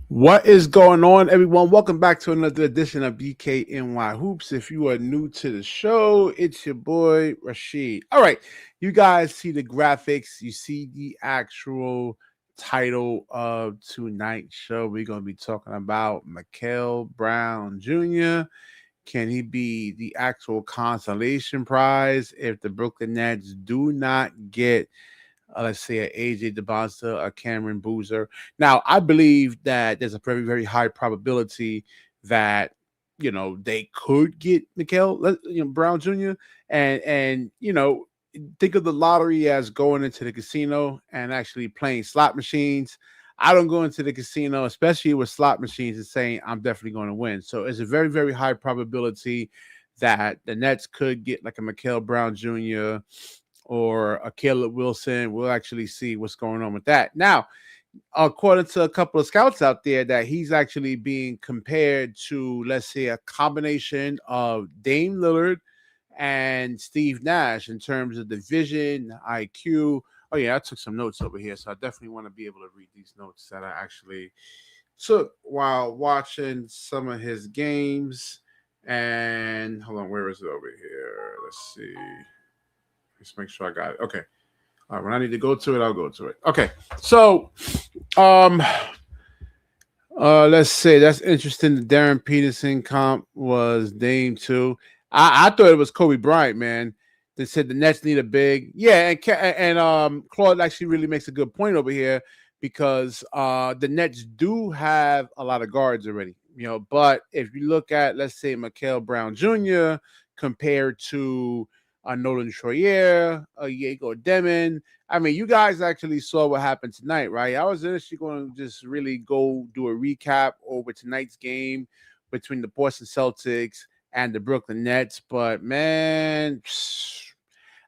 What is going on, everyone? Welcome back to another edition of Bkny Hoops. If you are new to the show, it's your boy Rashid. All right, you guys see the graphics, you see the actual title of tonight's show. We're going to be talking about Mikal Brown Jr. Can he be the actual consolation prize if the Brooklyn Nets do not get let's say a AJ DeBonsta, a Cameron Boozer. Now, I believe that there's a very, very high probability that they could get Brown Jr. and think of the lottery as going into the casino and actually playing slot machines. I don't go into the casino, especially with slot machines, and saying I'm definitely going to win. So it's a very, very high probability that the Nets could get like a Mikal Brown Jr. or a Caleb Wilson. We'll actually see what's going on with that. Now, according to a couple of scouts out there, that he's actually being compared to, let's say, a combination of Dame Lillard and Steve Nash in terms of the vision, IQ. Oh, yeah, I took some notes over here, so I definitely want to be able to read these notes that I actually took while watching some of his games. And hold on, where is it over here? Let's see. Let's make sure I got it. Okay. All right, when I need to go to it, I'll go to it. Okay. So, um, let's say that's interesting. The Darren Peterson comp was Dame too. I thought it was Kobe Bryant, man. They said the Nets need a big, yeah, and Claude actually really makes a good point over here because the Nets do have a lot of guards already, But if you look at, let's say, Mikal Brown Jr. compared to Nolan Troyer, Diego Demon. I mean, you guys actually saw what happened tonight, right? I was initially going to just really go do a recap over tonight's game between the Boston Celtics and the Brooklyn Nets, but man,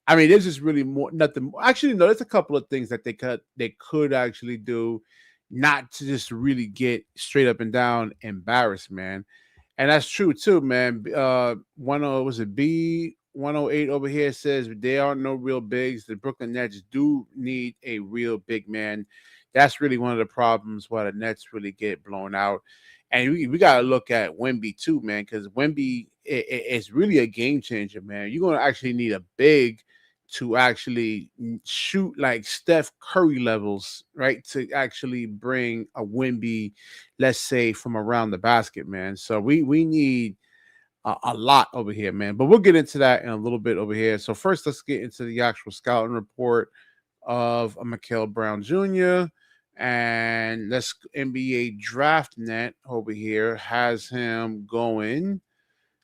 I mean, there's just really more nothing. Actually, no, there's a couple of things that they could actually do, not to just really get straight up and down embarrassed, man. And that's true too, man. Was it B108 over here says there are no real bigs. The Brooklyn Nets do need a real big man. That's really one of the problems why the Nets really get blown out. And we got to look at Wemby too, man, because Wemby is really a game changer, man. You're going to actually need a big to actually shoot like Steph Curry levels, right? To actually bring a Wemby, let's say, from around the basket, man. So we need a lot over here, man. But we'll get into that in a little bit over here. So first, let's get into the actual scouting report of Mikal Brown Jr. And let's NBA Draft Net over here has him going.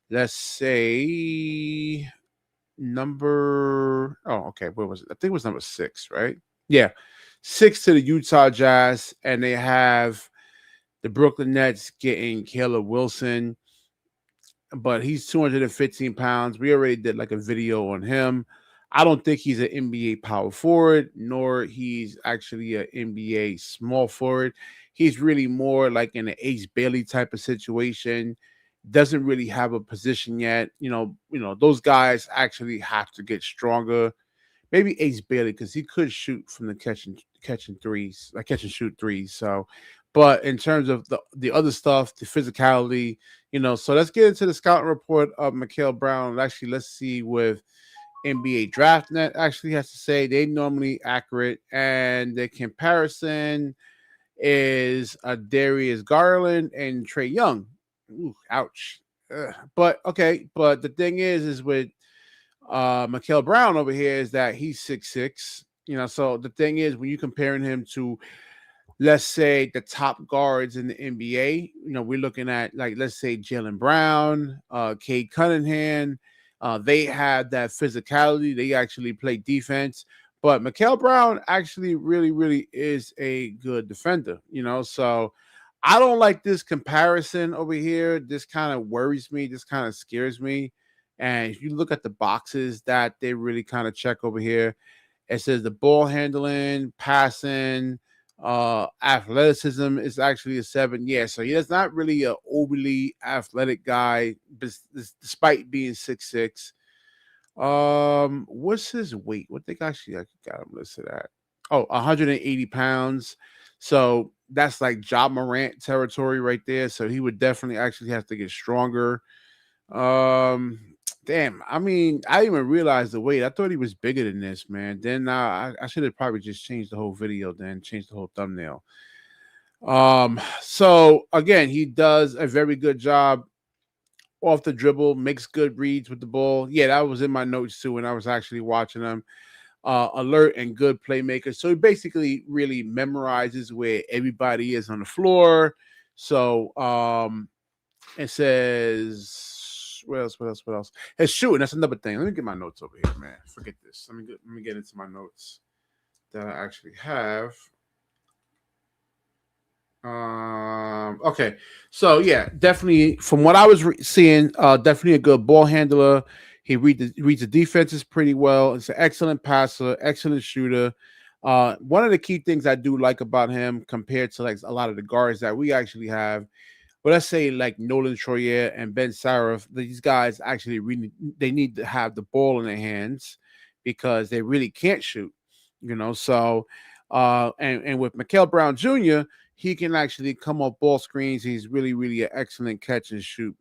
Let's say okay, where was it? I think it was number 6, right? Yeah. 6 to the Utah Jazz, and they have the Brooklyn Nets getting Caleb Wilson, but he's 215 pounds. We already did like a video on him. I don't think he's an NBA power forward, nor he's actually an NBA small forward. He's really more like in an Ace Bailey type of situation. Doesn't really have a position yet. Those guys actually have to get stronger. Maybe Ace Bailey because he could shoot from the catching threes, like catch and shoot threes. So, but in terms of the other stuff, the physicality, So let's get into the scouting report of Mikal Brown. Actually, let's see with NBA Draft Net actually has to say they normally accurate, and the comparison is Darius Garland and Trey Young. Ooh, ouch. But okay, but the thing is with Mikal Brown over here is that he's 6'6". So the thing is when you're comparing him to, let's say, the top guards in the NBA, we're looking at, like, let's say Jaylen Brown, Cade Cunningham. They have that physicality. They actually play defense. But Mikal Brown actually really, really is a good defender, So I don't like this comparison over here. This kind of worries me. This kind of scares me. And if you look at the boxes that they really kind of check over here, it says the ball handling, passing, athleticism is actually a 7. Yeah, so he is not really a overly athletic guy, despite being 6'6". What's his weight? What they actually got him listed at? Oh, 180 pounds. So that's like Ja Morant territory right there. So he would definitely actually have to get stronger. Um, damn. I mean, I didn't even realize the weight. I thought he was bigger than this, man. Then I should have probably just changed the whole video, then changed the whole thumbnail. So again, he does a very good job off the dribble, makes good reads with the ball. Yeah, that was in my notes too when I was actually watching him. Alert and good playmaker. So he basically really memorizes where everybody is on the floor. So it says what else? What else? What else? It's shooting. That's another thing. Let me get my notes over here, man. Forget this. Let me get into my notes that I actually have. Okay. So yeah, definitely from what I was seeing, definitely a good ball handler. He reads the defenses pretty well. It's an excellent passer, excellent shooter. One of the key things I do like about him compared to like a lot of the guards that we actually have, but let's say like Nolan Troyer and Ben Saraf, these guys actually really they need to have the ball in their hands because they really can't shoot, So and with Mikal Brown Jr., he can actually come off ball screens. He's really, really an excellent catch and shoot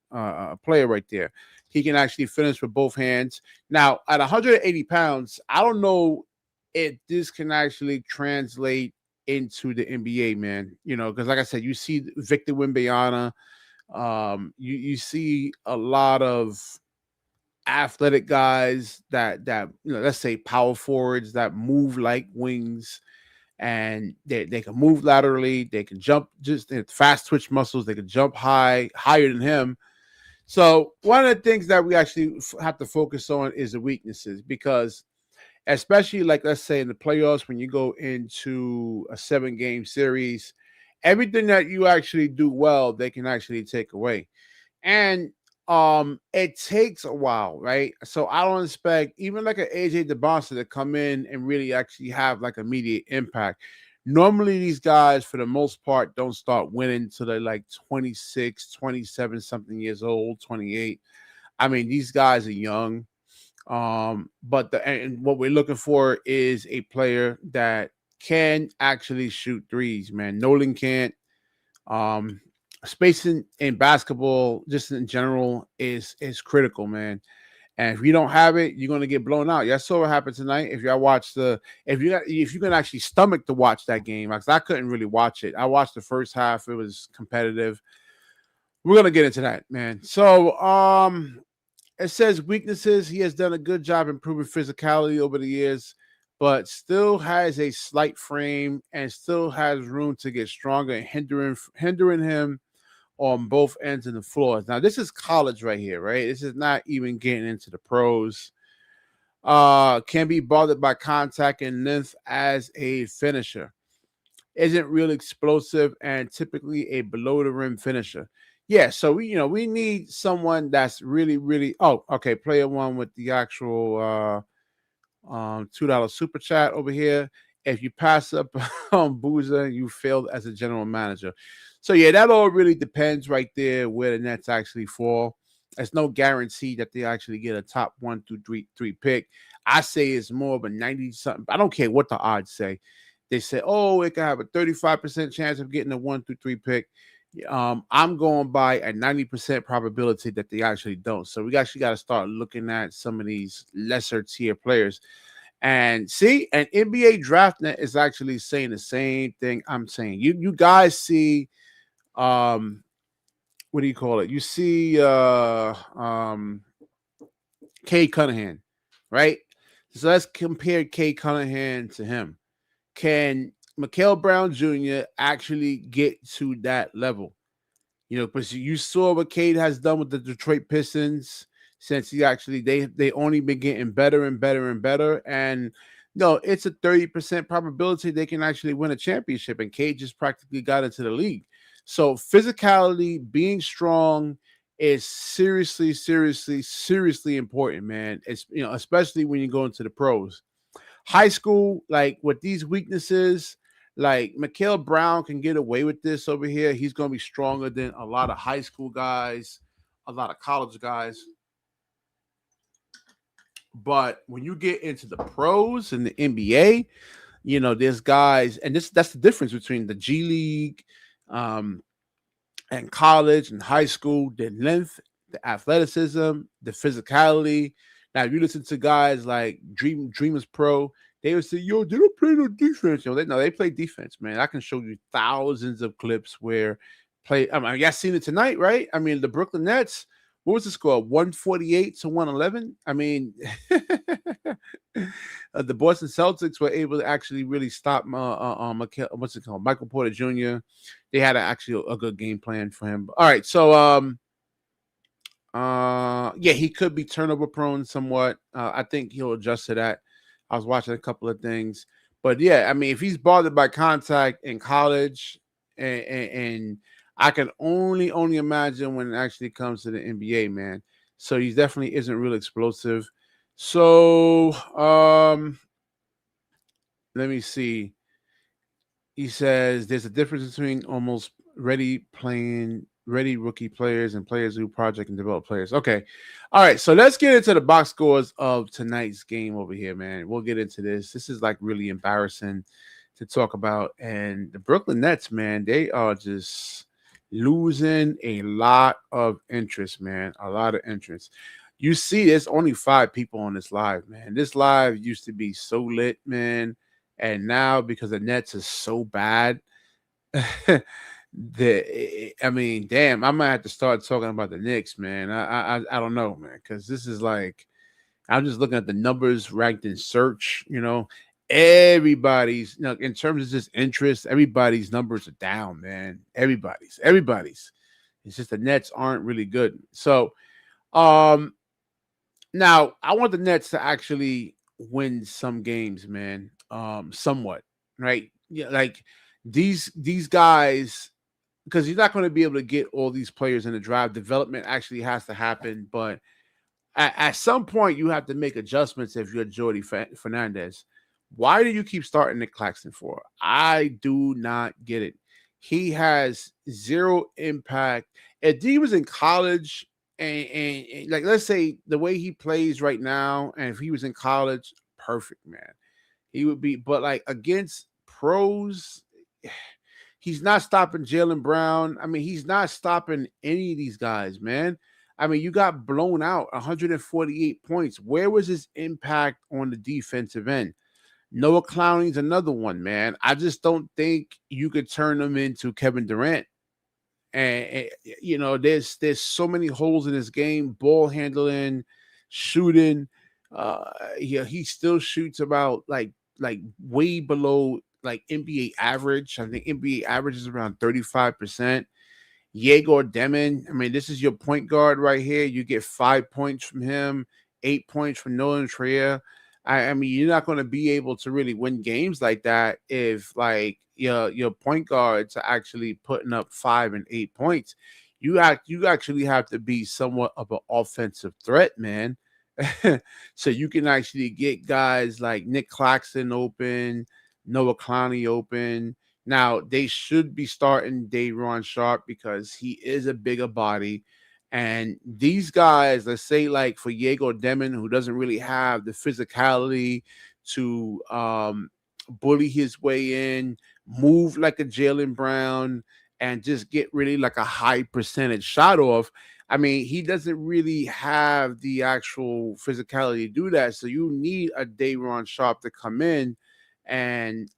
player right there. He can actually finish with both hands. Now, at 180 pounds, I don't know if this can actually translate into the NBA, man. Because like I said, you see Victor Wembanyama, you see a lot of athletic guys that let's say power forwards that move like wings, and they can move laterally, they can jump, just fast twitch muscles, they can jump higher than him. So one of the things that we actually have to focus on is the weaknesses, because especially like let's say in the playoffs, when you go into a 7-game series, everything that you actually do well, they can actually take away. And it takes a while, right? So I don't expect even like an AJ DeBonster to come in and really actually have like immediate impact. Normally these guys for the most part don't start winning till they're like 26, 27 something years old, 28. I mean, these guys are young. But and what we're looking for is a player that can actually shoot threes, man. Nolan can't. um Spacing in basketball just in general is critical, man. And if you don't have it, you're gonna get blown out. Y'all saw what happened tonight. If y'all watch if you can actually stomach to watch that game, because I couldn't really watch it. I watched the first half, it was competitive. We're gonna get into that, man. So it says weaknesses. He has done a good job improving physicality over the years, but still has a slight frame and still has room to get stronger, hindering him on both ends of the floor. Now, this is college right here, right? This is not even getting into the pros. Can be bothered by contact and length as a finisher. Isn't real explosive and typically a below the rim finisher. Yeah, so we need someone that's really, really. Oh, okay. Player one with the actual $2 super chat over here. If you pass up on Boozer, you failed as a general manager. So yeah, that all really depends right there where the Nets actually fall. There's no guarantee that they actually get a top 1 through 3 pick. I say it's more of a 90 something. I don't care what the odds say. They say, oh, it can have a 35% chance of getting a 1 through 3 pick. I'm going by a 90% probability that they actually don't. So we actually got to start looking at some of these lesser tier players. And see, and NBA DraftNet is actually saying the same thing I'm saying. You guys see, what do you call it? You see Kay Cunningham, right? So let's compare Kay Cunningham to him. Can Mikal Brown Jr. actually get to that level? Because you saw what Cade has done with the Detroit Pistons since they only been getting better and better and better. And no, it's a 30% probability they can actually win a championship. And Cade just practically got into the league. So physicality, being strong is seriously, seriously, seriously important, man. It's especially when you go into the pros. High school, like with these weaknesses, like Mikal Brown can get away with this over here. He's going to be stronger than a lot of high school guys, a lot of college guys. But when you get into the pros and the NBA, There's guys, and that's the difference between the G League, um, and college and high school, the length, the athleticism, the physicality. Now, if you listen to guys like Dreamers Pro, they would say, "Yo, they don't play no defense." They play defense, man. I can show you thousands of clips where play. I mean, y'all seen it tonight, right? I mean, the Brooklyn Nets. What was the score? 148 to 111. I mean, the Boston Celtics were able to actually really stop what's it called, Michael Porter Jr. They had actually a good game plan for him. All right, so yeah, he could be turnover prone somewhat. I think he'll adjust to that. I was watching a couple of things, but yeah, I mean, if he's bothered by contact in college, and I can only imagine when it actually comes to the NBA, man. So he definitely isn't real explosive. So let me see. He says there's a difference between almost ready rookie players and players who project and develop players. Okay. All right. So let's get into the box scores of tonight's game over here, man. We'll get into this. This is like really embarrassing to talk about. And the Brooklyn Nets, man, they are just losing a lot of interest, man. A lot of interest. You see, there's only 5 people on this live, man. This live used to be so lit, man. And now because the Nets is so bad, I mean, damn, I might have to start talking about the Knicks, man. I don't know, man, because this is like I'm just looking at the numbers ranked in search. Everybody's in terms of just interest, everybody's numbers are down, man. Everybody's. It's just the Nets aren't really good. So, um, now I want the Nets to actually win some games, man. Somewhat, right? Yeah, like these guys, because you're not going to be able to get all these players in the draft. Development actually has to happen, but at some point you have to make adjustments. If you're Jordy Fernandez, why do you keep starting Nick Claxton for? I do not get it. He has zero impact. If he was in college and like let's say the way he plays right now, and if he was in college, perfect, man. He would be, but like against pros, he's not stopping Jalen Brown. I mean, he's not stopping any of these guys, man. I mean, you got blown out 148 points. Where was his impact on the defensive end? Noah Clowney's another one, man. I just don't think you could turn him into Kevin Durant. And there's so many holes in his game, ball handling, shooting. He still shoots about like way below like NBA average. I think NBA average is around 35%. Yegor Demon, I mean, this is your point guard right here. You get 5 points from him, 8 points from Nolan Trier. I mean, you're not going to be able to really win games like that if like your point guards are actually putting up 5 and 8 points. You actually have to be somewhat of an offensive threat, man. So you can actually get guys like Nick Claxton open, Noah Clowney open. Now they should be starting Day'Ron Sharp because he is a bigger body. And these guys, let's say like for Diego Demon, who doesn't really have the physicality to bully his way in, move like a Jalen Brown, and just get really like a high percentage shot off. I mean, he doesn't really have the actual physicality to do that. So you need a Day'Ron Sharp to come in and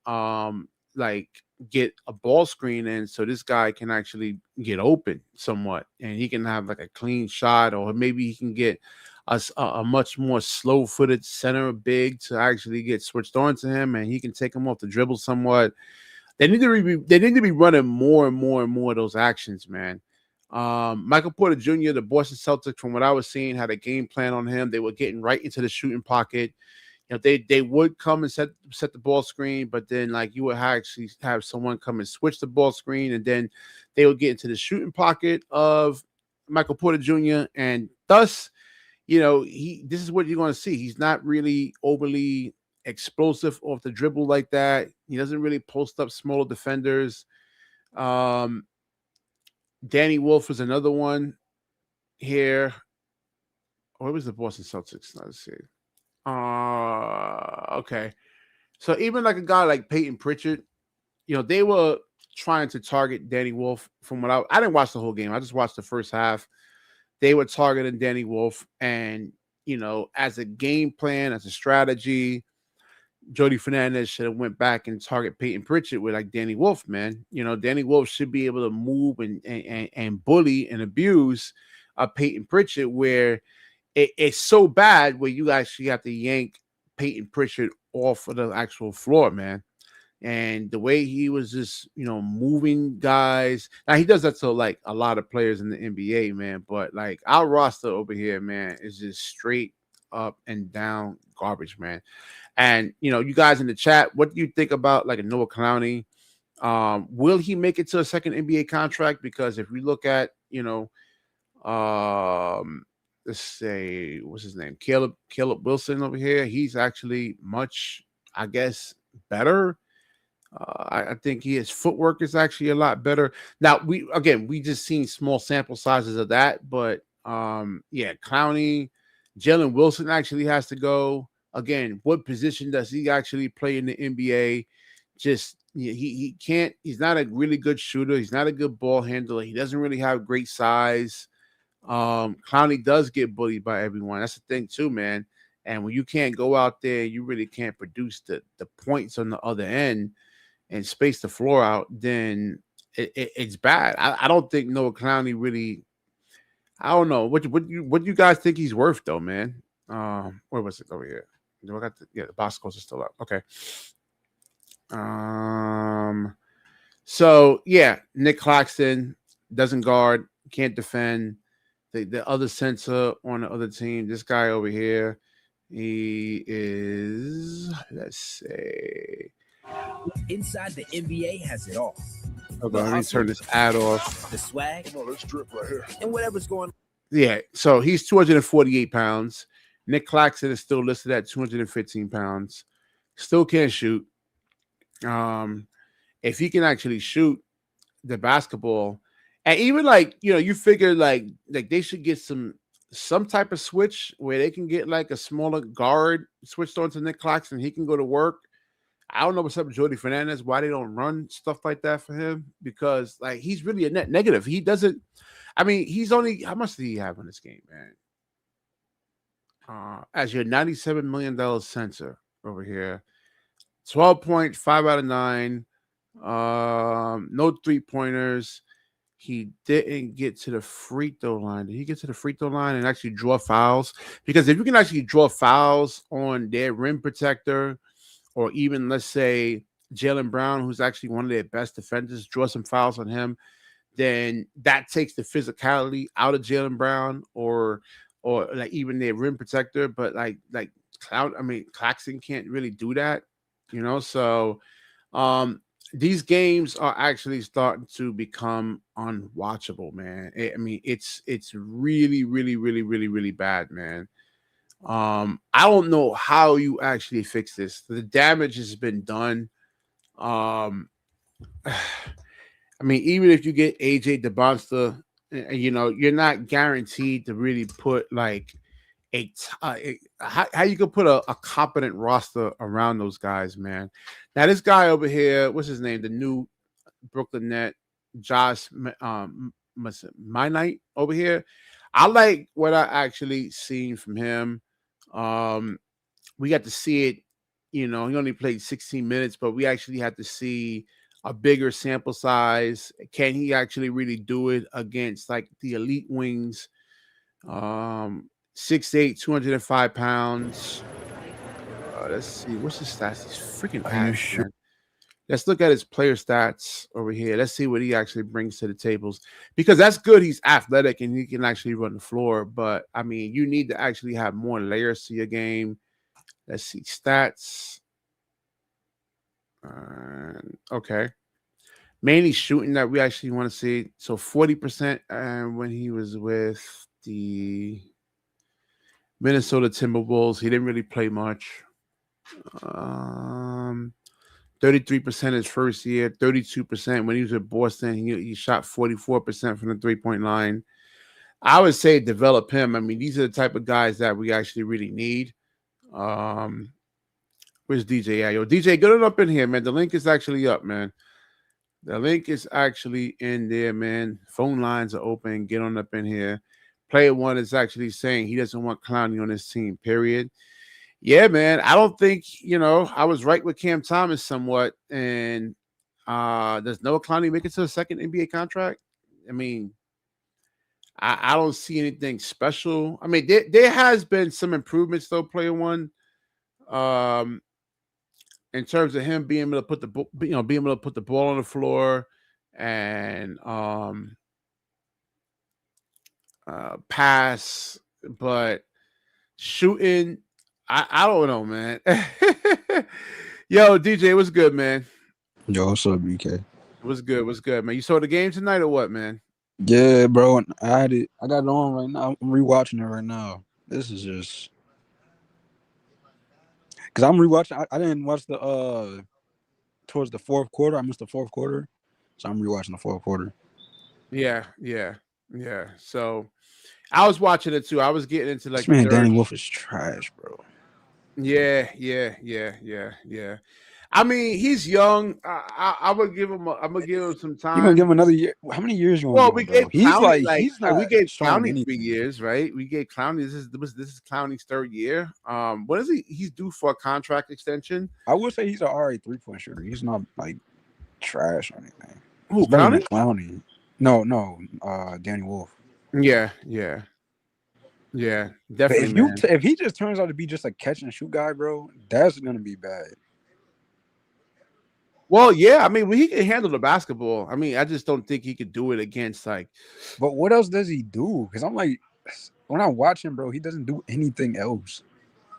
like get a ball screen in so this guy can actually get open somewhat and he can have like a clean shot, or maybe he can get a much more slow-footed center big to actually get switched on to him and he can take him off the dribble somewhat. They need to be running more and more and more of those actions, man. Michael Porter Jr., the Boston Celtics, from what I was seeing, had a game plan on him. They were getting right into the shooting pocket. They would come and set the ball screen, but then like you would actually have someone come and switch the ball screen, and then they would get into the shooting pocket of Michael Porter Jr. And thus, this is what you're going to see. He's not really overly explosive off the dribble like that. He doesn't really post up smaller defenders. Um, Danny Wolf is another one here. Where was the Boston Celtics? Let's see. Okay. So even like a guy like Peyton Pritchard, they were trying to target Danny Wolf. From what I didn't watch the whole game. I just watched the first half. They were targeting Danny Wolf, and as a game plan, as a strategy, Jody Fernandez should have went back and target Peyton Pritchard with like Danny Wolf, man. Danny Wolf should be able to move and bully and abuse Peyton Pritchard, where it's so bad where you actually have to yank Peyton Pritchard off of the actual floor, man. And the way he was just, moving guys. Now he does that to like a lot of players in the NBA, man. But like our roster over here, man, is just straight up and down garbage, man. And you guys in the chat, what do you think about like a Noah Clowney? Will he make it to a second NBA contract? Because if we look at, let's say what's his name? Caleb Wilson over here, he's actually much, I guess, better. I think his footwork is actually a lot better. Now we just seen small sample sizes of that, but yeah, Clowney, Jalen Wilson actually has to go. Again, what position does he actually play in the NBA? Just he can't. He's not a really good shooter. He's not a good ball handler. He doesn't really have great size. Clowney does get bullied by everyone. That's the thing too, man. And when you can't go out there, you really can't produce the points on the other end and space the floor out, then it's bad. I don't think Noah Clowney really. I don't know what you guys think he's worth though, man. Where was it over here? Do I got the box scores are still up. Okay. So yeah, Nick Claxton doesn't guard, can't defend. The other center on the other team, this guy over here, he is, let's say, inside the NBA has it all. Okay, let me turn this ad off. The swag. Come on, let's drip right here. And whatever's going on. Yeah, so he's 248 pounds. Nick Claxton is still listed at 215 pounds. Still can't shoot. If he can actually shoot the basketball, and even like you figure like they should get some type of switch where they can get like a smaller guard switched on to Nick Claxton. He can go to work. I don't know what's up with Jody Fernandez, why they don't run stuff like that for him, because like he's really a net negative. He doesn't. I mean, he's only, how much did he have in this game, man? As your $97 million center over here, 12.5 out of 9. No 3-pointers. He didn't get to the free throw line. Did he get to the free throw line and actually draw fouls? Because if you can actually draw fouls on their rim protector, or even let's say Jaylen Brown, who's actually one of their best defenders, draw some fouls on him, then that takes the physicality out of Jaylen Brown, or like even their rim protector. But like Claxton can't really do that, So these games are actually starting to become unwatchable, man. It's really, really, really, really, really bad, man. I don't know how you actually fix this. The damage has been done. Even if you get AJ DeBonster, you're not guaranteed to really put like how you could put a competent roster around those guys, man. Now this guy over here, what's his name? The new Brooklyn net, Josh Minite over here. I like what I actually seen from him. We got to see it. He only played 16 minutes, but we actually had to see a bigger sample size. Can he actually really do it against like the elite wings? 6'8", 205 pounds. Let's see. What's his stats? He's freaking ass, man. Let's look at his player stats over here. Let's see what he actually brings to the tables. Because that's good. He's athletic and he can actually run the floor. But, you need to actually have more layers to your game. Let's see. Stats. Okay. Mainly shooting that we actually want to see. So 40% when he was with the Minnesota Timberwolves. He didn't really play much. 33% his first year, 32% when he was at Boston. He shot 44% from the 3-point line. I would say develop him. These are the type of guys that we actually really need. Where's DJ at? Yo, DJ, get it up in here, man. The link is actually up, man. The link is actually in there, man. Phone lines are open. Get on up in here. Player one is actually saying he doesn't want Clowney on his team, period. Yeah, man. I don't think, I was right with Cam Thomas somewhat. And does Noah Clowney make it to a second NBA contract? I mean, I don't see anything special. I mean, there has been some improvements, though, player one. In terms of him being able to put the ball on the floor and pass, but shooting, I don't know, man. Yo, DJ, what's good, man? Yo, what's up, BK? What's good, man? You saw the game tonight or what, man? Yeah, bro. I had it. I got it on right now. I'm rewatching it right now. This is just because I'm rewatching. I didn't watch the towards the fourth quarter. I missed the fourth quarter, so I'm rewatching the fourth quarter. Yeah. So I was watching it too. I was getting into like This man, the third. Danny Wolf is trash, bro. Yeah. I mean, he's young. I would give him. I'm gonna give him some time. You gonna give him another year? How many years you want to give him, bro? He's not. We gave Clowney anything. 3 years, right? We gave Clowney. This is Clowney's third year. What is he? He's due for a contract extension. I would say he's an alright 3-point shooter. He's not like trash or anything. Who, Clowney? Clowney? No. Danny Wolf. Yeah. Definitely. But if he just turns out to be just a catch and shoot guy, bro, that's gonna be bad. Well, yeah, I mean, he can handle the basketball. I mean, I just don't think he could do it against like. But what else does he do? Because I'm like, when I watch him, bro, he doesn't do anything else.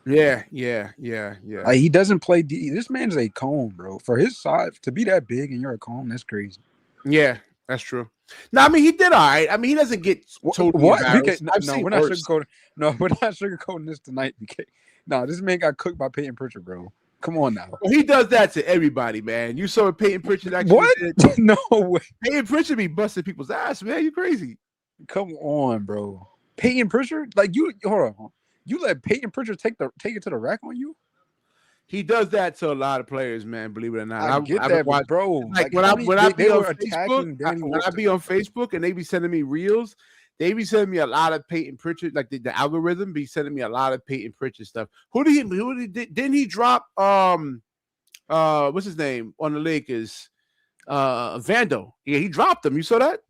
Yeah. Like he doesn't play. This man's a cone, bro. For his size, to be that big and you're a cone, that's crazy. Yeah, that's true. No, I mean he did all right. I mean he doesn't get totally embarrassed. We're not sugarcoating. No, we're not sugarcoating this tonight, BK. No, this man got cooked by Peyton Pritchard, bro. Come on now. Well, he does that to everybody, man. You saw what Peyton Pritchard actually did. No way. Peyton Pritchard be busting people's ass, man. You crazy. Come on, bro. Peyton Pritchard? Like hold on. You let Peyton Pritchard take it to the rack on you? He does that to a lot of players, man. Believe it or not. I get that, bro. Like when I be on Facebook and they be sending me reels, they be sending me a lot of Peyton Pritchard, like the algorithm be sending me a lot of Peyton Pritchard stuff. Didn't he drop what's his name on the Lakers? Vando. Yeah, he dropped him. You saw that?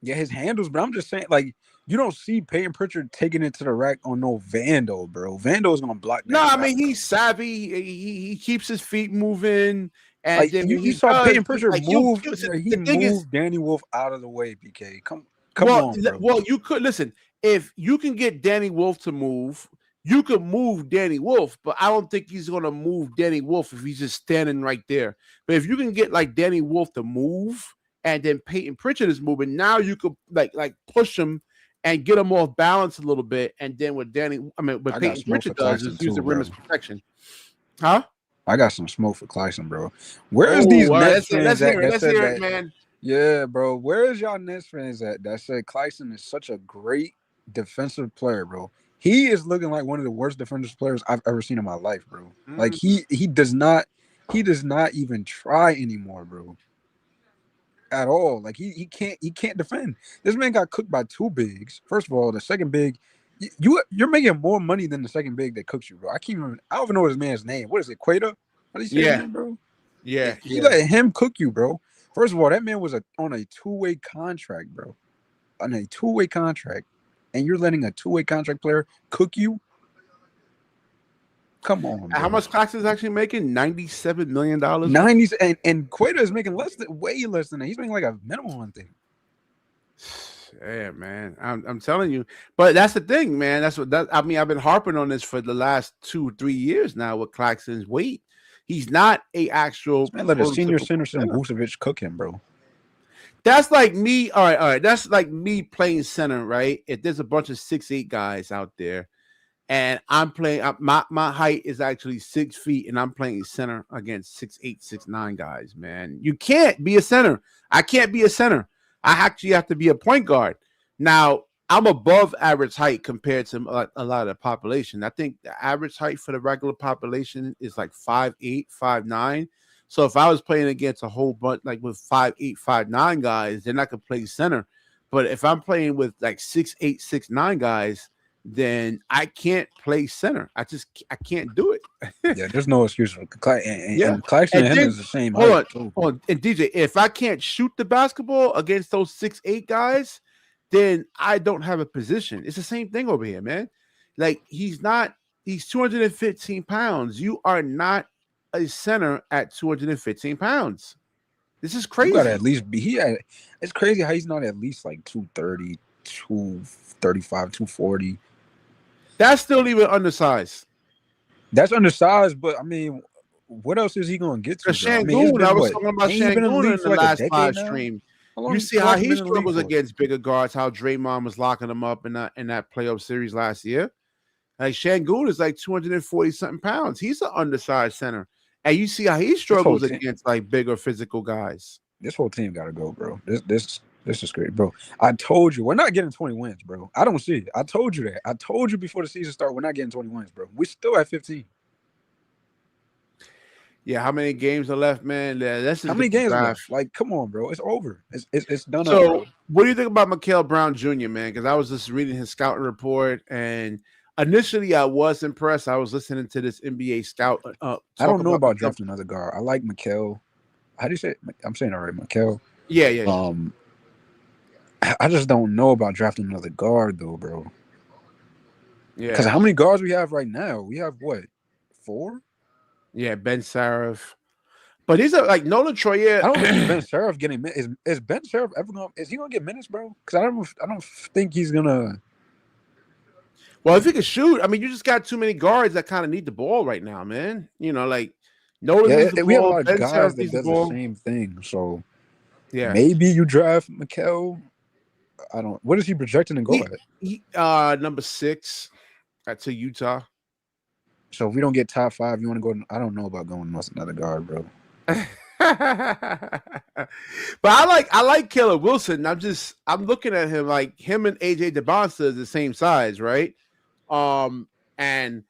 Yeah, his handles, but I'm just saying, like, you don't see Peyton Pritchard taking it to the rack on no Vando, bro. Vando's gonna block that. No, I mean he's savvy. He keeps his feet moving. And like, then you saw Peyton Pritchard move. He moved Danny Wolf out of the way, BK. Come on, bro. Well, you could listen. If you can get Danny Wolf to move, you could move Danny Wolf, but I don't think he's gonna move Danny Wolf if he's just standing right there. But if you can get like Danny Wolf to move, and then Peyton Pritchard is moving, now you could like push him and get him off balance a little bit, and then what Peyton Pritchard does is use the rim as protection. Huh? I got some smoke for Clyson, bro. Where's these Nets fans at that said that? Man. Yeah, bro. Where is y'all Nets fans at that said Clyson is such a great defensive player, bro? He is looking like one of the worst defensive players I've ever seen in my life, bro. Like he does not even try anymore, bro. At all. Like he can't defend. This man got cooked by two bigs. First of all, the second big, you're making more money than the second big that cooks you, bro. I don't even know his man's name. What is it, Quater? How do you say his name, bro? Yeah. You let him cook you, bro. First of all, that man was on a two-way contract, bro. On a two-way contract. And you're letting a two-way contract player cook you? Come on, bro. How much Claxton is actually making? $97 million. 90s, and Quater is making way less than that. He's making like a minimum one thing. Yeah, man. I'm telling you. But that's the thing, man. I mean, I've been harping on this for the last 2-3 years now with Claxton's weight. He's not a actual. Man, let a senior center Vucevic cook him, bro. That's like me. All right. That's like me playing center, right? If there's a bunch of 6'8" guys out there, and I'm playing, my height is actually 6 feet, and I'm playing center against 6'8", 6'9" guys. Man, you can't be a center. I can't be a center. I actually have to be a point guard. Now, I'm above average height compared to a lot of the population. I think the average height for the regular population is like 5'8", 5'9". So if I was playing against a whole bunch like with 5'8", 5'9" guys, then I could play center. But if I'm playing with like 6'8", 6'9" guys, then I can't play center. I can't do it. Yeah, there's no excuse for Yeah. and Claxton and him then is the same hold height on, too. hold on. And DJ, if I can't shoot the basketball against those 6'8" guys, then I don't have a position. It's the same thing over here, man. Like he's 215 pounds. You are not a center at 215 pounds. This is You crazy. gotta at least be it's crazy how he's not at least like 230, 235, 240. That's still even undersized. That's undersized, but I mean, what else is he gonna get to? I mean, Shangoon, I was talking about Shangoon in the like last live stream. You see how he struggles for? against bigger guards, how Draymond was locking him up in that playoff series last year. Like Shangoon is like 240 something pounds. He's an undersized center. And you see how he struggles against like bigger physical guys. This whole team gotta go, bro. This is great, bro. I told you we're not getting 20 wins, bro. I don't see it. I told you that. I told you before the season started, we're not getting 20 wins, bro. We still at 15. Yeah, how many games are left, man? That's how many games are left? Like, come on, bro. It's over. It's done. So, what do you think about Mikal Brown Jr., man? Because I was just reading his scouting report, and initially I was impressed. I was listening to this NBA scout. I don't know about drafting another guard. I like Mikal. How do you say it? I'm saying it right, Mikal. Yeah. I just don't know about drafting another guard, though, bro. Yeah. Because how many guards we have right now? We have what? 4? Yeah, Ben Saraf. But he's like Nolan Troyer. I don't think Ben Saraf getting minutes. Is Ben Saraf ever going? Is he gonna get minutes, bro? Because I don't think he's gonna. Well, if he can shoot, I mean, you just got too many guards that kind of need the ball right now, man. You know, like Nolan needs the ball. We have a lot of Ben guys Saraf that does the same thing. So yeah, maybe you draft Mikal. I don't. What is he projecting to go at? Number 6 to Utah. So if we don't get top 5, you want to go? I don't know about going with another guard, bro. But I like Caleb Wilson. I'm looking at him like him and AJ DeBonsta is the same size, right? And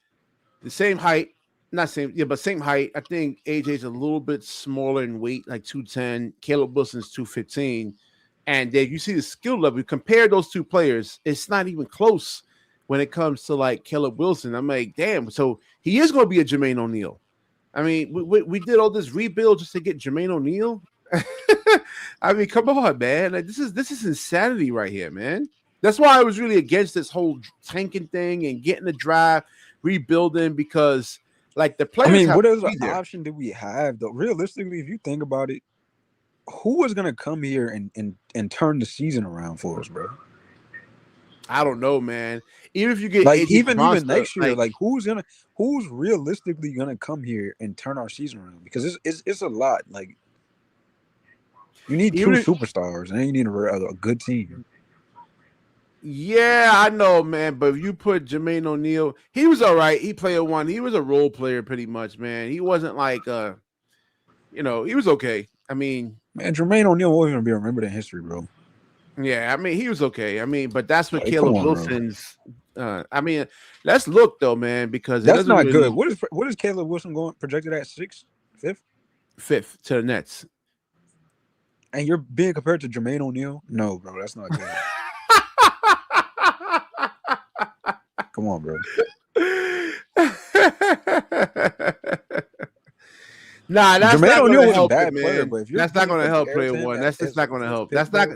the same height, not same, yeah, but same height. I think AJ's a little bit smaller in weight, like 210. Caleb Wilson's 215. And then you see the skill level. You compare those two players, it's not even close when it comes to like Caleb Wilson. I'm like, damn. So he is going to be a Jermaine O'Neal. I mean, we did all this rebuild just to get Jermaine O'Neal. I mean, come on, man. Like, this is insanity right here, man. That's why I was really against this whole tanking thing and getting the draft, rebuilding, because like the players. I mean, what other option do we have though? Realistically, if you think about it, who is gonna come here and turn the season around for us, bro? I don't know, man. Even if you get like even next year, like who's realistically gonna come here and turn our season around? Because it's a lot. Like you need 2 superstars, and then you need a good team. Yeah, I know, man. But if you put Jermaine O'Neal, he was all right. He played 1. He was a role player, pretty much, man. He wasn't like he was okay. I mean, man, Jermaine O'Neal won't even be remembered in history, bro. Yeah, I mean, he was okay. I mean, but that's what Caleb Wilson's. I mean, let's look though, man, because that's not good. What is Caleb Wilson going projected at? 6th, 5th, 5th to the Nets. And you're being compared to Jermaine O'Neal? No, bro, that's not good. Come on, bro. Nah, that's Jermaine O'Neal was a bad player, but if that's not going to help player 1. That's just not going to help. That's not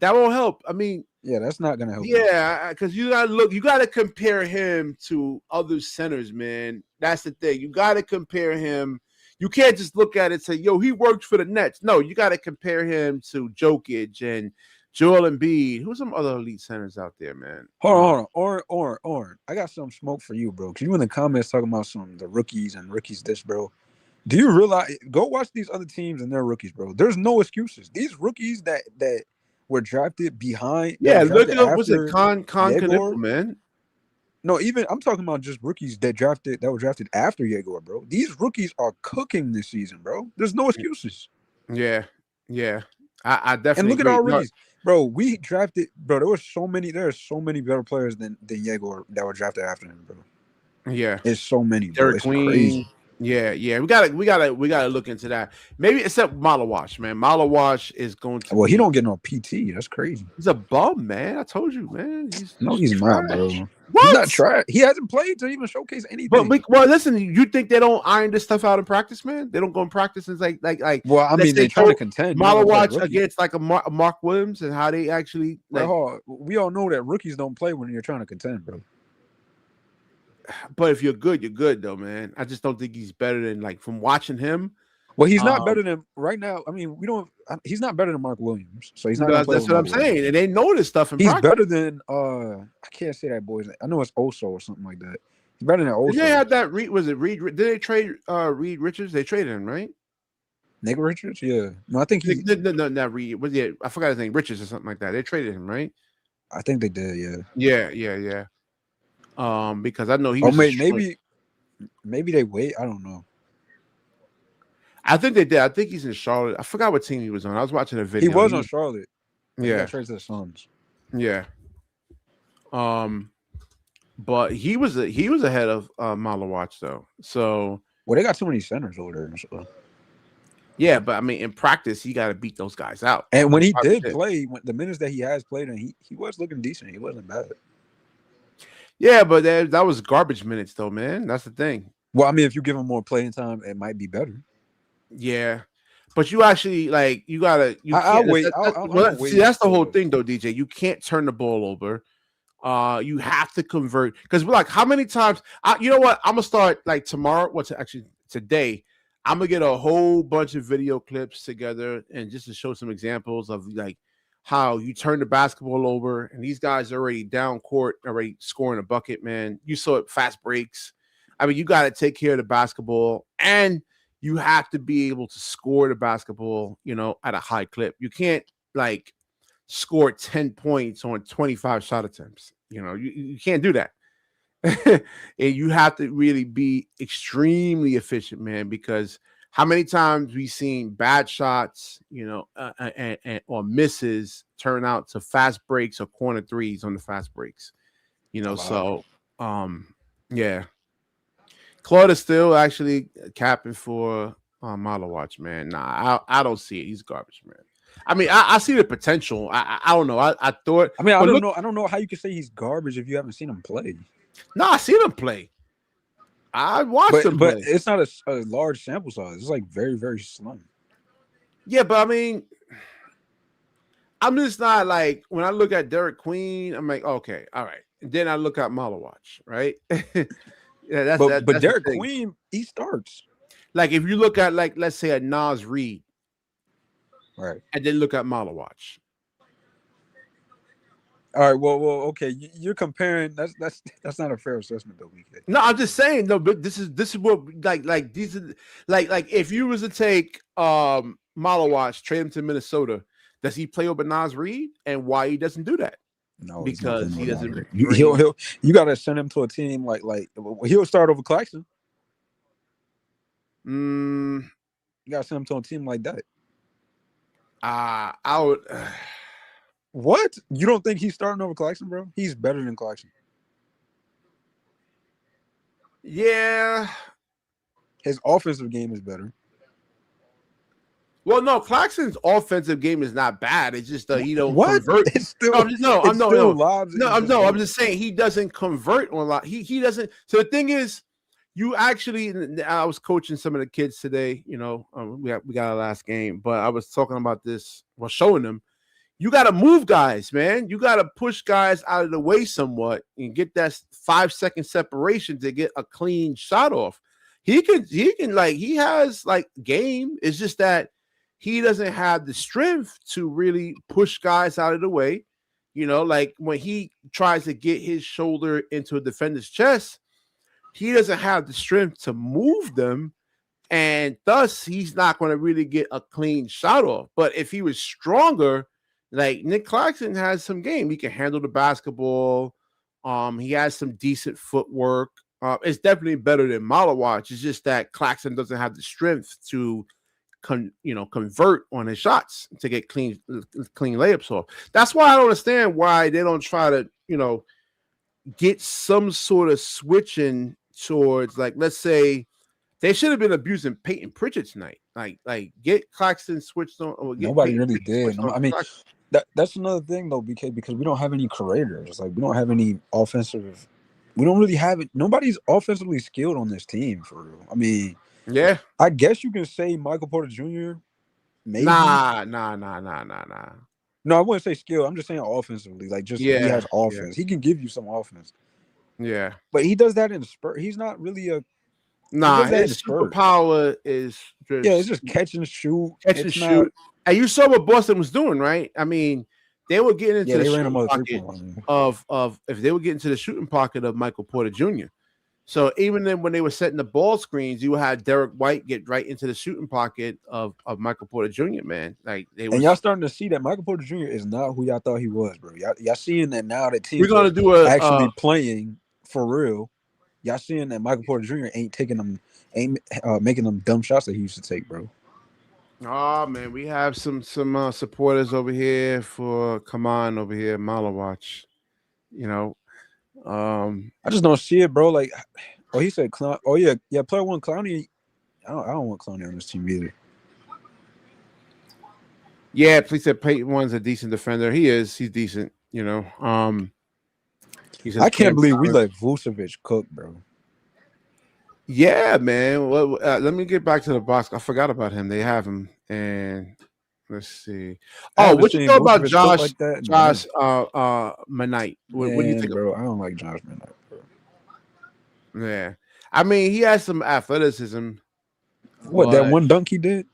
that won't help. I mean, yeah, that's not going to help. Yeah, because you got to compare him to other centers, man. That's the thing. You got to compare him. You can't just look at it and say, "Yo, he worked for the Nets." No, you got to compare him to Jokic and Joel Embiid. Who's some other elite centers out there, man? Hold on, Oren. I got some smoke for you, bro. Because you in the comments talking about the rookies and rookies this, bro. Do you realize? Go watch these other teams and their rookies, bro. There's no excuses. These rookies that were drafted behind. Yeah, look at what's it, Con, man. No, even I'm talking about just rookies that were drafted after Yegor, bro. These rookies are cooking this season, bro. There's no excuses. Yeah. I definitely And look at agree. our No, rookies, bro. We drafted, bro. There are so many better players than Yegor that were drafted after him, bro. yeah, It's so many, bro. Derek It's crazy. Queen. Yeah. We gotta look into that. Maybe except Malawash, man. Malawash is going to Well, he be. don't get no PT. That's crazy. He's a bum, man. I told you, man. He's No, he's he's not, trash. bro. He's not What? trash. He hasn't played to even showcase But anything. well, listen. You think they don't iron this stuff out in practice, man? They don't go in practice and like. Well, I Let's mean, say they trying to throw contend. You're not gonna play a Malawash rookie. against like a Mark Williams and how they actually like. Bro, we all know that rookies don't play when you're trying to contend, bro. But if you're good though, man. I just don't think he's better than like from watching him. Well, he's not better than right now. I mean, we don't. He's not better than Mark Williams, so he's not gonna play That's with what Mark I'm Williams. saying. And they know this stuff in He's practice. better than I can't say that boy's name. I know it's Oso or something like that. He's better than Oso. Did they have that Reed? Was it Reed? Did they trade Reed Richards? They traded him, right? Nick Richards, yeah. No, I think he. No, not Reed. Was it? I forgot his name. Richards or something like that. They traded him, right? I think they did, yeah. Yeah. Because I know he Or was. maybe they wait. I don't know. I think they did. I think he's in Charlotte. I forgot what team he was on. I was watching a video. He was on Charlotte. Yeah. He got traded to the Suns. Yeah. But he was ahead of Malawatch though. So well, they got too many centers over there. So. Yeah, but I mean, in practice, you got to beat those guys out. And when he did play, the minutes that he has played, and he was looking decent. He wasn't bad. Yeah, but that was garbage minutes though, man. That's the thing. Well, I mean, if you give him more playing time, it might be better. Yeah, but you actually like you gotta. I'll wait. See, that's the whole thing, though, DJ. You can't turn the ball over. You have to convert because we're like, how many times? You know what? I'm gonna start like tomorrow. What's actually today? I'm gonna get a whole bunch of video clips together and just to show some examples of like how you turn the basketball over and these guys are already down court, already scoring a bucket. Man, you saw it, fast breaks. I mean, you got to take care of the basketball and you have to be able to score the basketball, at a high clip. You can't like score 10 points on 25 shot attempts. You can't do that. And you have to really be extremely efficient, man, because how many times we've seen bad shots, or misses turn out to fast breaks or corner threes on the fast breaks, so yeah. Claude is still actually capping for Malawatch, man. Nah, I don't see it. He's garbage, man. I mean, I see the potential. I don't know. I thought. I mean, I don't know. I don't know how you can say he's garbage if you haven't seen him play. No, I seen him play. I watched him play. But it's not a large sample size. It's like very, very slim. Yeah, but I mean, I'm just not like when I look at Derek Queen, I'm like, okay, all right. And then I look at Malawatch, right? Yeah, but Derek Queen, he starts. Like if you look at like let's say a Nas Reed, right, and then look at Malawatch. All right, well, okay. You're comparing. That's not a fair assessment, though. No, I'm just saying, though. But this is what like these are like if you was to take Malawatch, trade him to Minnesota, does he play over Nas Reed? And why he doesn't do that? No, because he doesn't. You got to send him to a team like he'll start over Claxton. You got to send him to a team like that. I would. What? You don't think he's starting over Claxton, bro? He's better than Claxton. Yeah. His offensive game is better. Well, no, Claxton's offensive game is not bad. It's just he don't what? convert. It's still, I'm just saying he doesn't convert on a lot. He doesn't. So the thing is, you actually. I was coaching some of the kids today. We got our last game, but I was talking about this. Well, showing them. You got to move guys, man. You got to push guys out of the way somewhat and get that 5-second separation to get a clean shot off. He has like game. It's just that he doesn't have the strength to really push guys out of the way. Like when he tries to get his shoulder into a defender's chest, he doesn't have the strength to move them. And thus he's not going to really get a clean shot off. But if he was stronger, like Nick Claxton has some game. He can handle the basketball. He has some decent footwork. It's definitely better than Malawatch. It's just that Claxton doesn't have the strength to convert on his shots to get clean layups off. That's why I don't understand why they don't try to get some sort of switching towards, like, let's say they should have been abusing Peyton Pritchard tonight. Like get Claxton switched on. Or get Nobody Peyton really did. I mean, that's another thing though, BK, because we don't have any creators. Like we don't have any offensive. We don't really have it. Nobody's offensively skilled on this team for real. I mean, yeah. I guess you can say Michael Porter Jr. Maybe. Nah. No, I wouldn't say skill. I'm just saying offensively. Like, just he has offense. He can give you some offense. Yeah. But he does that in spurt. He's not really a. Nah, his superpower is just. Yeah, it's just catch and shoot. Shoot. And you saw what Boston was doing, right? I mean, they were getting into the shooting pocket of if they were getting to the shooting pocket of Michael Porter Jr. So even then, when they were setting the ball screens, you had Derek White get right into the shooting pocket of Michael Porter Jr. Man, like and y'all starting to see that Michael Porter Jr. is not who y'all thought he was, bro. Y'all seeing that now that teams we're gonna do actually playing for real. Y'all seeing that Michael Porter Jr. ain't making them dumb shots that he used to take, bro. Oh man, we have some supporters over here for over here, Malawatch. I just don't see it, bro. Like, he said, Clown. Oh yeah, player one Clowney. I don't want Clowney on this team either. Yeah, please said Peyton one's a decent defender. He's decent. I can't believe we let Vucevic cook, bro. Yeah, man. Well, let me get back to the box. I forgot about him. They have him, and let's see. Oh, what you know about Josh? Like that, Josh Manite. What do you think, bro? I don't like Josh Manite, bro. Yeah, I mean, he has some athleticism. What, that one dunk he did?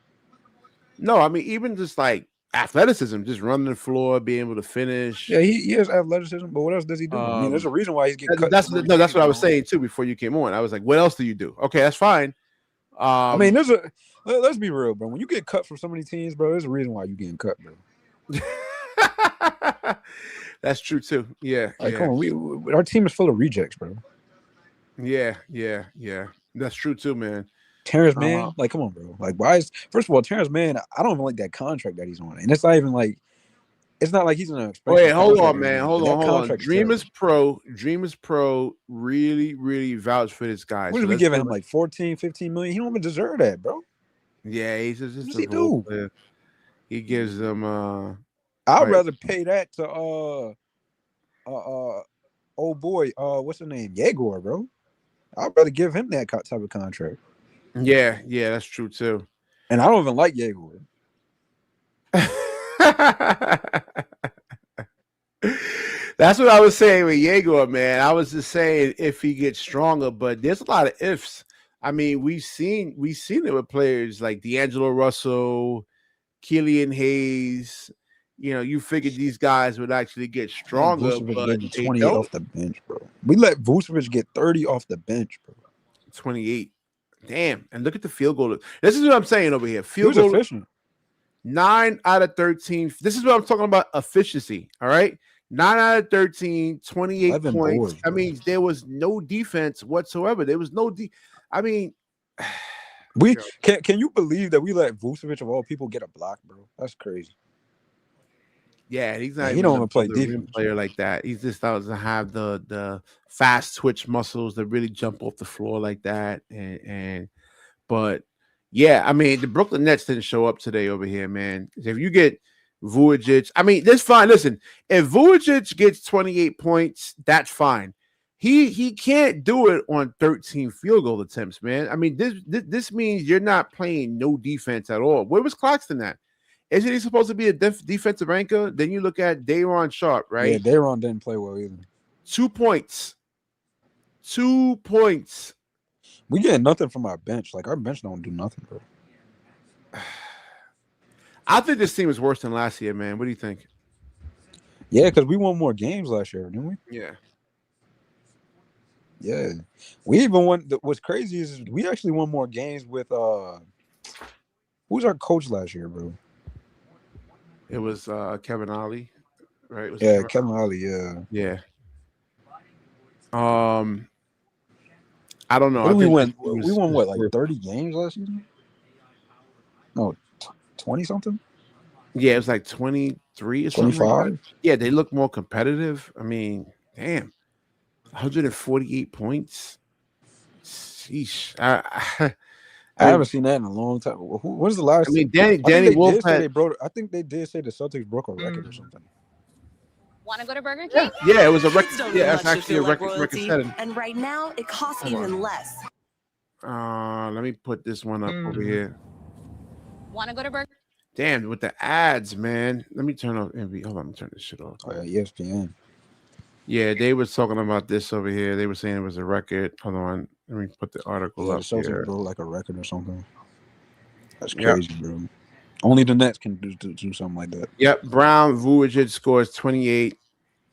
No, I mean, even just like athleticism, just running the floor, being able to finish. Yeah, he has athleticism, but what else does he do? I mean, there's a reason why he's getting cut. That's what I was saying too before you came on. I was like, what else do you do? Okay, that's fine. I mean, let's be real, bro. When you get cut from so many teams, bro, there's a reason why you're getting cut, bro. That's true too. Yeah. Come on, our team is full of rejects, bro. Yeah. That's true too, man. Terrence Mann, like, come on, bro. Like, why is first of all, Terrence Mann? I don't even like that contract that he's on, and it's not even like it's not like he's in an expensive. Wait, hold on, man. Hold on. Dreamers Pro really, really vouch for this guy. What are we giving him, like 14, 15 million? He don't even deserve that, bro. Yeah, he's just what does he do? Player. He gives them. I'd rather pay that to old boy. What's the name? Yegor, bro. I'd rather give him that type of contract. Yeah, that's true too. And I don't even like Yegor. That's what I was saying with Yegor, man. I was just saying if he gets stronger, but there's a lot of ifs. I mean, we've seen it with players like D'Angelo Russell, Killian Hayes. You figured these guys would actually get stronger, but they 28 off the bench, bro. We let Vucevic get 30 off the bench, bro. 28. Damn. And look at the field goal. This is what I'm saying over here. Field goal efficient. 9 out of 13. This is what I'm talking about, efficiency. All right. 9 out of 13, 28 points. Boards, I mean, there was no defense whatsoever. There was no I mean, can you believe that we let Vucevic of all people get a block, bro? That's crazy. Yeah, he's not. He don't even play defense player like that. He just doesn't have the fast twitch muscles that really jump off the floor like that. But yeah, I mean, the Brooklyn Nets didn't show up today over here, man. If you get Vujic, I mean, that's fine. Listen, if Vujic gets 28 points, that's fine. He can't do it on 13 field goal attempts, man. I mean, this means you're not playing no defense at all. Where was Claxton at? Isn't he supposed to be a defensive anchor? Then you look at Day'Ron Sharp, right? Yeah, Day'Ron didn't play well either. 2 points. 2 points. We getting nothing from our bench. Like, our bench don't do nothing, bro. I think this team is worse than last year, man. What do you think? Yeah, because we won more games last year, didn't we? Yeah. Yeah. We even won. What's crazy is we actually won more games with who's our coach last year, bro? It was Kevin Ollie, right? Kevin Ollie, yeah. Yeah. I don't know. We won what, like 30 games last season? No, 20 something. Yeah, it was like 23 or something like that. 25. Yeah, they look more competitive. I mean, damn, 148 points. Sheesh. I I haven't mean, seen that in a long time. When's the last? I think Danny they Wolf did say had. they broke. I think they did say the Celtics broke a record or something. Want to go to Burger Yeah, King? yeah, it was a record. Kids don't Yeah, need that's much to actually a feel like record royalty, setting. and right now it costs Hold even on. less. Let me put this one up over here. Want to go to Burger? Damn, with the ads, man. Let me turn off NBA. Hold on, let me turn this shit off. Oh yeah, ESPN. Yeah, they was talking about this over here. They were saying it was a record. Hold on, let me put the article Yeah, the up Celtics here. broke like a record or something. That's Yep. crazy, bro. Only the Nets can do something like that. Yep, Brown Vujic scores 28.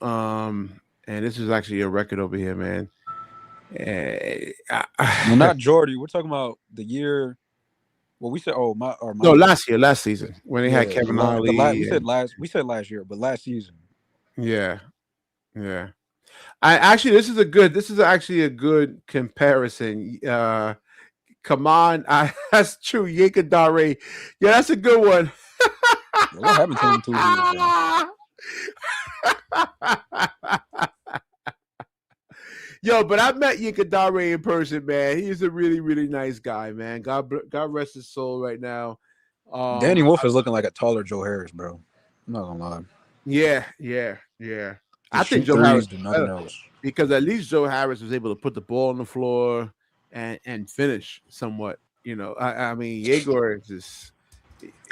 And this is actually a record over here, man. No, not Jordy. We're talking about the year. Well, we said my No, last season when they had Kevin Ollie. we said last year, but last season. Yeah. This is actually a good comparison. Come on, that's true. Yinka Dare. Yeah, that's a good one. What happened to him 2 years ago? Yo, but I met Yinka Dare in person, man. He's a really, really nice guy, man. God rest his soul right now. Danny Wolf is looking like a taller Joe Harris, bro. I'm not gonna lie. Yeah. I think Joe Harris do nothing else because at least Joe Harris was able to put the ball on the floor and finish somewhat. You know, I mean, Yegor is just.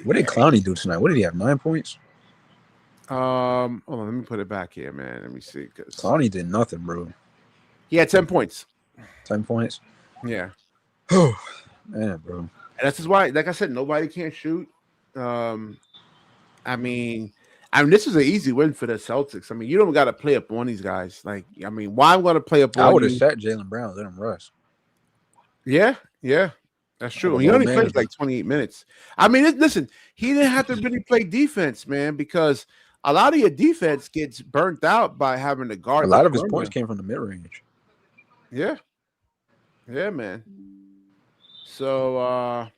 What did Clowney do tonight? What did he have? 9 points. Hold on, let me put it back here, man. Let me see. Cause Clowney did nothing, bro. He had 10 points. 10 points. Yeah. Oh man, bro. And that's just why, like I said, nobody can shoot. I mean, this is an easy win for the Celtics. I mean, you don't got to play up on these guys. Like, I mean, why I'm going to play up on I would have you? sat Jaylen Brown, let him rest. Yeah, that's true. He only plays like 28 minutes. I mean, listen, he didn't have to really play defense, man, because a lot of your defense gets burnt out by having to guard. A lot of his points came from the mid range. Yeah, man. So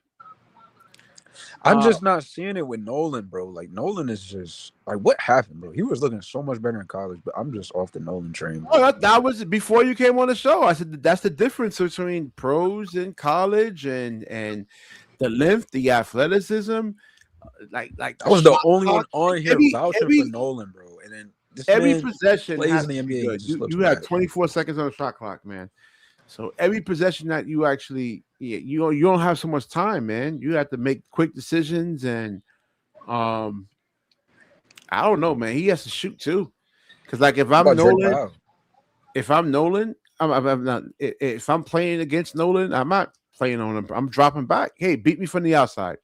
I'm just not seeing it with Nolan, bro. Like Nolan is just like, what happened, bro? He was looking so much better in college, but I'm just off the Nolan train. Oh, that was before you came on the show. I said that's the difference between pros in college and the length, the athleticism. Like that was the only one on here vouching for Nolan, bro. And then every possession plays in the NBA. You had 24 seconds on the shot clock, man. So every possession that you actually, you don't have so much time, man. You have to make quick decisions, and I don't know, man. He has to shoot too, because like if I'm Nolan, I'm not. If I'm playing against Nolan, I'm not playing on him. I'm dropping back. Hey, beat me from the outside.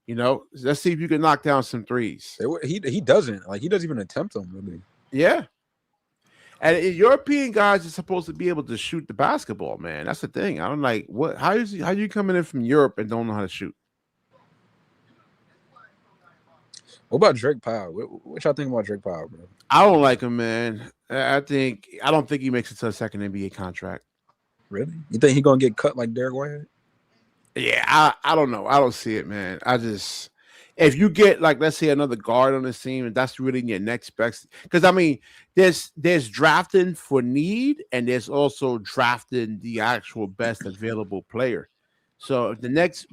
You know, let's see if you can knock down some threes. He doesn't like. He doesn't even attempt them, really. Yeah. And European guys are supposed to be able to shoot the basketball, man. That's the thing. I'm like, what? How you coming in from Europe and don't know how to shoot? What about Drake Powell? What y'all think about Drake Powell, bro? I don't like him, man. I don't think he makes it to a second NBA contract. Really? You think he's gonna get cut like Derek Whitehead? Yeah, I don't know. I don't see it, man. If you get like, let's say, another guard on this team, and that's really your next best, because I mean, there's drafting for need, and there's also drafting the actual best available player. So if the next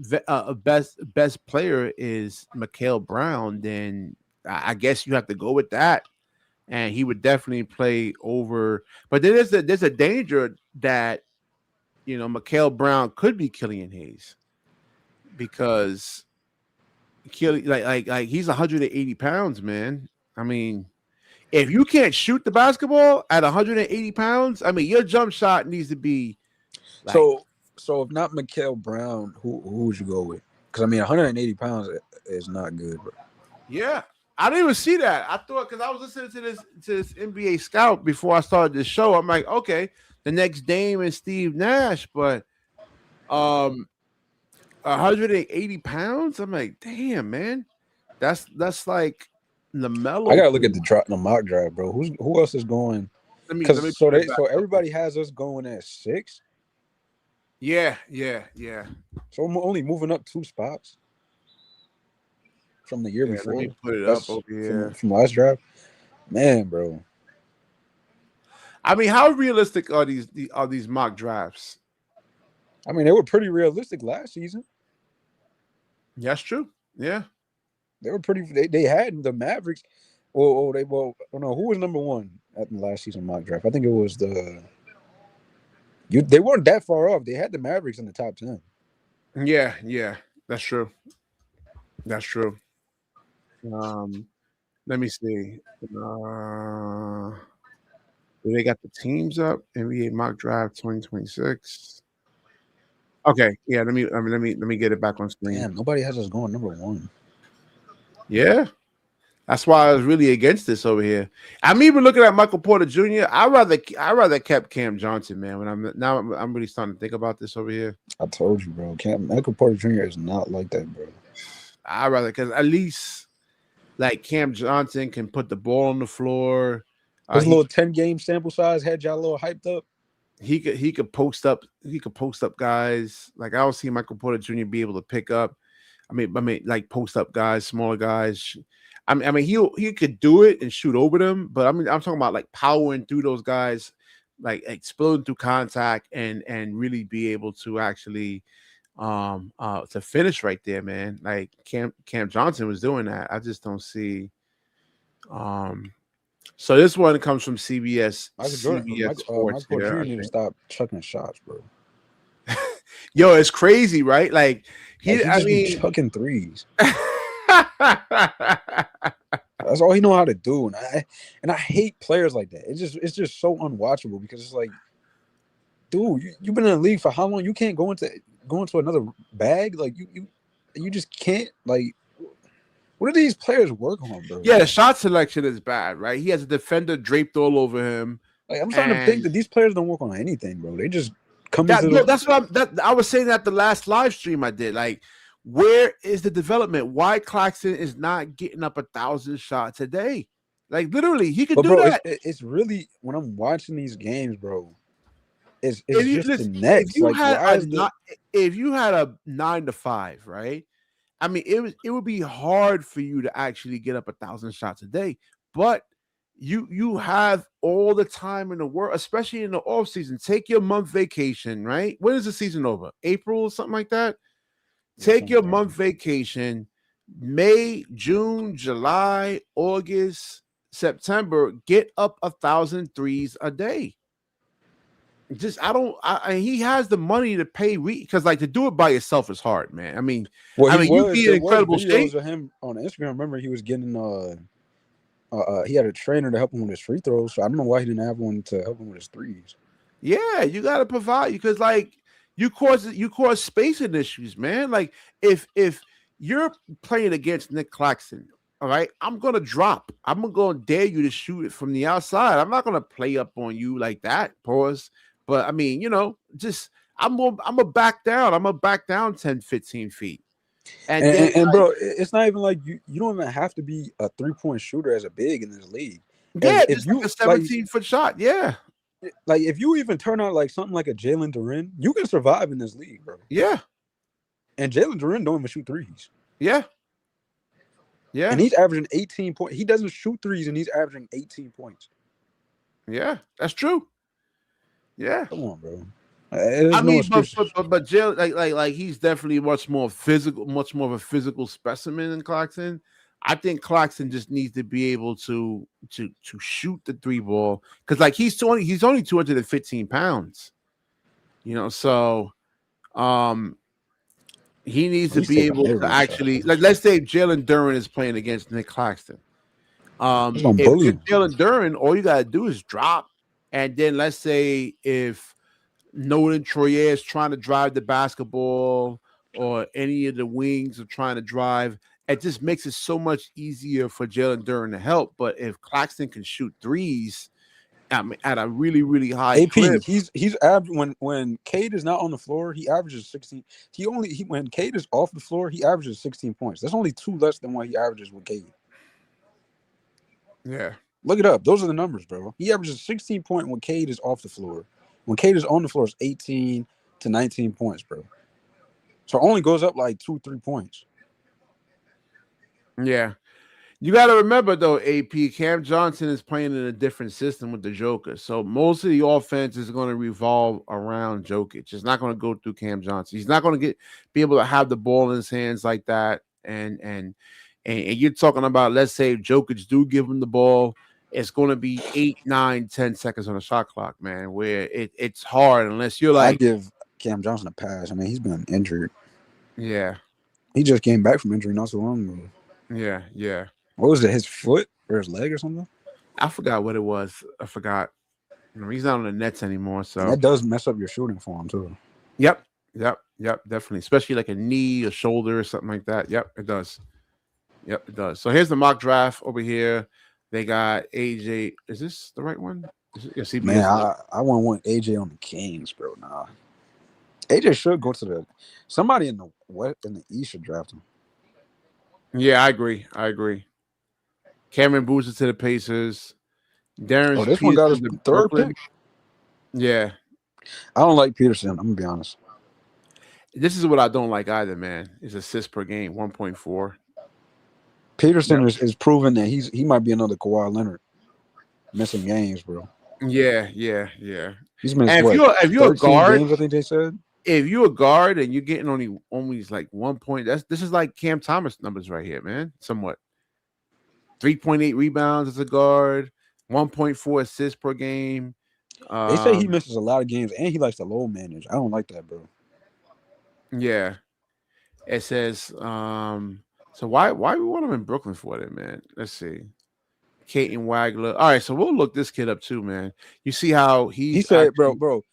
best player is Mikal Brown, then I guess you have to go with that, and he would definitely play over. But then there's a danger that Mikal Brown could be Killian Hayes, because like he's 180 pounds, man. I mean, if you can't shoot the basketball at 180 pounds, I mean, your jump shot needs to be like, so if not Mikal Brown, who would you go with? Because I mean, 180 pounds is not good, bro. Yeah, I didn't even see that. I thought, because I was listening to this NBA scout before I started this show. I'm like, okay, the next Dame and Steve Nash, but 180 pounds. I'm like, damn, man, that's like LaMelo. I gotta look at the mock draft, bro. Who else is going? So everybody has us going at 6. Yeah. So I'm only moving up 2 spots. from the year Yeah, let before. me put it up That's over here. from last draft. Man, bro. I mean, how realistic are these mock drafts? I mean, they were pretty realistic last season. That's true. Yeah. They were pretty. They had the Mavericks. Oh, no. Who was number one at the last season mock draft? I think it was the. They weren't that far off. They had the Mavericks in the top 10. Yeah. That's true. That's true. Let me see. They got the teams up. NBA mock draft 2026. Okay, yeah. Let me get it back on screen. Damn, nobody has us going number one. Yeah, that's why I was really against this over here. I'm even looking at Michael Porter Jr. I rather kept Cam Johnson, man. When I'm really starting to think about this over here. I told you, bro. Michael Porter Jr. is not like that, bro. I rather because at least like Cam Johnson can put the ball on the floor. His little 10-game sample size had y'all a little hyped up. He could post up. He could post up guys. Like I don't see Michael Porter Jr. be able to pick up. I mean, like post up guys, smaller guys. I mean, he could do it and shoot over them. But I mean, I'm talking about like powering through those guys, like exploding through contact and really be able to actually to finish right there, man. Like Cam Johnson was doing that. I just don't see. So this one comes from CBS. Michael Sports. Porter Jr. need to stop chucking shots, bro. Yo, it's crazy, right? Like He be chucking threes. That's all he know how to do, and I hate players like that. It's just so unwatchable because it's like, dude, you've been in the league for how long? You can't go into another bag. Like you just can't. Like, what do these players work on, bro? Yeah, the shot selection is bad, right? He has a defender draped all over him. Like I'm starting to think that these players don't work on anything, bro. They just come that's what I was saying at the last live stream I did. Like, where is the development? Why Claxton is not getting up 1,000 shots a day? Like literally, he could do that. It's really when I'm watching these games, bro. It's just the next. If you had a 9 to 5, right? I mean, it would be hard for you to actually get up 1,000 shots a day, but you have all the time in the world, especially in the off season. Take your month vacation, right? When is the season over? April or something like that. Take your month vacation. May, June, July, August, September. Get up 1,000 threes a day. He has the money to pay because like to do it by yourself is hard, man. I mean, you be in incredible shape. Of him on Instagram. Remember, he was getting he had a trainer to help him with his free throws. So I don't know why he didn't have one to help him with his threes. Yeah, you got to provide because like you cause spacing issues, man. Like if you're playing against Nick Claxton, all right, I'm gonna drop. I'm gonna dare you to shoot it from the outside. I'm not gonna play up on you like that. Pause. But I mean, just I'm gonna back down. I'm gonna back down 10, 15 feet. And bro, it's not even like you don't even have to be a 3-point shooter as a big in this league. Yeah, if you like a 17-foot shot, yeah. Like if you even turn out like something like a Jalen Duren, you can survive in this league, bro. Yeah. And Jalen Duren don't even shoot threes. Yeah. Yeah. And he's averaging 18 points. He doesn't shoot threes and he's averaging 18 points. Yeah, that's true. Yeah. Come on, bro. I mean, but Jill, like he's definitely much more of a physical specimen than Claxton. I think Claxton just needs to be able to shoot the 3 ball because like he's only 215 pounds, so he needs to be able to actually like let's say Jalen Duren is playing against Nick Claxton. If you're Jalen Duren, all you gotta do is drop, and then let's say if Nolan Troyer is trying to drive the basketball or any of the wings are trying to drive, it just makes it so much easier for Jalen Duren to help. But if Claxton can shoot threes at a really, really high clip, he's averaging when Cade is not on the floor, he averages 16. When Cade is off the floor, he averages 16 points. That's only 2 less than what he averages with Cade. Yeah. Look it up. Those are the numbers, bro. He averages 16 points when Cade is off the floor. When Cade is on the floor, it's 18 to 19 points, bro. So it only goes up like 2-3 points. Yeah. You got to remember, though, AP, Cam Johnson is playing in a different system with the Joker. So most of the offense is going to revolve around Jokic. It's not going to go through Cam Johnson. He's not going to be able to have the ball in his hands like that. And you're talking about, let's say Jokic do give him the ball, it's going to be 8, 9, 10 seconds on the shot clock, man, where it's hard unless you're I like, give Cam Johnson a pass. I mean, he's been injured. yeah, He just came back from injury not so long ago. yeah, yeah. What was it? His foot or his leg or something? I forgot what it was. I forgot. He's not on the Nets anymore, so And that does mess up your shooting for him too. Yep, definitely. Especially like a knee, a shoulder, or something like that. Yep, it does. Yep, it does. So here's the mock draft over here. They got AJ. Is this the right one? Yes, Man, I wouldn't want AJ on the Kings, bro. Nah, AJ should go to somebody in the East should draft him. Yeah, I agree. Cameron Boozer to the Pacers. Darren This one got his to third Brooklyn. pick. Yeah, I don't like Peterson. I'm gonna be honest. this is what I don't like either, man. Is assists per game, 1.4. Peterson is proving that he might be another Kawhi Leonard, missing games, bro. Yeah. He's missed If you're a guard, games, I think they said. If you're a guard and you're getting only like 1 point, this is like Cam Thomas numbers right here, man. Somewhat 3.8 rebounds as a guard, 1.4 assists per game. They say he misses a lot of games and he likes to low manage. I don't like that, bro. Yeah, it says. So why we want him in Brooklyn for that, man? Let's see. Caton Wagler. All right, so we'll look this kid up too, man. You see how he said, actually, bro.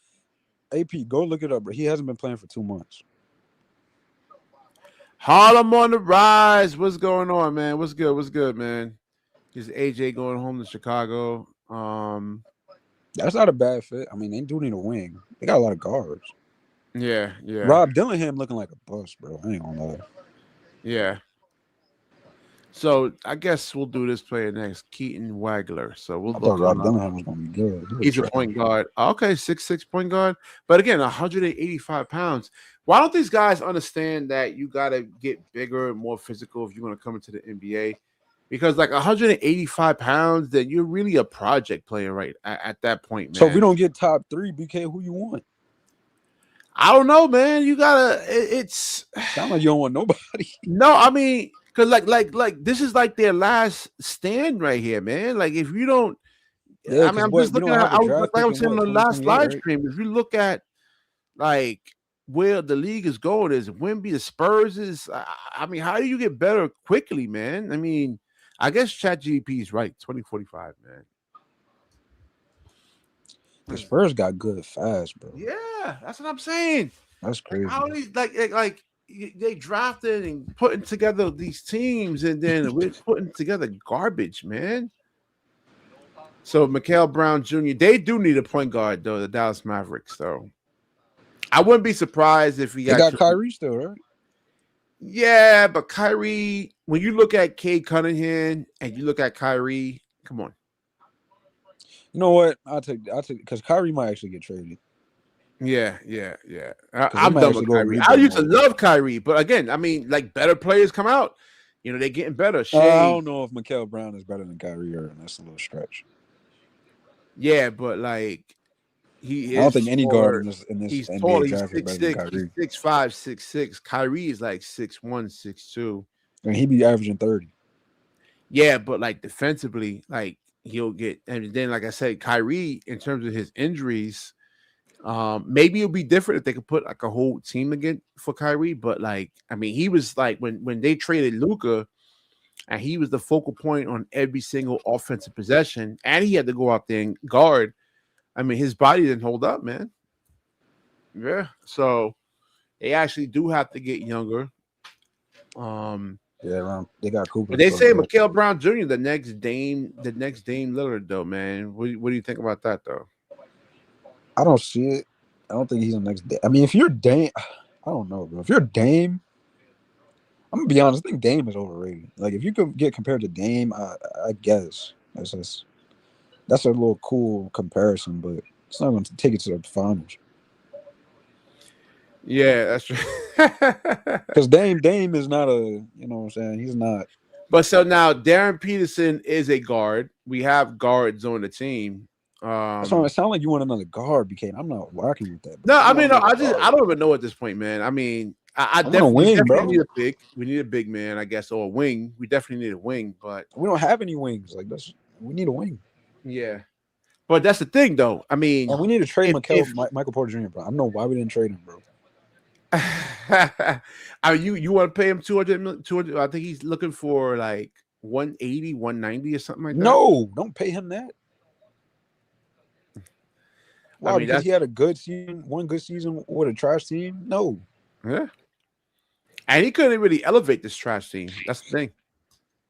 AP, go look it up, bro. He hasn't been playing for 2 months. Harlem on the rise. What's going on, man? What's good, man? Is AJ going home to Chicago? That's not a bad fit. I mean, they do need a wing. They got a lot of guards. Yeah. Rob Dillingham looking like a bust, bro. I ain't gonna lie. Yeah. So I guess we'll do this player next, Keaton Wagler. So we'll thought Rob Dillingham was gonna be good. He's a point guard. Okay, 6'6" point guard. But again, 185 pounds. Why don't these guys understand that you gotta get bigger and more physical if you're gonna come into the NBA? Because like 185 pounds, then you're really a project player, right? At that point, man. So if we don't get top 3, BK, who you want? I don't know, man. You gotta. It's sound like you don't want nobody. No, I mean, because like this is like their last stand right here, man. Like if you don't, I mean, I'm just looking at. I was saying on the last live stream. If you look at like where the league is going, is Wemby, the Spurs is. I mean, how do you get better quickly, man? I mean, I guess ChatGPT is right. 2045, man. The Spurs got good fast, bro. Yeah, that's what I'm saying. That's crazy. How these like they drafted and putting together these teams, and then we're putting together garbage, man. So Mikal Brown Jr. They do need a point guard, though. The Dallas Mavericks, though. I wouldn't be surprised if we got Kyrie still, right? Yeah, but Kyrie, when you look at Cade Cunningham and you look at Kyrie, come on. You know what? I'll take because Kyrie might actually get traded. Yeah. I'm done with Kyrie. I used to love Kyrie, but again, I mean, like better players come out. You know, they're getting better. I don't know if Mikal Brown is better than Kyrie Irving. That's a little stretch. Yeah, but like I don't think any guard in this he's NBA tall. draft is better than Kyrie. He's 6'5", 6'6". Kyrie is like 6'1", 6'2". And he'd be averaging 30. Yeah, but like defensively, like he'll get, and then like I said, Kyrie in terms of his injuries, maybe it'll be different if they could put like a whole team again for Kyrie. But like, I mean, he was like when they traded Luka, and he was the focal point on every single offensive possession, and he had to go out there and guard. I mean, his body didn't hold up, man. Yeah, so they actually do have to get younger. Yeah, they got Cooper. But they say Mikal Brown Jr. the next Dame Lillard, though, man. What do you think about that, though? I don't see it. I don't think he's the next Dame. I mean, if you're Dame, I don't know, bro. If you're Dame, I'm gonna be honest. I think Dame is overrated. Like, if you could get compared to Dame, I guess that's a little cool comparison, but it's not going to take it to the finals. Yeah, that's true. Because Dame is not a, you know what I'm saying? He's not. But so now Darren Peterson is a guard. We have guards on the team. That's why it sounds like you want another guard, Bkny. I'm not rocking with that. Bro. No, I mean, no, I don't even know at this point, man. I mean, I want a wing, definitely bro. need a big. We need a big man, I guess, or a wing. We definitely need a wing, but we don't have any wings. Like we need a wing. Yeah, but that's the thing, though. I mean, and we need to trade Michael Porter Jr. Bro, I don't know why we didn't trade him, bro. I mean, you want to pay him 200? I think he's looking for like 180, 190 or something like that. No, don't pay him that. Why? I mean, because he had a good season, one good season with a trash team. No. Yeah. And he couldn't really elevate this trash team. That's the thing.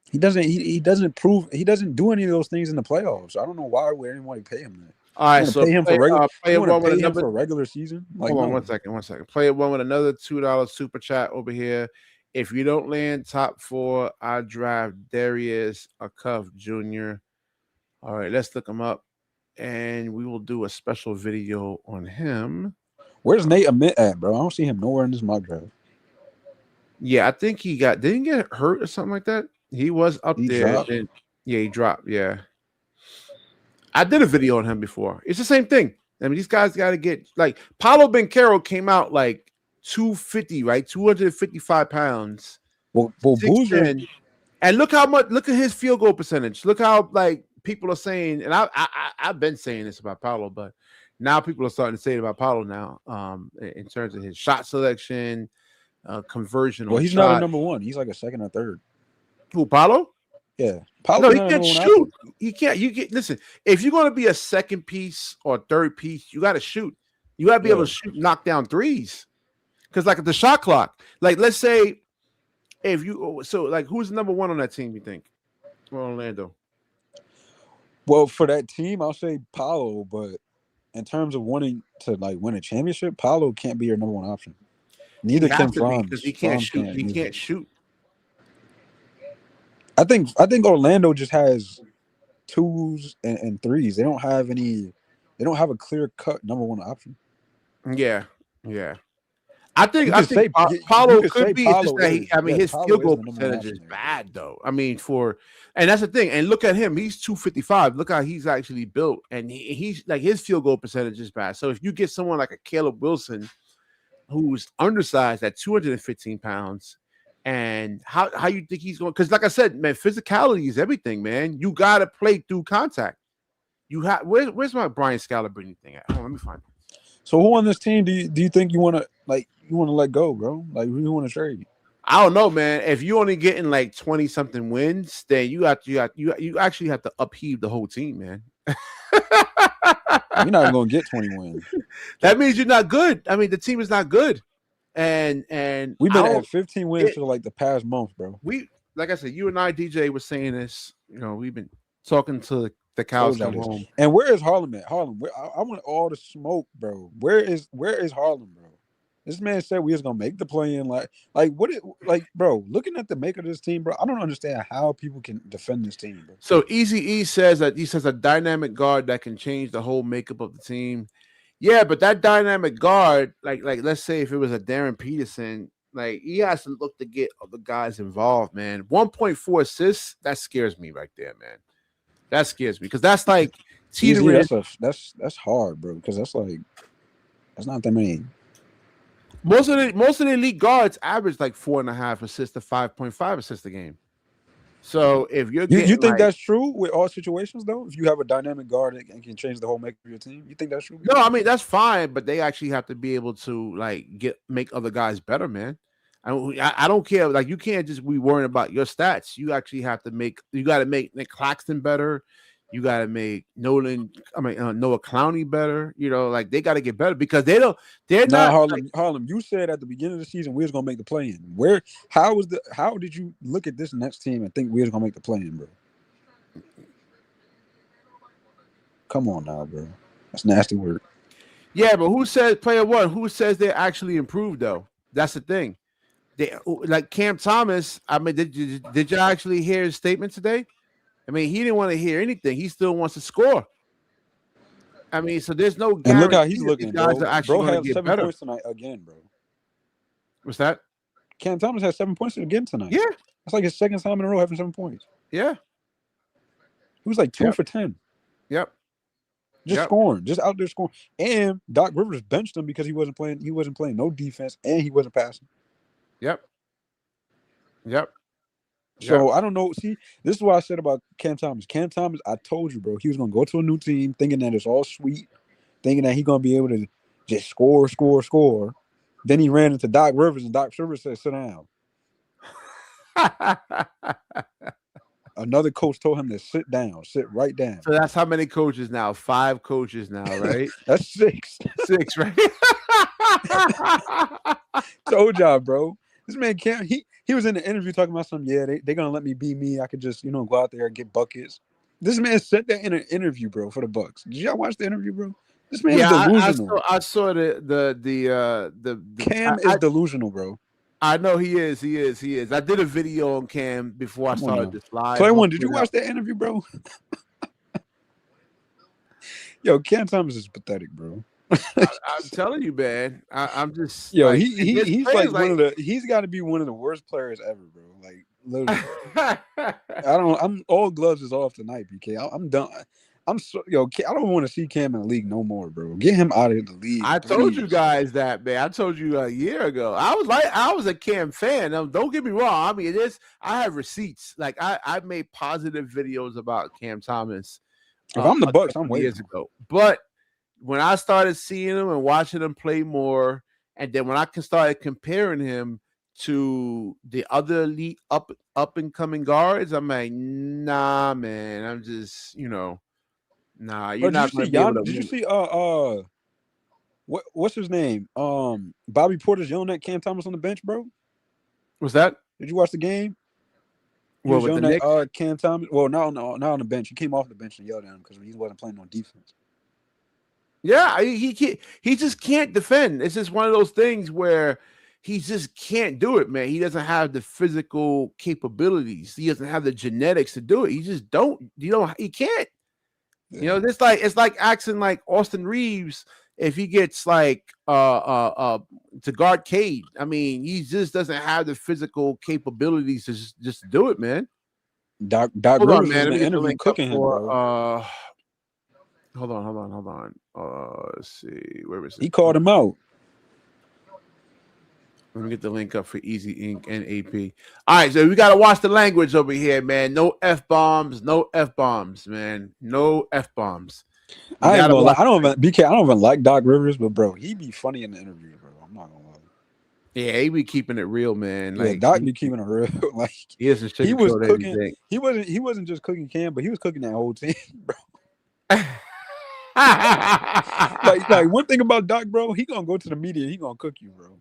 He doesn't. He doesn't prove. He doesn't do any of those things in the playoffs. I don't know why we didn't want to pay him that. All right, so pay him for regular. Play one with another for regular season. Like, hold on, 1 second. Play one with another $2 super chat over here. If you don't land top 4, I draft Darius Cuff Jr. All right, let's look him up, and we will do a special video on him. Where's Nate Amit at, bro? I don't see him nowhere in this mock draft. Yeah, I think didn't he get hurt or something like that. He was up there. He dropped. Yeah. I did a video on him before. It's the same thing. I mean, these guys got to get like Paolo Banchero came out like 250, right? 255 pounds. Well, Boozer. And look at his field goal percentage. Look how like people are saying, and I've been saying this about Paolo, but now people are starting to say it about Paolo now. In terms of his shot selection, conversion. Well, he's not a number one. He's like a second or third. Who, Paolo? Yeah, no, he can't shoot. He can't. Listen. If you're going to be a second piece or third piece, you got to shoot. You got to be able to shoot, knock down threes. Because like the shot clock, like let's say, if you who's the number one on that team? You think? Or Orlando? Well, for that team, I'll say Paolo. But in terms of wanting to like win a championship, Paolo can't be your number one option. Neither can Franz, because he can't shoot. He can't shoot. I think Orlando just has twos and threes. They don't have any. They don't have a clear cut number one option. Yeah. I think Paolo could be. It's just that his field goal percentage is bad though. I mean, and that's the thing. And look at him; he's 255. Look how he's actually built, and he's like his field goal percentage is bad. So if you get someone like a Caleb Wilson, who's undersized at 215 pounds. And how you think he's going? Because like I said, man, physicality is everything, man. You got to play through contact. You have where's my Brian Scalabrine thing at? Hold on, let me find it. So who on this team do you think you want to let go, bro? Like who you want to trade? I don't know, man. If you're only getting like 20 something wins, then you actually have to upheave the whole team, man. You're not going to get 20 wins. That means you're not good. I mean, the team is not good. And we've been at 15 wins for like the past month, bro. Like I said, you and I, DJ, was saying this. You know, we've been talking to the cows come home. And where is Harlem at? Harlem, I want all the smoke, bro. Where is Harlem, bro? This man said we was gonna make the play-in. Bro. Looking at the make of this team, bro, I don't understand how people can defend this team, bro. So Easy E says that a dynamic guard that can change the whole makeup of the team. Yeah, but that dynamic guard, like let's say if it was a Darren Peterson, like he has to look to get other guys involved, man. 1.4 assists, that scares me right there, man. That scares me because that's like teetering. That's hard, bro. Because that's not that many. Most of the elite guards average like 4.5 assists to 5.5 assists a game. So if you think that's true with all situations though? If you have a dynamic guard and can change the whole makeup of your team, you think that's true? No, I mean that's fine, but they actually have to be able to like make other guys better, man. I don't care. Like you can't just be worrying about your stats. You actually have to make. You got to make Nick Claxton better. You got to make Noah Clowney better. You know, like they got to get better because they're not. Harlem, you said at the beginning of the season we was gonna make the play-in. How did you look at this next team and think we was gonna make the play-in, bro? Come on now, bro. That's nasty work. Yeah, but who says player one? Who says they actually improved though? That's the thing. They like Cam Thomas. I mean, did you actually hear his statement today? I mean, he didn't want to hear anything. He still wants to score. I mean, so there's no guarantee. And look how he's looking, guys bro. are actually bro going had to get 7 better. points tonight again, bro. What's that? Cam Thomas had 7 points again tonight. Yeah. That's like his second time in a row having 7 points. Yeah. He was like 2 for 10. Yep. Just scoring, just out there scoring. And Doc Rivers benched him because he wasn't playing no defense and he wasn't passing. Yep. So I don't know. See, this is what I said about Cam Thomas. Cam Thomas, I told you, bro, he was gonna go to a new team thinking that it's all sweet, thinking that he's gonna be able to just score. Then he ran into Doc Rivers, and Doc Rivers said, "Sit down." Another coach told him to sit down, sit right down. So that's how many coaches now? 5 coaches now, right? That's 6. 6, right? Told y'all, bro. This man can't. He was in the interview talking about something. Yeah, they're gonna let me be me. I could just go out there and get buckets. This man said that in an interview, bro, for the Bucks. Did y'all watch the interview, bro? This man is delusional. I saw the Cam is delusional, bro. I know he is. I did a video on Cam before I started this live. Play one. Did you watch that interview, bro? Yo, Cam Thomas is pathetic, bro. I'm telling you, man. I'm just like, he's like one of the. He's got to be one of the worst players ever, bro. Like literally. I'm all gloves is off tonight, BK. I'm done. I don't want to see Cam in the league no more, bro. Get him out of the league. I told you guys that, man. I told you a year ago. I was a Cam fan. Now, don't get me wrong. I mean, I have receipts. Like I made positive videos about Cam Thomas. If I'm the Bucks, I'm waiting. Years ago. But when I started seeing him and watching him play more, and then when I started comparing him to the other elite up and coming guards, I'm like, nah, man. I'm just, nah, you're not going to be able to. Did you see what's his name? Bobby Porter's yelling at Cam Thomas on the bench, bro. What's that? Did you watch the game? Well, with the Knicks? Cam Thomas. Well, not on the bench. He came off the bench and yelled at him because he wasn't playing on defense. Yeah, he just can't defend. It's just one of those things where he just can't do it, man. He doesn't have the physical capabilities. He doesn't have the genetics to do it. He just don't. He can't. Yeah. It's like asking like Austin Reeves if he gets like to guard Cade. I mean, he just doesn't have the physical capabilities to just do it, man. Doc Rivers man. In the interview cooking him, bro. Hold on. Let's see. Where is it? He called him out. Let me get the link up for Easy Inc. and AP. All right, so we got to watch the language over here, man. No F-bombs, man. No F-bombs. I don't even like Doc Rivers, but bro, he be funny in the interview, bro. I'm not gonna lie. Yeah, he be keeping it real, man. Like Doc be keeping it real. Like he was cooking. He wasn't just cooking Cam, but he was cooking that whole team, bro. like one thing about Doc, bro, he gonna go to the media. He gonna cook you, bro.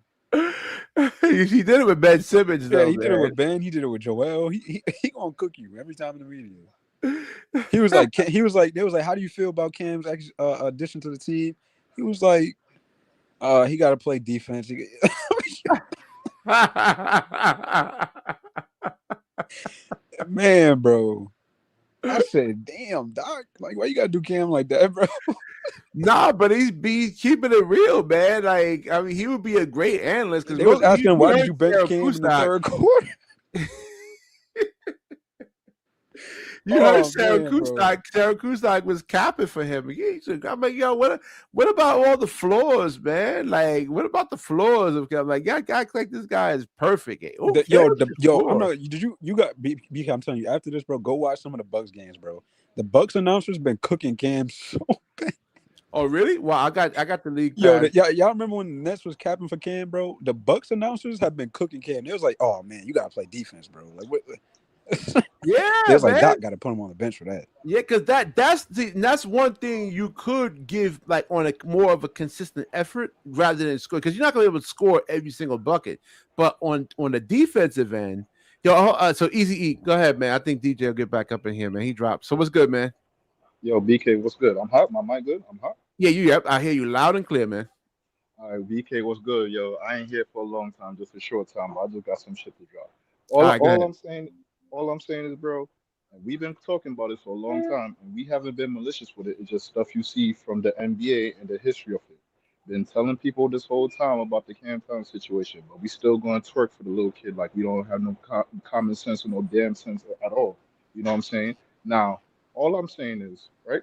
He did it with Ben Simmons, though. Yeah, he did it with Ben. He did it with Joel. He gonna cook you every time in the media. They was like, how do you feel about Cam's addition to the team? He was like, he got to play defense. Man, bro. I said, damn, Doc. Like, why you gotta do Cam like that, bro? Nah, but he's keeping it real, man. Like, I mean, he would be a great analyst because they was asking him, why did you bench Cam in the third quarter? You heard Sarah Kustak was capping for him. I'm like, yo, what about all the flaws, man? Like, what about the flaws of him? Like, yeah, guys like this guy is perfect. I'm not. You got BK? I'm telling you, after this, bro, go watch some of the Bucks games, bro. The Bucks announcers been cooking Cam so bad. Oh, really? Well, I got the league. Yo, y'all remember when the Nets was capping for Cam, bro? The Bucks announcers have been cooking Cam. It was like, oh man, you gotta play defense, bro. Like what? Yeah, it's like Doc got to put him on the bench for that. Yeah, because that's one thing you could give like on a more of a consistent effort rather than score, because you're not gonna be able to score every single bucket. But on the defensive end, so Easy Eat, go ahead, man. I think DJ will get back up in here, man. He dropped. So what's good, man? Yo, BK, what's good? I'm hot. My mic good? I'm hot. Yeah, yep. I hear you loud and clear, man. All right, BK, what's good? Yo, I ain't here for a long time, just a short time, but I just got some shit to drop. All I'm saying is, bro, and we've been talking about it for a long time, and we haven't been malicious with it. It's just stuff you see from the NBA and the history of it. Been telling people this whole time about the Cam Thomas situation, but we still going to twerk for the little kid like we don't have no common sense or no damn sense at all. You know what I'm saying? Now, all I'm saying is, right?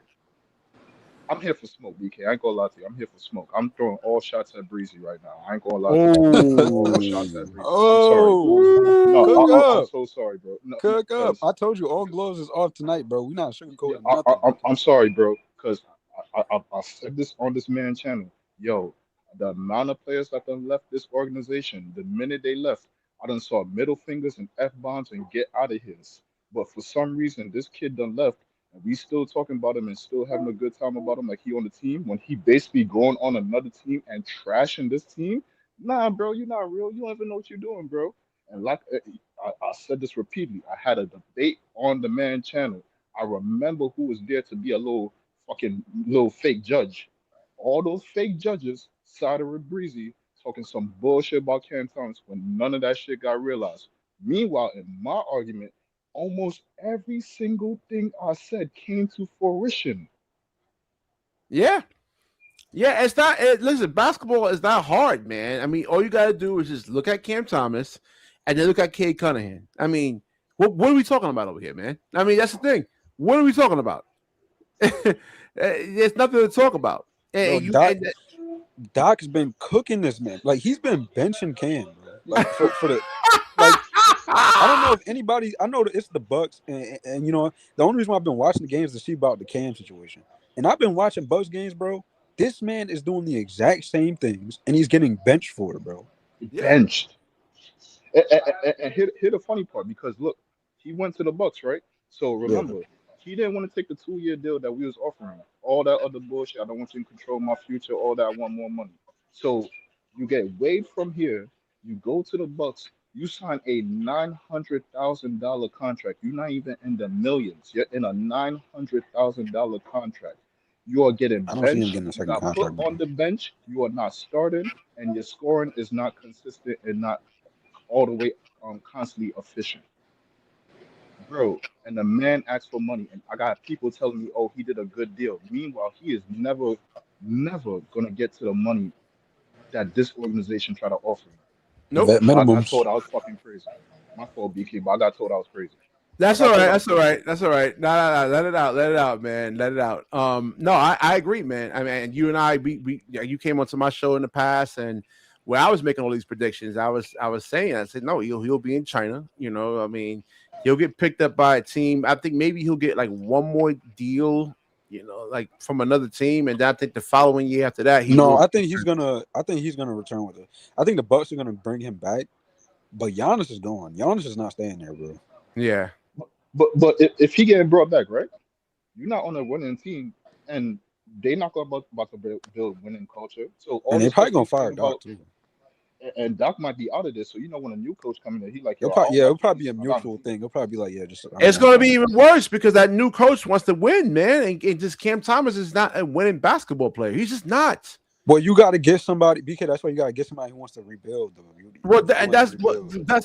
I'm here for smoke, BK. I ain't gonna lie to you. I'm here for smoke. I'm throwing all shots at Breezy right now. I ain't gonna lie to you. I'm throwing all shots at Breezy. I'm sorry. No, Cook I'm up. so sorry, bro. No, Cook up. because I told you all gloves is off tonight, bro. We not yeah, sugarcoating nothing. I'm sorry, bro. Because I said this on this man channel. Yo, the amount of players that done left this organization, the minute they left, I done saw middle fingers and F bombs and get out of here. But for some reason, this kid done left, and we still talking about him and still having a good time about him like he on the team when he basically going on another team and trashing this team. Nah, bro, you're not real. You don't even know what you're doing, bro. And like I said this repeatedly, I had a debate on the man channel. I remember who was there to be a little fake judge. All those fake judges sided with Breezy talking some bullshit about Cam Thomas when none of that shit got realized. Meanwhile, in my argument, almost every single thing I said came to fruition. Yeah. Yeah, it's not. Listen, basketball is not hard, man. I mean, all you got to do is just look at Cam Thomas and then look at Cade Cunningham. I mean, what are we talking about over here, man? I mean, that's the thing. What are we talking about? There's nothing to talk about. Bro, Doc's been cooking this man. Like, he's been benching Cam, bro. Like, for the like. I don't know if anybody. I know that it's the Bucks, and you know the only reason why I've been watching the games is to see about the Cam situation. And I've been watching Bucks games, bro. This man is doing the exact same things, and he's getting benched for it, bro. Benched. And here the funny part, because look, he went to the Bucks, right? So remember, he didn't want to take the 2-year deal that we was offering. All that other bullshit. I don't want you to control my future. All that. I want more money. So you get waived from here. You go to the Bucks. You sign a $900,000 contract. You're not even in the millions. You're in a $900,000 contract. You are getting I don't see him benched. getting a You second got contract. put on the bench. You are not starting, and your scoring is not consistent and not all the way constantly efficient, bro. And the man asked for money, and I got people telling me, "Oh, he did a good deal." Meanwhile, he is never gonna get to the money that this organization try to offer him. Nope. So I got told I was fucking crazy. My fault, BK, but I got told I was crazy. That's all right. That's all right. That's all right. No. Let it out. Let it out, man. Let it out. No, I agree, man. I mean, you and I, you came onto my show in the past, and where I was making all these predictions, I was saying, I said, no, he'll be in China. You know, I mean, he'll get picked up by a team. I think maybe he'll get like one more deal, you know, like from another team, and I think the following year after that, I think he's gonna return with it. I think the Bucks are gonna bring him back, but Giannis is gone. Giannis is not staying there, bro. Yeah. But if he getting brought back, right? You're not on a winning team, and they not about to build winning culture. So all and they probably gonna fire Doc too. And Doc might be out of this. So when a new coach coming in, he like, it'll probably be a mutual thing. It'll probably be like, it's gonna be even worse because that new coach wants to win, man. And just Cam Thomas is not a winning basketball player. He's just not. Well, you got to get somebody, BK. That's why you got to get somebody who wants to rebuild. That's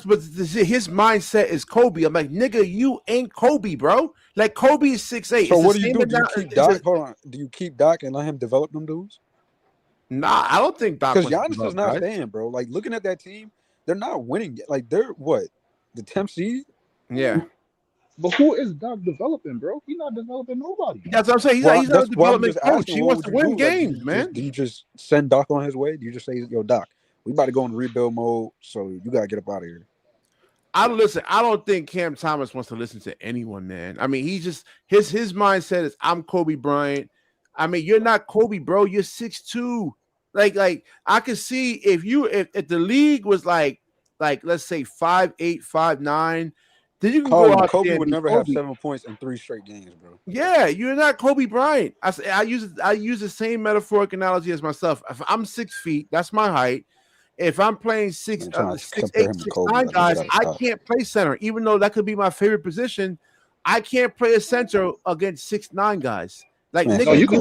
what his mindset is. Kobe. I'm like, nigga, you ain't Kobe, bro. Like Kobe is 6'8". So what do you do? Do you keep Doc? Hold on. Do you keep Doc and let him develop them dudes? Nah, I don't think Doc. Because Giannis is not staying, bro. Like looking at that team, they're not winning yet. Like they're what, the 10th seed? Yeah. But who is Doc developing, bro? He's not developing nobody. That's what I'm saying. He's not a development coach. He wants to win games, man. Do you just send Doc on his way? Do you just say, yo, Doc, we about to go in rebuild mode, so you got to get up out of here? I don't think Cam Thomas wants to listen to anyone, man. I mean, he just his mindset is I'm Kobe Bryant. I mean, you're not Kobe, bro. You're 6'2". Like I could see if the league was like let's say 5'8", 5'9", then you can go out Kobe there would never have 7 points in 3 straight games, bro. Yeah, you're not Kobe Bryant. I use the same metaphoric analogy as myself. If I'm 6 feet, that's my height. If I'm playing 6'8", 6'9" guys, I can't play center, even though that could be my favorite position. I can't play a center against 6'9" guys. Like man, no, you could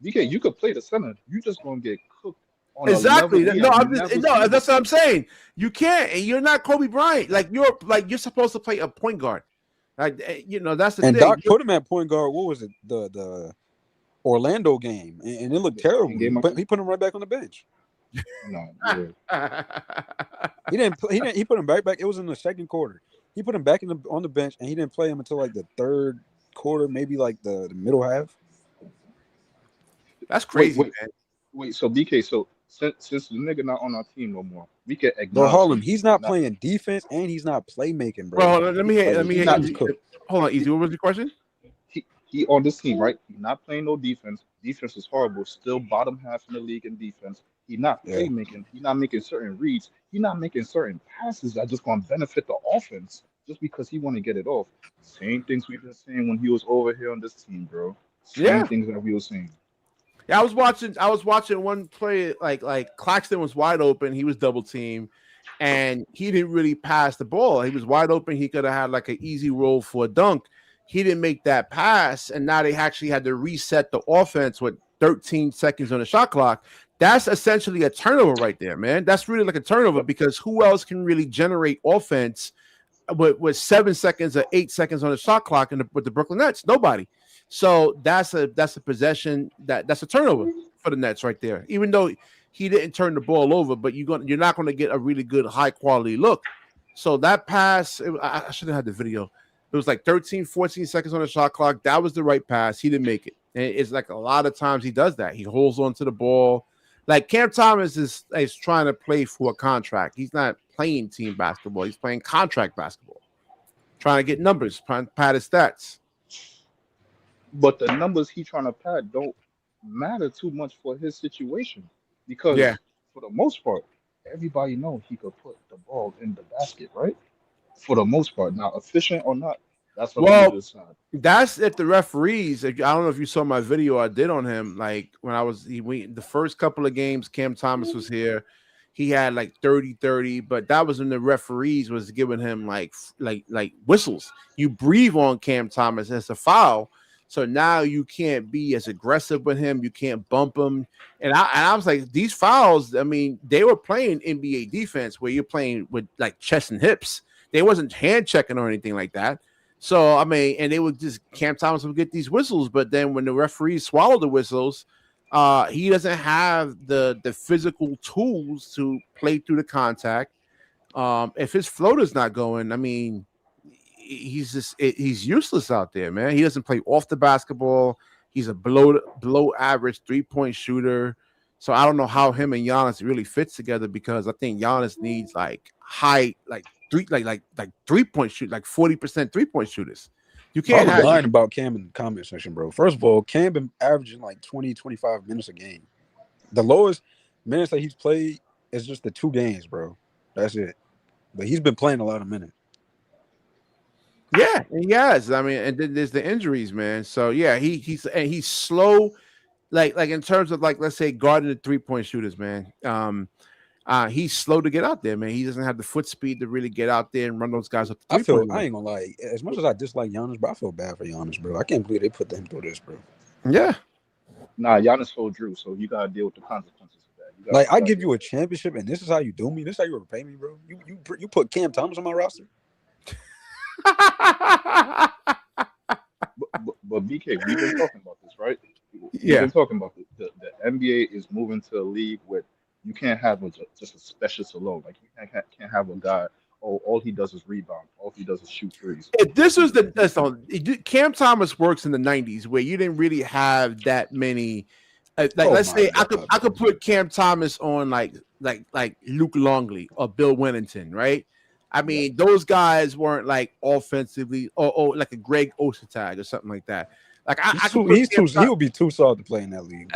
BK, you could play the center. You just gonna get cooked. Exactly. That's what I'm saying. You can't, and you're not Kobe Bryant. You're supposed to play a point guard. Like that's the thing. And Doc put him at point guard. What was it? The Orlando game, and it looked terrible. Game But he put him right back on the bench. No, yeah. He didn't. He put him back. It was in the second quarter. He put him back on the bench, and he didn't play him until like the third quarter, maybe like the middle half. That's crazy, man. Wait, so BK, so since the nigga not on our team no more, we can Bro, acknowledge Harlem, he's not playing defense and he's not playmaking, bro. Bro, let me hear. Hold on, Easy. What was your question? He on this team, right? He's not playing no defense. Defense is horrible. Still bottom half in the league in defense. He's not playmaking. He's not making certain reads. He's not making certain passes that just going to benefit the offense just because he want to get it off. Same things we've been saying when he was over here on this team, bro. Same things that we were saying. Yeah, I was watching one play like Claxton was wide open. He was double teamed, and he didn't really pass the ball. He was wide open. He could have had like an easy roll for a dunk. He didn't make that pass, and now they actually had to reset the offense with 13 seconds on the shot clock. That's essentially a turnover right there, man. That's really like a turnover because who else can really generate offense with 7 seconds or 8 seconds on the shot clock with the Brooklyn Nets? Nobody. So that's a possession that's a turnover for the Nets right there. Even though he didn't turn the ball over, but you're not going to get a really good high quality look. So that pass, I should have had the video. It was like 13, 14 seconds on the shot clock. That was the right pass. He didn't make it. And it's like a lot of times he does that. He holds on to the ball. Like Cam Thomas is trying to play for a contract. He's not playing team basketball. He's playing contract basketball. Trying to get numbers, trying to pad his stats. But the numbers he trying to pad don't matter too much for his situation because for the most part, everybody know he could put the ball in the basket, right? For the most part. Now, efficient or not, that's what we decide. That's if the referees. I don't know if you saw my video I did on him. Like when the first couple of games, Cam Thomas was here. He had like 30-30, but that was when the referees was giving him like whistles. You breathe on Cam Thomas as a foul. So now you can't be as aggressive with him. You can't bump him. And I was like, these fouls, I mean, they were playing NBA defense where you're playing with like chest and hips. They wasn't hand checking or anything like that. So, I mean, and they would just, Cam Thomas would get these whistles. But then when the referees swallow the whistles, he doesn't have the physical tools to play through the contact. If his floater's not going, I mean, he's useless out there, man. He doesn't play off the basketball. He's a below average 3-point shooter. So I don't know how him and Giannis really fits together because I think Giannis needs like high, like 3-point shoot, like 40% 3-point shooters. You can't have lying about Cam in the comment section, bro. First of all, Cam been averaging like 20, 25 minutes a game. The lowest minutes that he's played is just the 2 games, bro. That's it. But he's been playing a lot of minutes. Yeah, he has. I mean, and then there's the injuries, man. So yeah, he's slow, like in terms of like let's say guarding the 3-point shooters, man. He's slow to get out there, man. He doesn't have the foot speed to really get out there and run those guys up. I ain't gonna lie. As much as I dislike Giannis, bro, I feel bad for Giannis, bro. I can't believe they put him through this, bro. Yeah. Nah, Giannis told Drew, so you gotta deal with the consequences of that. Like I give you a championship, and this is how you do me. This is how you repay me, bro. You put Cam Thomas on my roster. but BK, we've been talking about this, right? Yeah. We've been talking about the NBA is moving to a league where you can't have just a specialist alone. Like you can't have a guy. Oh, all he does is rebound. All he does is shoot threes. If this was Cam Thomas works in the 90s where you didn't really have that many. Let's say I could put Cam Thomas on like Luke Longley or Bill Winnington, right? I mean, those guys weren't like offensively or like a Greg Ostertag or something like that. Like he would be too soft to play in that league.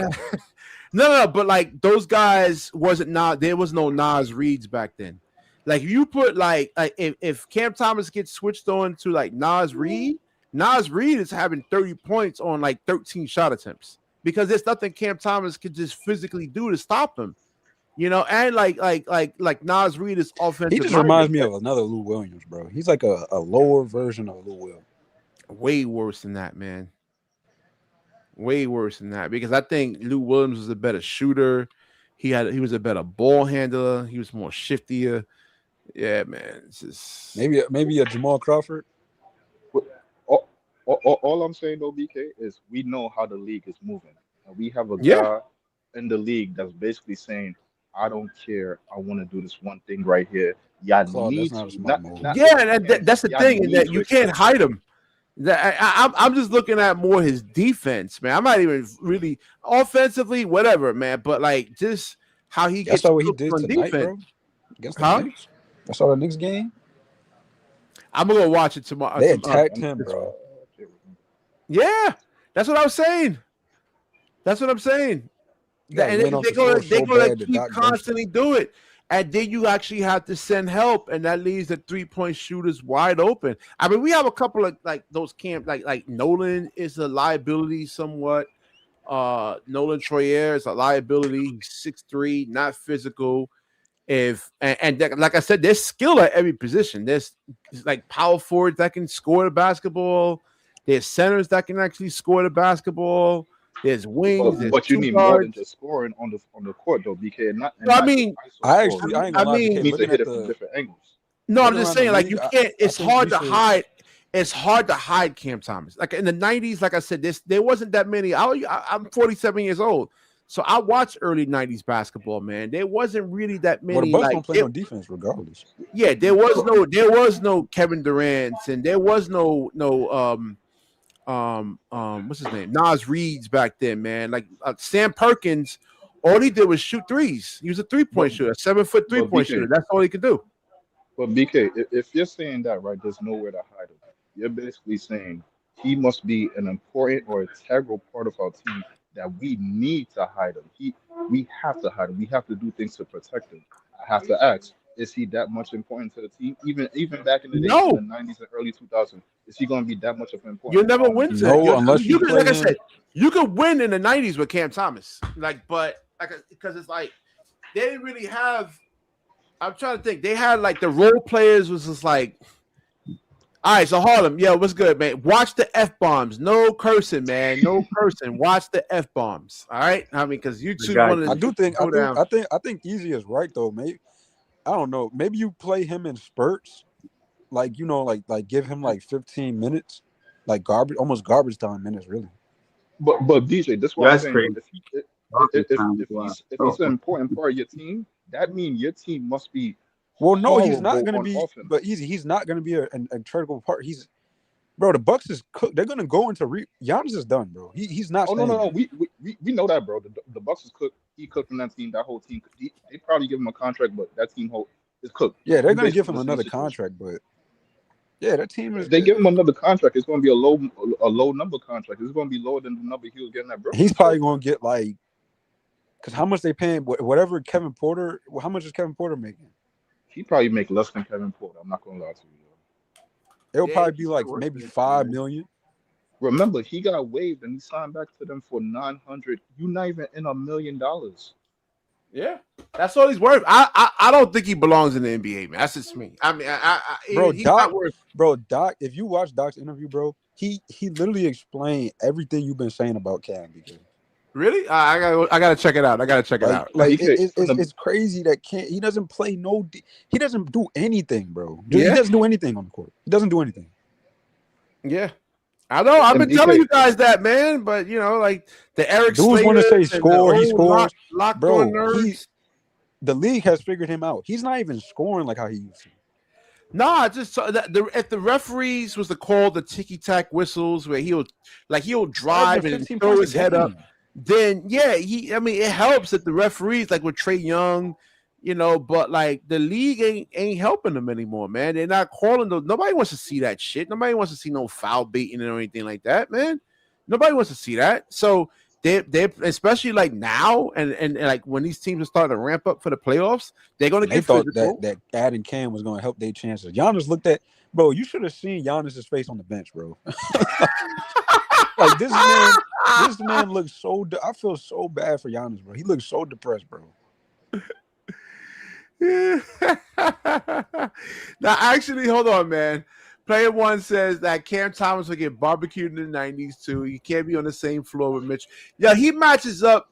No, but like those guys there was no Nas Reeds back then. Like you put like if Cam Thomas gets switched on to like Nas Reed is having 30 points on like 13 shot attempts because there's nothing Cam Thomas could just physically do to stop him. You know, and like Nas Reed is offensive. He just reminds me of another Lou Williams, bro. He's like a lower version of Lou Will. Way worse than that, man. Way worse than that because I think Lou Williams was a better shooter. He was a better ball handler. He was more shiftier. Yeah, man. It's just maybe a Jamal Crawford. All I'm saying though, BK, is we know how the league is moving, and we have a Yeah, guy in the league that's basically saying, "I don't care. I want to do this one thing right here. Y'all Claude, that's need not a to smart not move. if yeah, you can. that's the Y'all thing, and need that to you can't express that." hide him. I'm just looking at more his defense, man. I'm not even really offensively, whatever, man. But like just how he Y'all gets saw what he cooked did on tonight, defense, bro, against the huh? Knicks. I saw the Knicks game. I'm gonna go watch it tomorrow. They I attacked don't him, think so. bro. Yeah, that's what I was saying. That's what I'm saying. He got And ran off they're the gonna floor they're so gonna bad that keep Doc benched him. constantly do it, and then you actually have to send help, and that leaves the 3-point shooters wide open. I mean, we have a couple of like those camp like Nolan is a liability somewhat. Nolan Troyer is a liability. He's 6'3", not physical. Like I said, there's skill at every position. There's like power forwards that can score the basketball. There's centers that can actually score the basketball. There's wings. There's But you two need more than guards. just scoring on the court though, BK, No, I not just mean, ISO I scoring. actually, I ain't I gonna lie, You BK. mean, need to hit it from different angles. no, I'm Looking just around the saying, like league, you can't. I It's think hard we to should. hide. It's hard to hide Cam Thomas. Like in the '90s, like I said, there wasn't that many. I'm 47 years old, so I watched early '90s basketball. Man, there wasn't really that Well, the many. Bucks Like, don't play no defense regardless. yeah, there was no Kevin Durant's, and there was no what's his name, Nas Reed's back then, man. Like Sam Perkins, all he did was shoot threes. He was a But 3-point shooter, a 7-foot but 3-point BK, shooter. That's all he could do. But BK, if you're saying that, right, there's nowhere to hide him. You're basically saying he must be an important or integral part of our team that we need to hide him. We have to hide him. We have to do things to protect him. I have to ask, is he that much important to the team? Even back in the days in the No, '90s and early 2000s, is he going to be that much of an you'll important? never win to No, unless you you could, play like I him. said, you could win in the '90s with Cam Thomas, like, but like because it's like they didn't really have. I'm trying to think. They had like the role players was just like, all right, so Harlem, yeah, what's good, man? Watch the F bombs, no cursing, man, no cursing. Watch the F bombs, all right? I mean, because you two got want I to do think, go down. I think Easy is right though. Maybe I don't know. Maybe you play him in spurts, like like give him like 15 minutes, like garbage, almost garbage time minutes, really. But DJ, this is what Yeah, I'm that's saying though. crazy. Garbage time as well. If Oh, he's an important part of your team, that means your team must be Well, no, he's not horrible going to on be. But offense. Easy, he's not going to be an integral part. He's bro. The Bucks is cooked. They're going to go into Giannis is done, bro. He's not Oh no staying no no, there. we know that, bro. The Bucks is cooked. He cooked in that team. That whole team. They probably give him a contract, but that team whole is cooked. Yeah, they're We going to give basically him in the same another situation. contract, but yeah, that team is. If they give him another contract, it's going to be a low number contract. It's going to be lower than the number he was getting at Brooklyn. He's probably going to get like, because how much they paying? Whatever Kevin Porter. How much is Kevin Porter making? He probably make less than Kevin Porter. I'm not going to lie to you. It'll Yeah, probably be he's like worth maybe it, 5 man. million. Remember, he got waived and he signed back to them for 900. You're not even in $1 million. Yeah, that's all he's worth. I don't think he belongs in the NBA, man. That's just me. I mean, Bro, he's not worth. Doc, if you watch Doc's interview, bro, he literally explained everything you've been saying about Cam. BK. Really? I gotta check it out. I gotta check it out. BK, It's crazy that he doesn't play he doesn't do anything, bro. He Yeah, doesn't do anything on the court. He doesn't do anything. yeah. I know. I've and been telling BK, you guys that, man. But you know, like the Eric Dudes want to Slaters say and the score, he old scores. locked on Bro, nerds. the league has figured him out. He's not even scoring like how he used to. No, I just saw that if the referees was to call the ticky tack whistles where he'll drive Averaging and 15 throw points a his head up, game. then yeah, I mean, it helps that the referees like with Trey Young, you know, but like the league ain't helping them anymore, man. They're not calling those. Nobody wants to see that shit. Nobody wants to see no foul baiting or anything like that, man. Nobody wants to see that. So they especially like now and like when these teams are starting to ramp up for the playoffs, they're gonna They get thought physical. that adding Cam was going to help their chances. Giannis looked at, bro, you should have seen Giannis's face on the bench, bro. Like this man looks so. I feel so bad for Giannis, bro. He looks so depressed, bro. Now, actually, hold on, man. Player one says that Cam Thomas will get barbecued in the '90s too. He can't be on the same floor with Mitch. Yeah, he matches up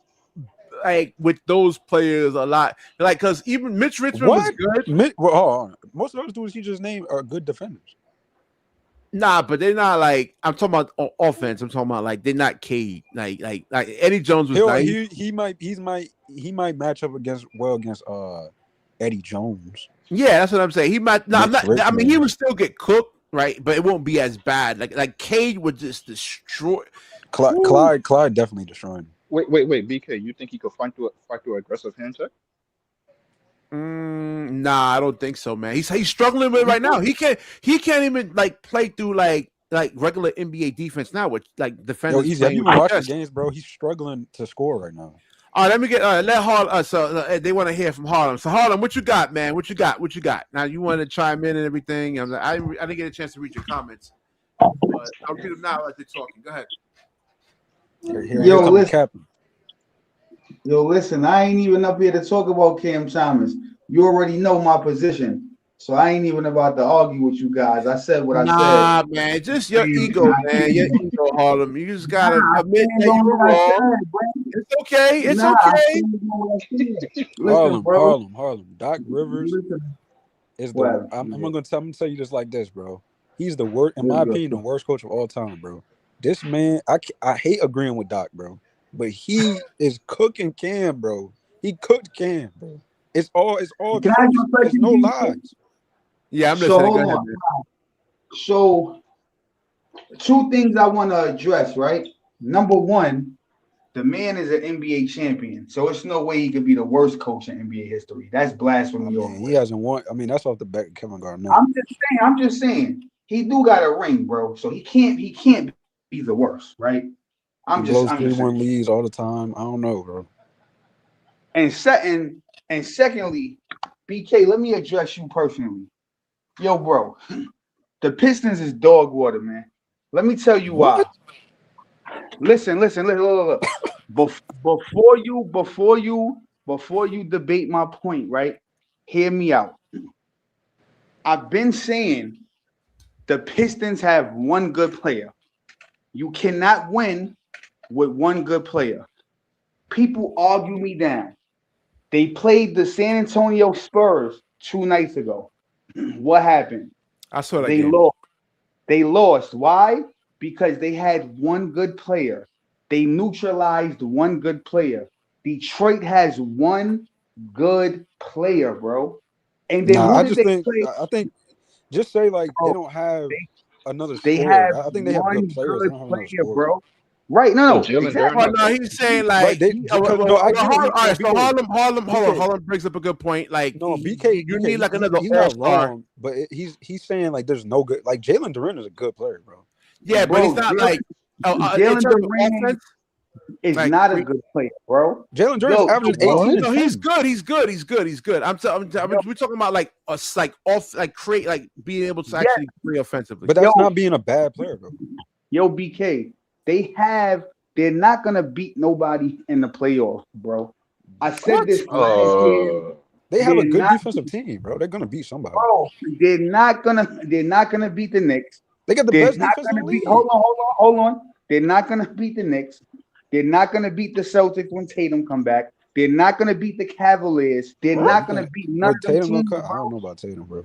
like with those players a lot. Like, because even Mitch Richmond was What? good. Well, hold on. Most of those dudes he just named are good defenders. Nah, but they're not like I'm talking about offense. I'm talking about like they're not Cade. Like Eddie Jones was nice. He might match up against Eddie Jones. Yeah, that's what I'm saying. He might. No, I'm not. Rich I mean, he man. would still get cooked, right? But it won't be as bad. Like Cade would just destroy. Clyde definitely destroying him. Wait, BK, you think he could fight through aggressive hand check? Nah, I don't think so, man. He's struggling with it right now. He can't even like play through like regular NBA defense now with like defenders. Yo, easy. Have you been watching games, bro? He's struggling to score right now. All right, let me get let Harlem. They want to hear from Harlem. So Harlem, what you got, man? What you got? Now you want to chime in and everything. I didn't get a chance to read your comments, but I'll read them now as they're talking. Go ahead. Yo, listen. Yo, listen. I ain't even up here to talk about Cam Thomas. You already know my position, so I ain't even about to argue with you guys. I said what I said. Nah, man, just your ego, man. Your ego, Harlem. You just gotta admit that you were wrong. It's okay. It's okay. Listen, Harlem. Doc Rivers is the. I'm gonna tell you just like this, bro. He's the worst, in my opinion, the worst coach of all time, bro. This man, I hate agreeing with Doc, bro, but he is cooking Cam, bro. He cooked Cam, bro. It's all. There's no lies. Yeah, I'm listening. So, two things I want to address, right? Number one, the man is an NBA champion, so it's no way he could be the worst coach in NBA history. That's blasphemy. He hasn't won. I mean, that's off the back of Kevin Garnett. I'm just saying, he do got a ring, bro. So he can't be the worst, right? He blows 3-1 leads all the time. I don't know, bro. And secondly, BK, let me address you personally. Yo, bro, the Pistons is dog water, man. Let me tell you why. Listen. Look. Before you debate my point, right? Hear me out. I've been saying the Pistons have one good player. You cannot win with one good player. People argue me down. They played the San Antonio Spurs 2 nights ago. What happened? I saw that they game. lost. They lost. Why? Because they had one good player. They neutralized one good player. Detroit has one good player, bro. And then I think just say like they don't have another scorer. They have I think they have good players. They don't have another scorer, bro. Right? No, exactly. No, he's saying like Harlem brings up a good point. Like, BK, you need like another all-star, but he's saying like there's no good. Like Jalen Duren is a good player, bro. Yeah, but he's not like Jalen Duren is not a good player, bro. Jalen Duren is averaging 18. No, he's good. We're talking about like us, like off, like create, like being able to actually play offensively. But that's not being a bad player, bro. Yo, BK. They're not gonna beat nobody in the playoffs, bro. I said this last year. They have a good defensive team, bro. They're gonna beat somebody. Bro, they're not gonna beat the Knicks. They got the best defense in the league. Hold on. They're not gonna beat the Knicks. They're not gonna beat the Celtics when Tatum come back. They're not gonna beat the Cavaliers. They're not gonna beat none of them teams. I don't know about Tatum, bro.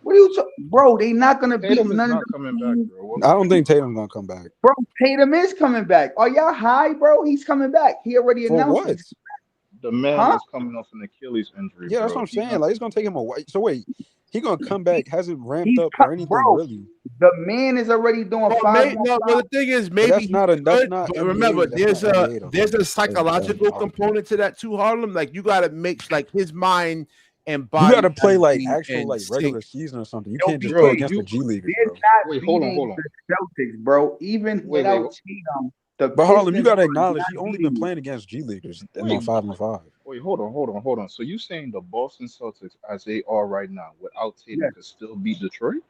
What are you talking, bro? They not gonna beat none of them coming back, bro. I don't think Tatum's gonna come back. Bro, Tatum is coming back. Are y'all high, bro? He's coming back. He already announced what? The man is coming off an Achilles injury. Yeah, that's what I'm saying. Like, it's gonna take him a while. So wait, he gonna come back? Hasn't ramped up or anything, really? The man is already doing 5. No, but the thing is, maybe that's not. Remember, there's a psychological component to that too, Harlem. Like, you gotta make like his mind and body. You gotta play like actual like regular season or something. You can't just play against the G Leaguers, bro. Wait, hold on. The Celtics, bro. Even without Tatum. But Harlem, you gotta acknowledge he only been playing against G Leaguers and on 5-5. Wait, hold on. So you saying the Boston Celtics, as they are right now, without Tatum, could still beat Detroit?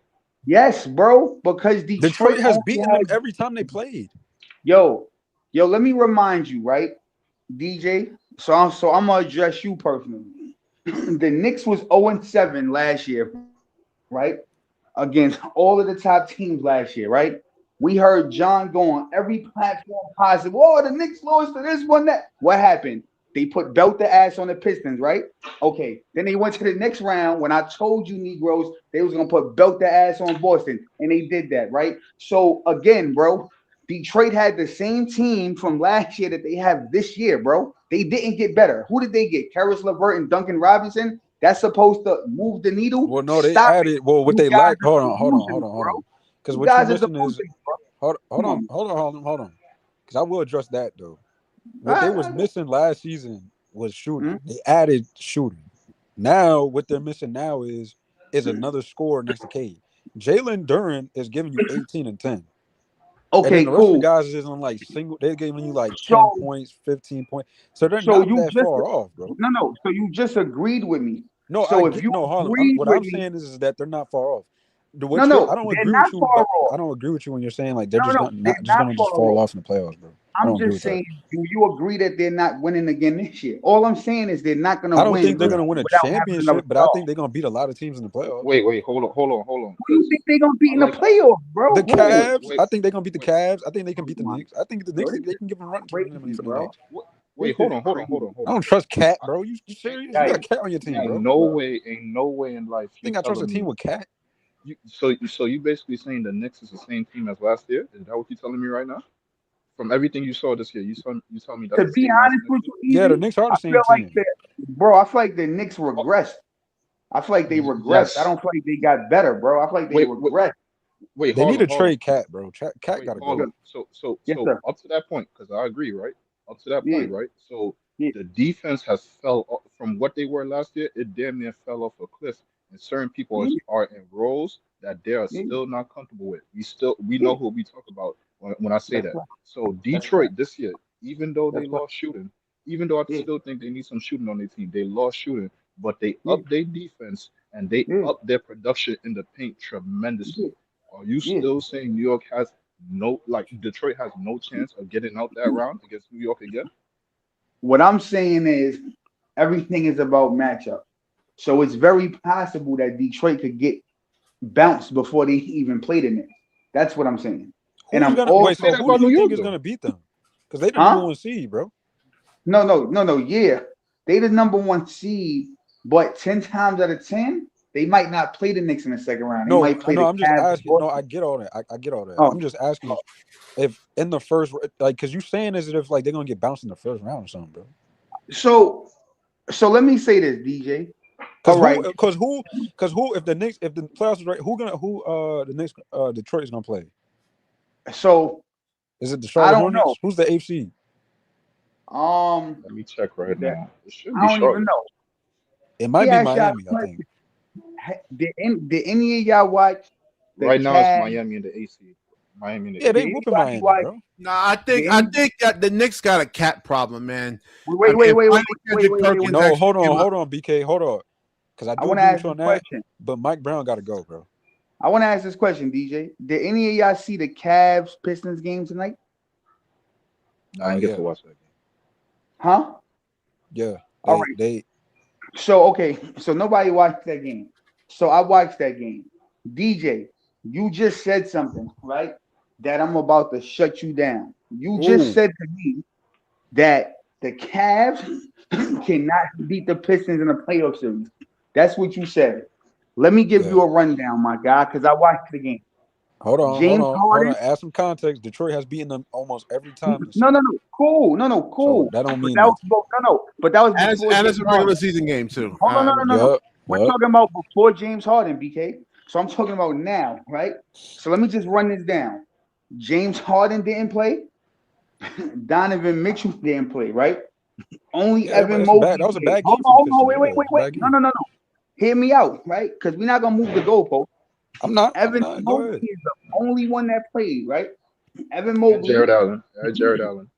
Yes, bro. Because Detroit has beaten them every time they played. Yo, let me remind you, right, DJ. So I'm gonna address you personally. The Knicks was 0-7 last year, right? Against all of the top teams last year, right? We heard John go on every platform possible. Oh, the Knicks lost to this one, that. What happened? They put belt the ass on the Pistons, right? Okay. Then they went to the next round when I told you Negroes they was gonna put belt the ass on Boston, and they did that, right? So again, bro, Detroit had the same team from last year that they have this year, bro. They didn't get better. Who did they get? Karis LeVert and Duncan Robinson. That's supposed to move the needle. Well, no, they Stop it. added. Well, what You they guys lack. are Hold on. delusional, bro. Because You what you're guys are missing is. delusional, bro. Hold Come on. Because I will address that though. What they was missing last season was shooting. Mhm. They added shooting. Now what they're missing now is another scorer next to Cade. Jalen Duren is giving you 18 and 10. And Okay, then the rest of the cool. guys is on like single. They're giving you like 10 So, points, 15 points. So they're so not you that just far off, bro. no. So you just agreed with me. No, So if you Harlem. agree What with I'm me, saying is that they're not far off. I no, don't they're agree not with you. far off. I don't agree with you when you're saying like they're No, they're not just not gonna far just fall off. off in the playoffs, bro. I I'm don't agree just with that. saying, do you agree that they're not winning again this year? All I'm saying is they're not going to I don't think win they're gonna win a without having another championship, but I star. think they're gonna beat a lot of teams in the playoffs. Wait, hold on. Who do you Because think they're going to beat I in the like playoffs, bro? The Who? Cavs, I think they're gonna beat the wait, Cavs. I think they can beat Oh the my, Knicks. I think the bro, Knicks this they is can give them run for the money crazy, for the bro. Knicks. This hold is on. crazy. I don't trust Cat, I, bro. You serious? You Guys, got Cat on your team, bro. ain't no way in life I you think I trust a telling team me with Cat. so you basically saying the Knicks is the same team as last year? Is that what you're telling me right now? From everything you saw this year, you tell me that's To the be same as honest next with year? you, Yeah, the Easy, Knicks are I the feel same like team. bro, I feel like the Knicks Oh, regressed. I feel like they regressed. I yes. don't feel like they got better, bro. I feel like they Wait, regressed. They need to hold on. trade Cat, bro. Cat Wait, gotta hold go. on. Yes, So sir. up to that point, because I agree, right? Up to that Yeah, point, right? So yeah, the defense has from what they were last year. It damn near fell off a cliff, and certain people yeah, are in roles that they are yeah, still not comfortable with. We yeah. know who we talk about when I say That's that. right. So That's right. Detroit this year, even though they That's right. lost shooting, even though I Yeah, still think they need some shooting on their team, they lost shooting, but they yeah, up their defense and they yeah, up their production in the paint yeah, tremendously. Are you yeah. still saying New York has no, like Detroit has no chance of getting out that round against New York again? What I'm saying is everything is about matchup. So it's very possible that Detroit could get bounced before they even play the Knicks. That's what I'm saying. And Who's I'm gonna Don't wait? say So that who do about New you think York is though. gonna beat them? Because they the number huh? one seed, bro. No. Yeah. They the number one seed, but 10 times out of 10, they might not play the Knicks in the second round. They No, might play no, the I'm just Cavs or asking. No, I Boston. get all that. I get all that. Oh, I'm just asking if in the first, like, because you saying as if like they're gonna get bounced in the first round or something, bro. so let me say this, DJ. All right. Because who, if the playoffs is right, the Knicks, Detroit is gonna play? So Is it the I Charlotte don't know. Hornets? Who's the eighth seed? Let me check right That now. It should I be don't even Charlotte. know. It Let might me be ask y'all Miami, a I think. question. Did any of y'all watch the Right now it's Cavs? Miami in the AC. Miami in the Yeah, they Did AC. whooping anybody Miami, watch? bro. Nah, Did I any? think that the Knicks got a cat problem, man. I Wait, mean, finally Kendrick wait. Perkins No, actually came out. hold on, BK, hold on. Because I I do want to agree with ask you this on that, question. but Mike Brown got to go, bro. I want to ask this question, DJ. Did any of y'all see the Cavs Pistons game tonight? Nah, I didn't get Yeah, to watch that game. Huh? yeah. All right. They So okay. So nobody watched that game. So I watched that game. DJ, you just said something, right? That I'm about to shut you down. You just Ooh, said to me that the Cavs cannot beat the Pistons in a playoff series. That's what you said. Let me give yeah. you a rundown, my guy, because I watched the game. James Hold on. Harden. Add some context. Detroit has beaten them almost every time this No, season, cool. No, so cool. that don't But mean that was nothing. But that was and before it's James a Harden. regular season game too. Hold on, no. Yup, We're yup. talking about before James Harden, BK. So I'm talking about now, right? So let me just run this down. James Harden didn't play. Donovan Mitchell didn't play, right? Only Yeah, Evan that's a bad. Mobley That was a played. bad game for the Pistons. Yeah, it's a Wait. bad No, game. Hear me out, right? Because we're not gonna move the goalpost. I'm not. Evan Go Mobley ahead. is the only one that played, right? Evan And Mobley, Jared Allen. Jared Allen.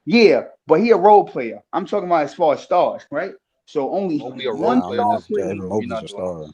yeah, but he a role player. I'm talking about as far as stars, right? So only Mobley a Yeah, role one I don't player know star this if year. played. Evan We Mobley's not a doing star. this.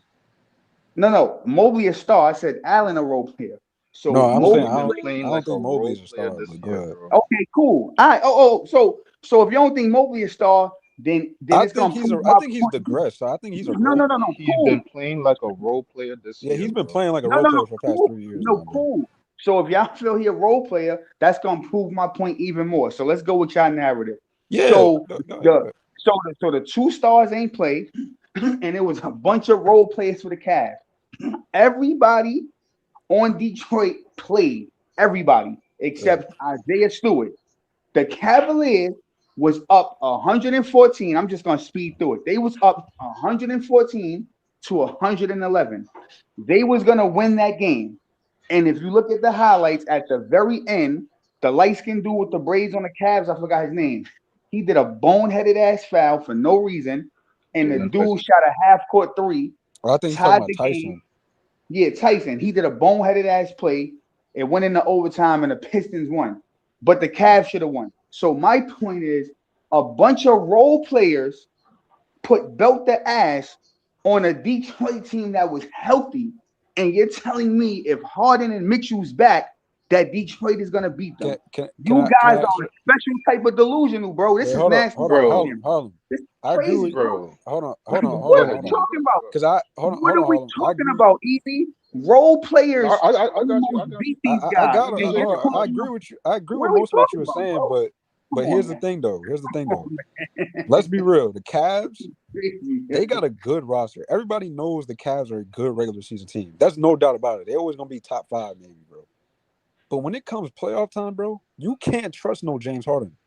No, Mobley a star. I said Allen a role player. No, So I'm saying Mobley Mobley been played. I playing don't like a think role Mobley's a player star. this But go year, ahead. bro. Okay, cool. All right. So if you don't think Mobley a star, then I it's think gonna he's prove a. I my think he's point. digressed. So I think he's a No, role. He's been cool. playing like a role player this Yeah, year, he's been bro. playing like a role player for the past Cool. 3 years No, now, bro. cool. So if y'all feel he a role player, that's gonna prove my point even more. So let's go with y'all narrative. Yeah. So Go the 2 stars ain't played, and it was a bunch of role players for the Cavs. Everybody on Detroit played. Everybody except Isaiah Stewart. The Cavaliers was up 114. I'm just gonna speed through it. They was up 114 to 111. They was gonna win that game. And if you look at the highlights at the very end, the light-skinned dude with the braids on the Cavs, I forgot his name. He did a boneheaded ass foul for no reason, and the Jalen dude Tyson. shot a half-court three, I think he's tied talking the about Tyson. game. Yeah, Tyson. He did a boneheaded ass play. It went into overtime, and the Pistons won. But the Cavs should have won. So my point is, a bunch of role players put belt the ass on a Detroit team that was healthy, and you're telling me if Harden and Mitchell's back, that Detroit is gonna beat them. You guys are a special type of delusional, bro. This is nasty, hold on. This is I agree crazy, with Bro, Hold on. What are we talking about? Because I What are we talking agree. about, Easy? Role players I got you. almost beat these guys. I got And it. you're I talking agree about- with you. I agree What with are we most of what you talking were saying, about, bro? but Come here's on, the man. thing though. Here's the thing though. Man. Let's be real. The Cavs, Crazy. they got a good roster. Everybody knows the Cavs are a good regular season team. That's no doubt about it. They're always gonna be top 5, maybe, bro. But when it comes playoff time, bro, you can't trust no James Harden.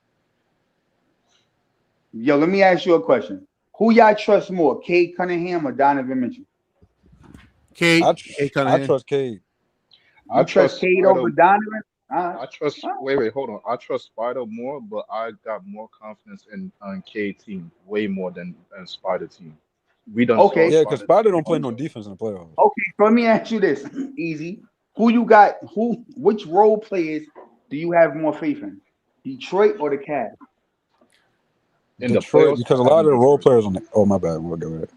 Yo, let me ask you a question. Who y'all trust more, Cade Cunningham or Donovan Mitchell? Cade. I trust Cade. You trust Cade over Donovan? I trust. Wait, hold on. I trust Spider more, but I got more confidence in K team way more than Spider team. We don't. Okay. Yeah, because Spider don't play no defense in the playoffs. Okay, so let me ask you this, Easy. Who you got? Which role players do you have more faith in? Detroit or the Cavs? In Detroit, the playoffs, because a lot of the role players on the. Oh my bad, we'll go ahead.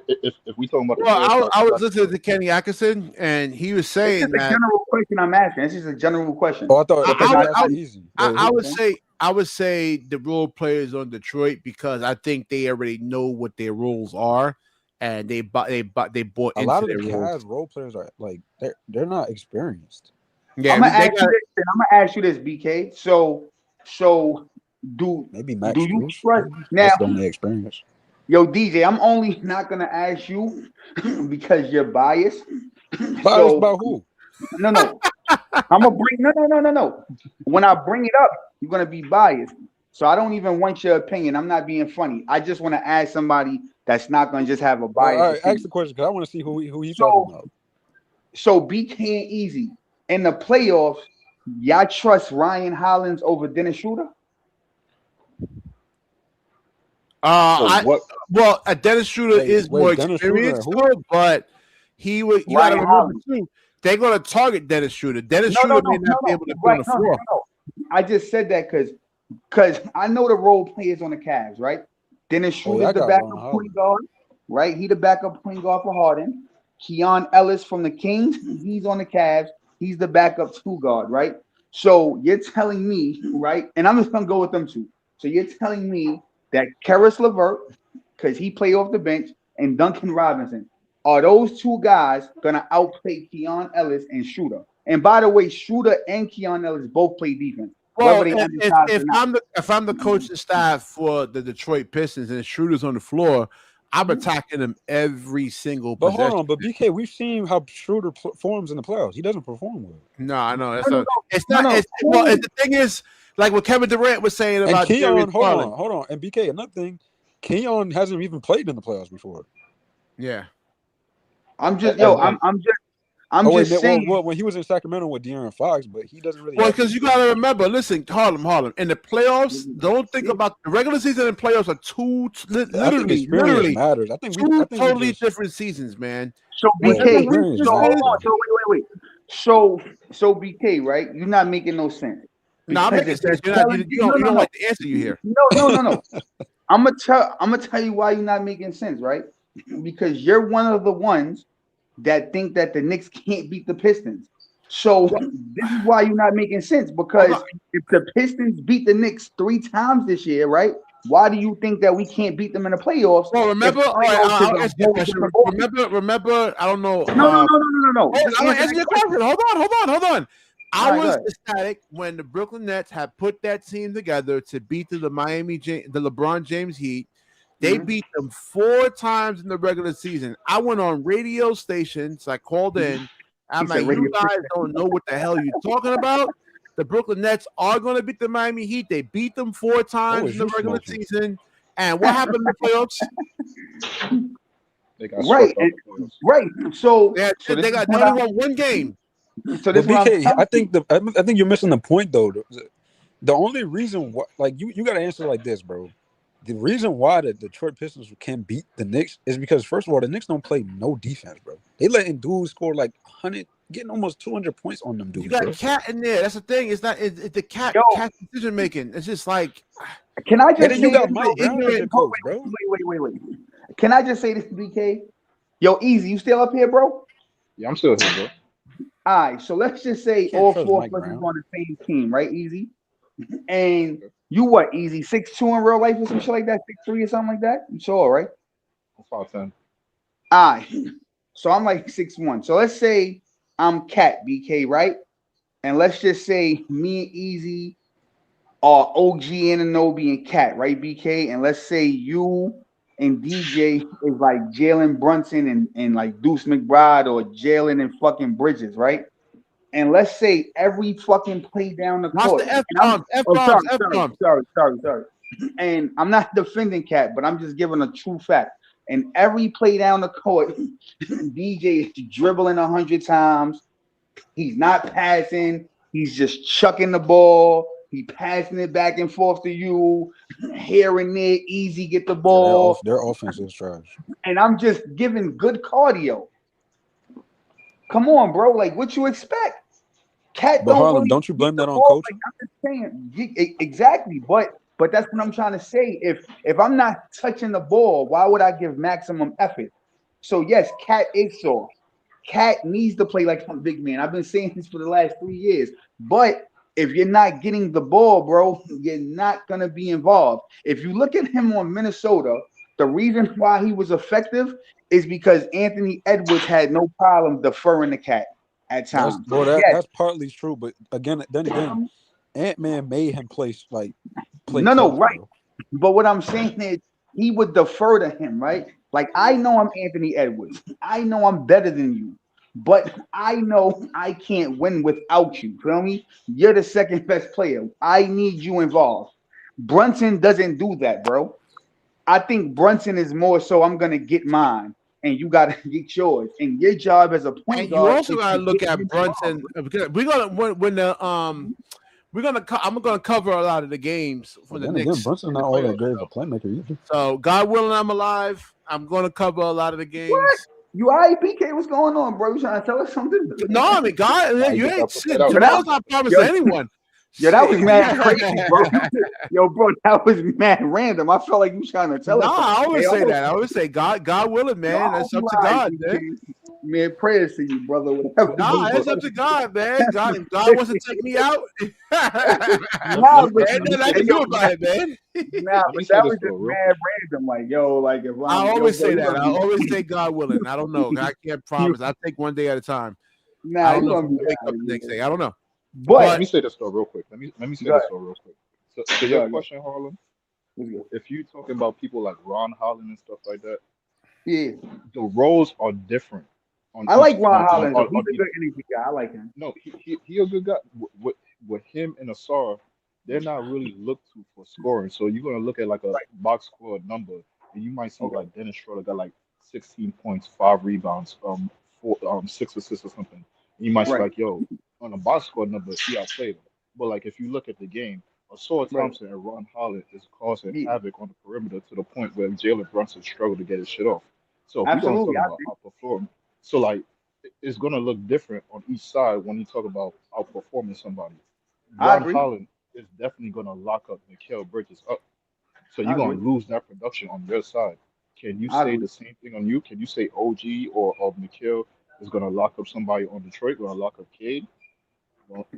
If we talking about the Well, playoffs, I was listening to Kenny Atkinson, and he was saying It's just a that general question I'm asking. This is a general question. Oh, I thought you were asking easy. I would say the role players on Detroit, because I think they already know what their roles are, and they bought a into lot of the their roles. Cavs role players are like they're not experienced. Yeah, I'm gonna ask you this, BK. So do maybe Max you Strus? trust now? That's the only experience. Yo, DJ, I'm only not gonna ask you because you're biased. Biased about who? No. I'm gonna bring no. When I bring it up, you're gonna be biased. So I don't even want your opinion. I'm not being funny. I just want to ask somebody that's not gonna just have a bias. All right, ask the question because I want to see who he's talking about. So BK and Easy in the playoffs, y'all trust Ryan Hollins over Dennis Schroeder? Dennis Schroeder is more experienced, but he would. You got to remember too. They're going to target Dennis Schroeder. Dennis Schroeder may not be able to be on the floor. I just said that because I know the role players on the Cavs, right? Dennis Schroeder's the backup point guard, right? He the backup point guard for Harden. Keon Ellis from the Kings, he's on the Cavs. He's the backup 2 guard, right? So you're telling me, right? And I'm just gonna go with them 2. So you're telling me that Karis LeVert, because he played off the bench, and Duncan Robinson, are those 2 guys gonna outplay Keon Ellis and Schroeder? And by the way, Schroeder and Keon Ellis both play defense. Well, if I'm the coaching staff for the Detroit Pistons and Schroeder's on the floor, I'm attacking him every single possession. But hold on, but BK, we've seen how Schroeder performs in the playoffs. He doesn't perform well. No, I know. The thing is, like what Kevin Durant was saying about Keon. Hold on. And BK, another thing, Keon hasn't even played in the playoffs before. Yeah. I'm just saying. Well, when he was in Sacramento with De'Aaron Fox, but he doesn't really. Well, because you got to remember, listen, Harlem. In the playoffs, don't think about the regular season and playoffs are literally matters. I think two totally different seasons, man. So BK, hold on. So wait. So BK, right? You're not making no sense. No, I'm making sense. You don't like the answer you hear. No. I'm gonna tell you why you're not making sense, right? Because you're one of the ones that think that the Knicks can't beat the Pistons. So this is why you're not making sense, because if the Pistons beat the Knicks 3 times this year, right? Why do you think that we can't beat them in the playoffs? Well, remember, remember, I don't know. No. Answer your question. Hold on. I All right, go was ahead. ecstatic when the Brooklyn Nets had put that team together to beat the LeBron James Heat. They Mhm. beat them 4 times in the regular season. I went on radio stations. I called in. I'm said like, you radio. guys don't know what the hell you're talking about. The Brooklyn Nets are going to beat the Miami Heat. They beat them 4 times is in the you regular smoking? season. And what happened in the playoffs? They got Right, swept out the playoffs. right. So this They is they what only won 1 game. so But this is what I'm BK, telling I you. think I think you're missing the point though. The only reason why, like you got to answer like this, bro. The reason why the Detroit Pistons can beat the Knicks is because first of all, the Knicks don't play no defense, bro. They letting dudes score like 100, getting almost 200 points on them You dudes, got bro. Cat in there. That's the thing. It's not it's the cat Yo, decision making. It's just like can I And just then you say got this? Mike Brown as ignorant. your coach, bro. Wait. Can I just say this, BK? Yo, Easy, you still up here, bro? Yeah, I'm still here, bro. All right, so let's just say Can't all trust 4 Mike of us is Brown. on the same team, right? Easy. And you what, Easy? 6'2" in real life or some shit like that? 6'3" or something like that? You sure, right? I'm 5'10". All right. So I'm like 6'1". So let's say I'm Cat, BK, right? And let's just say me and Easy are OG Ananobi and Cat, right, BK? And let's say you and DJ is like Jalen Brunson and like Deuce McBride or Jalen and fucking Bridges, right? And let's say every fucking play down the Watch court. the F And I'm bombs, F oh bombs, F bombs. sorry. And I'm not defending Cat, but I'm just giving a true fact. And every play down the court, DJ is dribbling 100 times. He's not passing. He's just chucking the ball. He passing it back and forth to you. Here and there, Easy get the Yeah, ball. their offense is trash. And I'm just giving good cardio. Come on, bro. Like, what you expect? Cat But don't Harlem, really don't you get blame the that on ball. Like, coaching? I'm just saying exactly. But that's what I'm trying to say. If I'm not touching the ball, why would I give maximum effort? So yes, Cat is soft. Cat needs to play like some big man. I've been saying this for the last 3 years. But if you're not getting the ball, bro, you're not gonna be involved. If you look at him on Minnesota, the reason why he was effective is because Anthony Edwards had no problem deferring the Cat at times. Yes, That's partly true, but again, Ant-Man made him play no, tough, right. bro. But what I'm saying is he would defer to him, right? Like I know I'm Anthony Edwards. I know I'm better than you. But I know I can't win without you. Feel me? You're the second best player. I need you involved. Brunson doesn't do that, bro. I think Brunson is more so I'm gonna get mine and you gotta get yours. And your job as a point And you guard also is gotta to look get at him Brunson because we're gonna when the I'm gonna cover a lot of the games for But the then again, Knicks Brunson's in the not all that playoffs. great of a playmaker either. So God willing, I'm alive. I'm gonna cover a lot of the games. You all right, BK? What's going on, bro? You trying to tell us something? No, I mean God, Nah, you you just gotta ain't put that shit. out Yo, there. Jamal's not promised yo, to anyone. Yo, that was Shit. mad crazy, bro. Yo, bro, that was mad random. I felt like you was trying to tell us Nah, something. I always Hey, say that. I always say God willing, yo, man. That's up to God, man. Man, prayers to you, brother. Whatever. Nah, you it's do, up to God, man. God wants to take me out. Nah, Let but Ain't me nothing I say can this. do about it, man. nah, Let me but say that this was though, just real mad quick. random. Like, yo, like if I yo, always bro, say you that. gonna I be, always say God willing. I don't know. I can't promise. I take one day at a time. nah, I don't you know if gonna I'm be gonna wake out up of the next here. day. I don't know. Let But me say this though, real quick. Let me say go this ahead, though, real quick. So your go ahead. question, Harlem, Let's go. if you talking about people like Ron Holland and stuff like that, Yeah, the roles are different on I each like Ron Hollins. He's on a each. good energy guy. I like him. No, he a good guy. With him and Asar, they're not really looked to for scoring. So you're gonna look at like a Right. box score number, and you might see Okay. like Dennis Schroeder got like 16 points, 5 rebounds, 6 assists or something. And you might see Right. like, yo, on a box score number, he outplayed him. But like if you look at the game, Asar Right. Thompson and Ron Holland is causing Yeah. havoc on the perimeter to the point where Jalen Brunson struggled to get his shit off. So if we're gonna talk Absolutely. about outperform, so like it's gonna look different on each side when you talk about outperforming somebody. I Ron agree. Holland is definitely gonna lock up Mikal Bridges up, so I you're agree. gonna lose that production on your side. Can you I say agree. the same thing on you? Can you say OG or Mikal is gonna lock up somebody on Detroit? Gonna lock up Cade?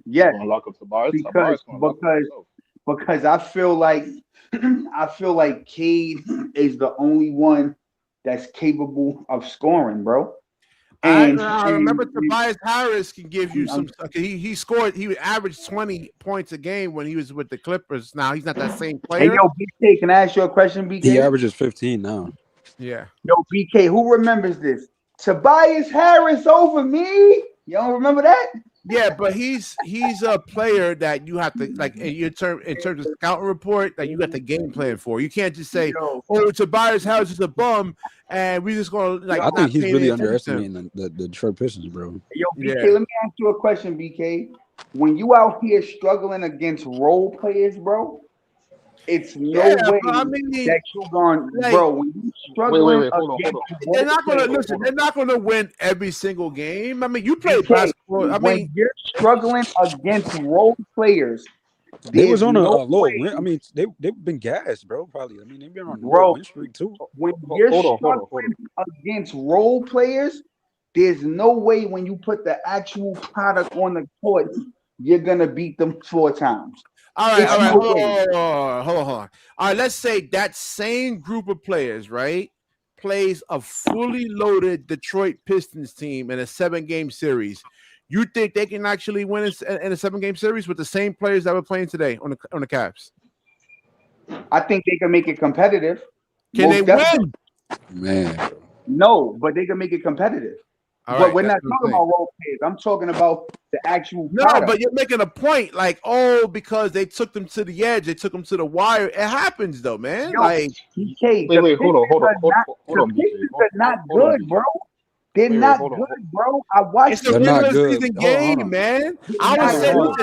Yes, Gonna lock up Tobias? because Tobias gonna lock up himself. because I feel like I feel like Cade is the only one that's capable of scoring, bro. I remember Tobias Harris can give you some. He scored. He averaged 20 points a game when he was with the Clippers. Now he's not that same player. Hey, yo, BK, can I ask you a question, BK? He averages 15 now. Yeah. Yo, BK, who remembers this? Tobias Harris over me. You don't remember that? Yeah, but he's a player that you have to like in terms of scouting report that you got the game plan for. You can't just say, "Oh, Tobias Harris is a bum," and we just gonna like. I think he's really underestimating underestimating the Detroit Pistons, bro. Yo, BK, let me ask you a question, BK. When you out here struggling against role players, bro, it's no way that you're going, like, bro. When you struggling, wait, hold on. They're not gonna listen. They're not gonna win every single game. I mean, you play basketball. I mean, when you're struggling against role players, they was on a low win. I mean, they've been gassed, bro. Probably. I mean, they've been on a low win streak too. When you're struggling against role players, there's no way when you put the actual product on the court, you're gonna beat them 4 times. All right. Hold on. All right, let's say that same group of players, right, plays a fully loaded Detroit Pistons team in a 7-game series. You think they can actually win in a 7-game series with the same players that were playing today on the Cavs? I think they can make it competitive. Can they win? Man, no, but they can make it competitive. But we're not talking about role players. I'm talking about the actual product. But you're making a point like, because they took them to the edge, they took them to the wire. It happens though, man. Yo, like, BK, wait, hold on. The Pistons are not good, bro. They're not good, bro. I watched the regular season game, man. I was saying,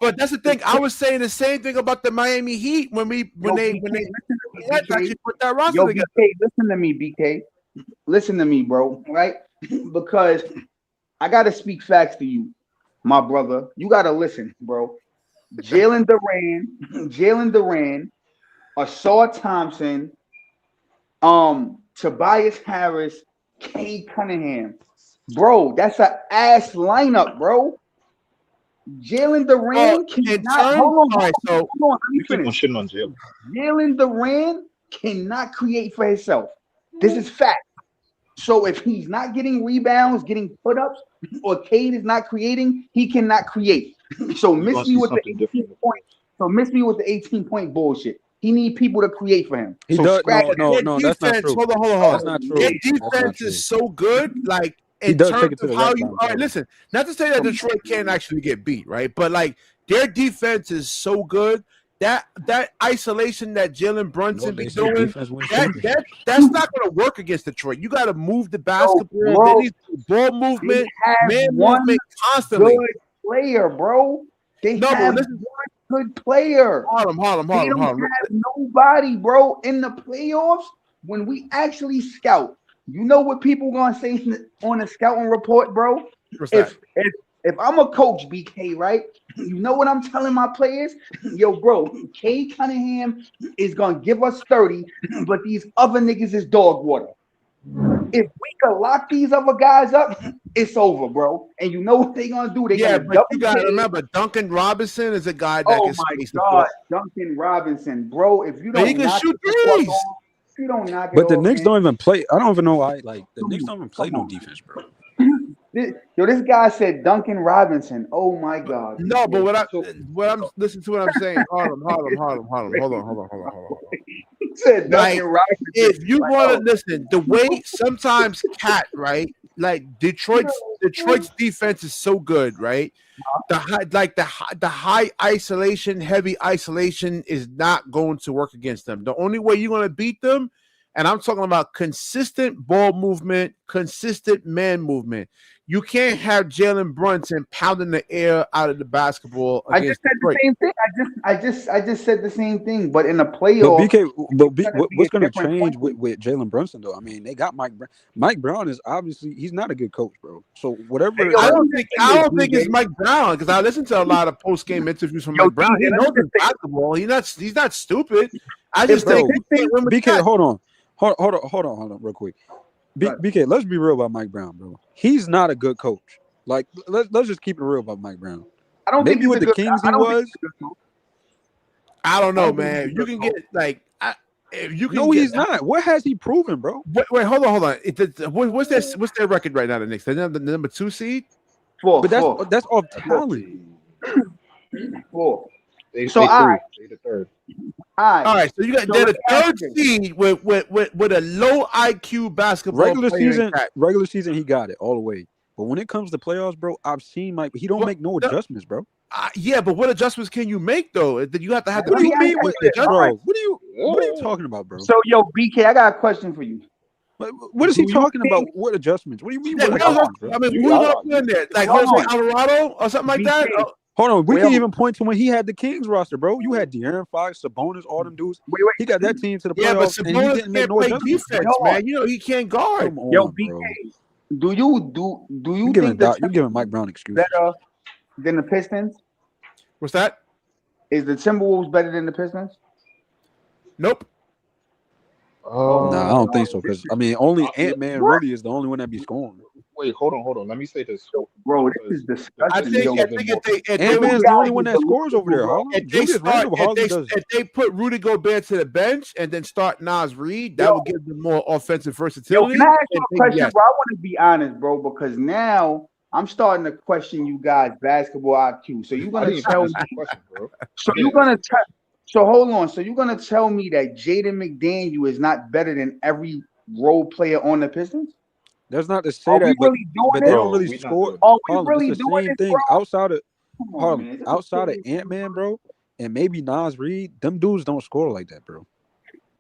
but that's the thing. I was saying the same thing about the Miami Heat when they actually put that roster together. BK, listen to me, BK. Listen to me, bro. Right? Because I gotta speak facts to you, my brother. You gotta listen, bro. Jalen Duran, Asar Thompson, Tobias Harris, Kay Cunningham. Bro, that's an ass lineup, bro. Jalen Duran cannot. Hold on, let me finish. Jalen Duran cannot create for himself. This is fact. So if he's not getting rebounds, getting put-ups, or Cade is not creating, he cannot create. So miss me with the 18 points. So miss me with the 18-point bullshit. He need people to create for him. He does. No, that's not true. Hold on. That's not true. Their defense is so good, like in terms of how you. All right, listen. Not to say that Detroit can't actually get beat, right? But like their defense is so good. That isolation that Jalen Brunson be doing, that's not going to work against Detroit. You got to move the basketball. They need ball movement, man movement constantly. Good player, bro. They have one good player. Hold on. They don't have nobody, bro, in the playoffs. When we actually scout, you know what people gonna say on the scouting report, bro? If I'm a coach, BK, right? You know what I'm telling my players? Yo, bro, Kay Cunningham is going to give us 30, but these other niggas is dog water. If we can lock these other guys up, it's over, bro. And you know what they going to do? But you got to remember, Duncan Robinson is a guy that can space the floor. Duncan Robinson, bro. If you don't he can shoot threes. If you don't knock it but the off, Knicks don't even play. I don't even know why. Like the Knicks don't even play no defense, bro. This guy said Duncan Robinson. Oh my God. No, but listen to what I'm saying. Hold on. He said Duncan Robinson. If you want to listen, the way sometimes Cat, right? Like Detroit's defense is so good, right? The high isolation, heavy isolation is not going to work against them. The only way you're going to beat them, and I'm talking about consistent ball movement, consistent man movement. You can't have Jalen Brunson pounding the air out of the basketball. I just said the same thing. I just said the same thing. But in the playoffs, what's going to change with Jalen Brunson though? I mean, they got Mike Brown. Mike Brown is obviously he's not a good coach, bro. So whatever. I don't think it's Mike Brown because I listened to a lot of post game interviews from Mike Brown. He knows his basketball. He's not stupid. I just think BK. Hold on, real quick. BK, let's be real about Mike Brown, bro. He's not a good coach. Like, let's just keep it real about Mike Brown. I don't think with the Kings he was. I don't know, man. You can get like if you can No, get, he's not. What has he proven, bro? wait, hold on. What's their record right now? The Knicks, they're the number 2 seed. Four. But that's off talent. So all right. They the third. All All right. right, so you got So they're let the me ask third you. seed with a low IQ basketball Regular player in season, Cat. he got it all the way. But when it comes to playoffs, bro, I've seen Mike. He don't make no adjustments, bro. Yeah, but what adjustments can you make though? That you have to have. What do you mean with adjustments? bro? What are you talking about, bro? So yo, BK, I got a question for you. What is he talking about? What adjustments? What do you mean? Yeah, What adjustments, bro? I mean, who you gonna put in there? Like Jose Alvarado or something like that? BK. Hold on, we can even point to when he had the Kings roster, bro. You had De'Aaron Fox, Sabonis, all them dudes. Wait. He got that team to the Yeah, but playoffs, and he Sabonis didn't make can't no play adjustments. defense, man. You know he can't guard. Come on, Yo, bro. BK, do you You think giving giving Mike Brown excuses? better than the Pistons? What's that? Is the Timberwolves better than the Pistons? Nope. Nah, I don't think so. Because I mean, only Ant-Man really is the only one that be scoring. Wait, hold on. Let me say this. Bro, this is disgusting. I think if Ant-Man's the only one that scores over there, Harlem. If they put Rudy Gobert to the bench and then start Nas Reed, that would give them more offensive Yo, versatility. can I ask you a question, Yes. bro? I want to be honest, bro, because now I'm starting to question you guys' basketball IQ. So you're gonna tell me, bro. so you're gonna tell. So hold on. So you're gonna tell me that Jaden McDaniel is not better than every role player on the Pistons? That's not to say that, but they don't really score. Are we Harlem, really it's the doing same this, thing bro? outside of Come on, Harlem, man. outside of Ant-Man, bro, and maybe Nas Reed. Them dudes don't score like that, bro.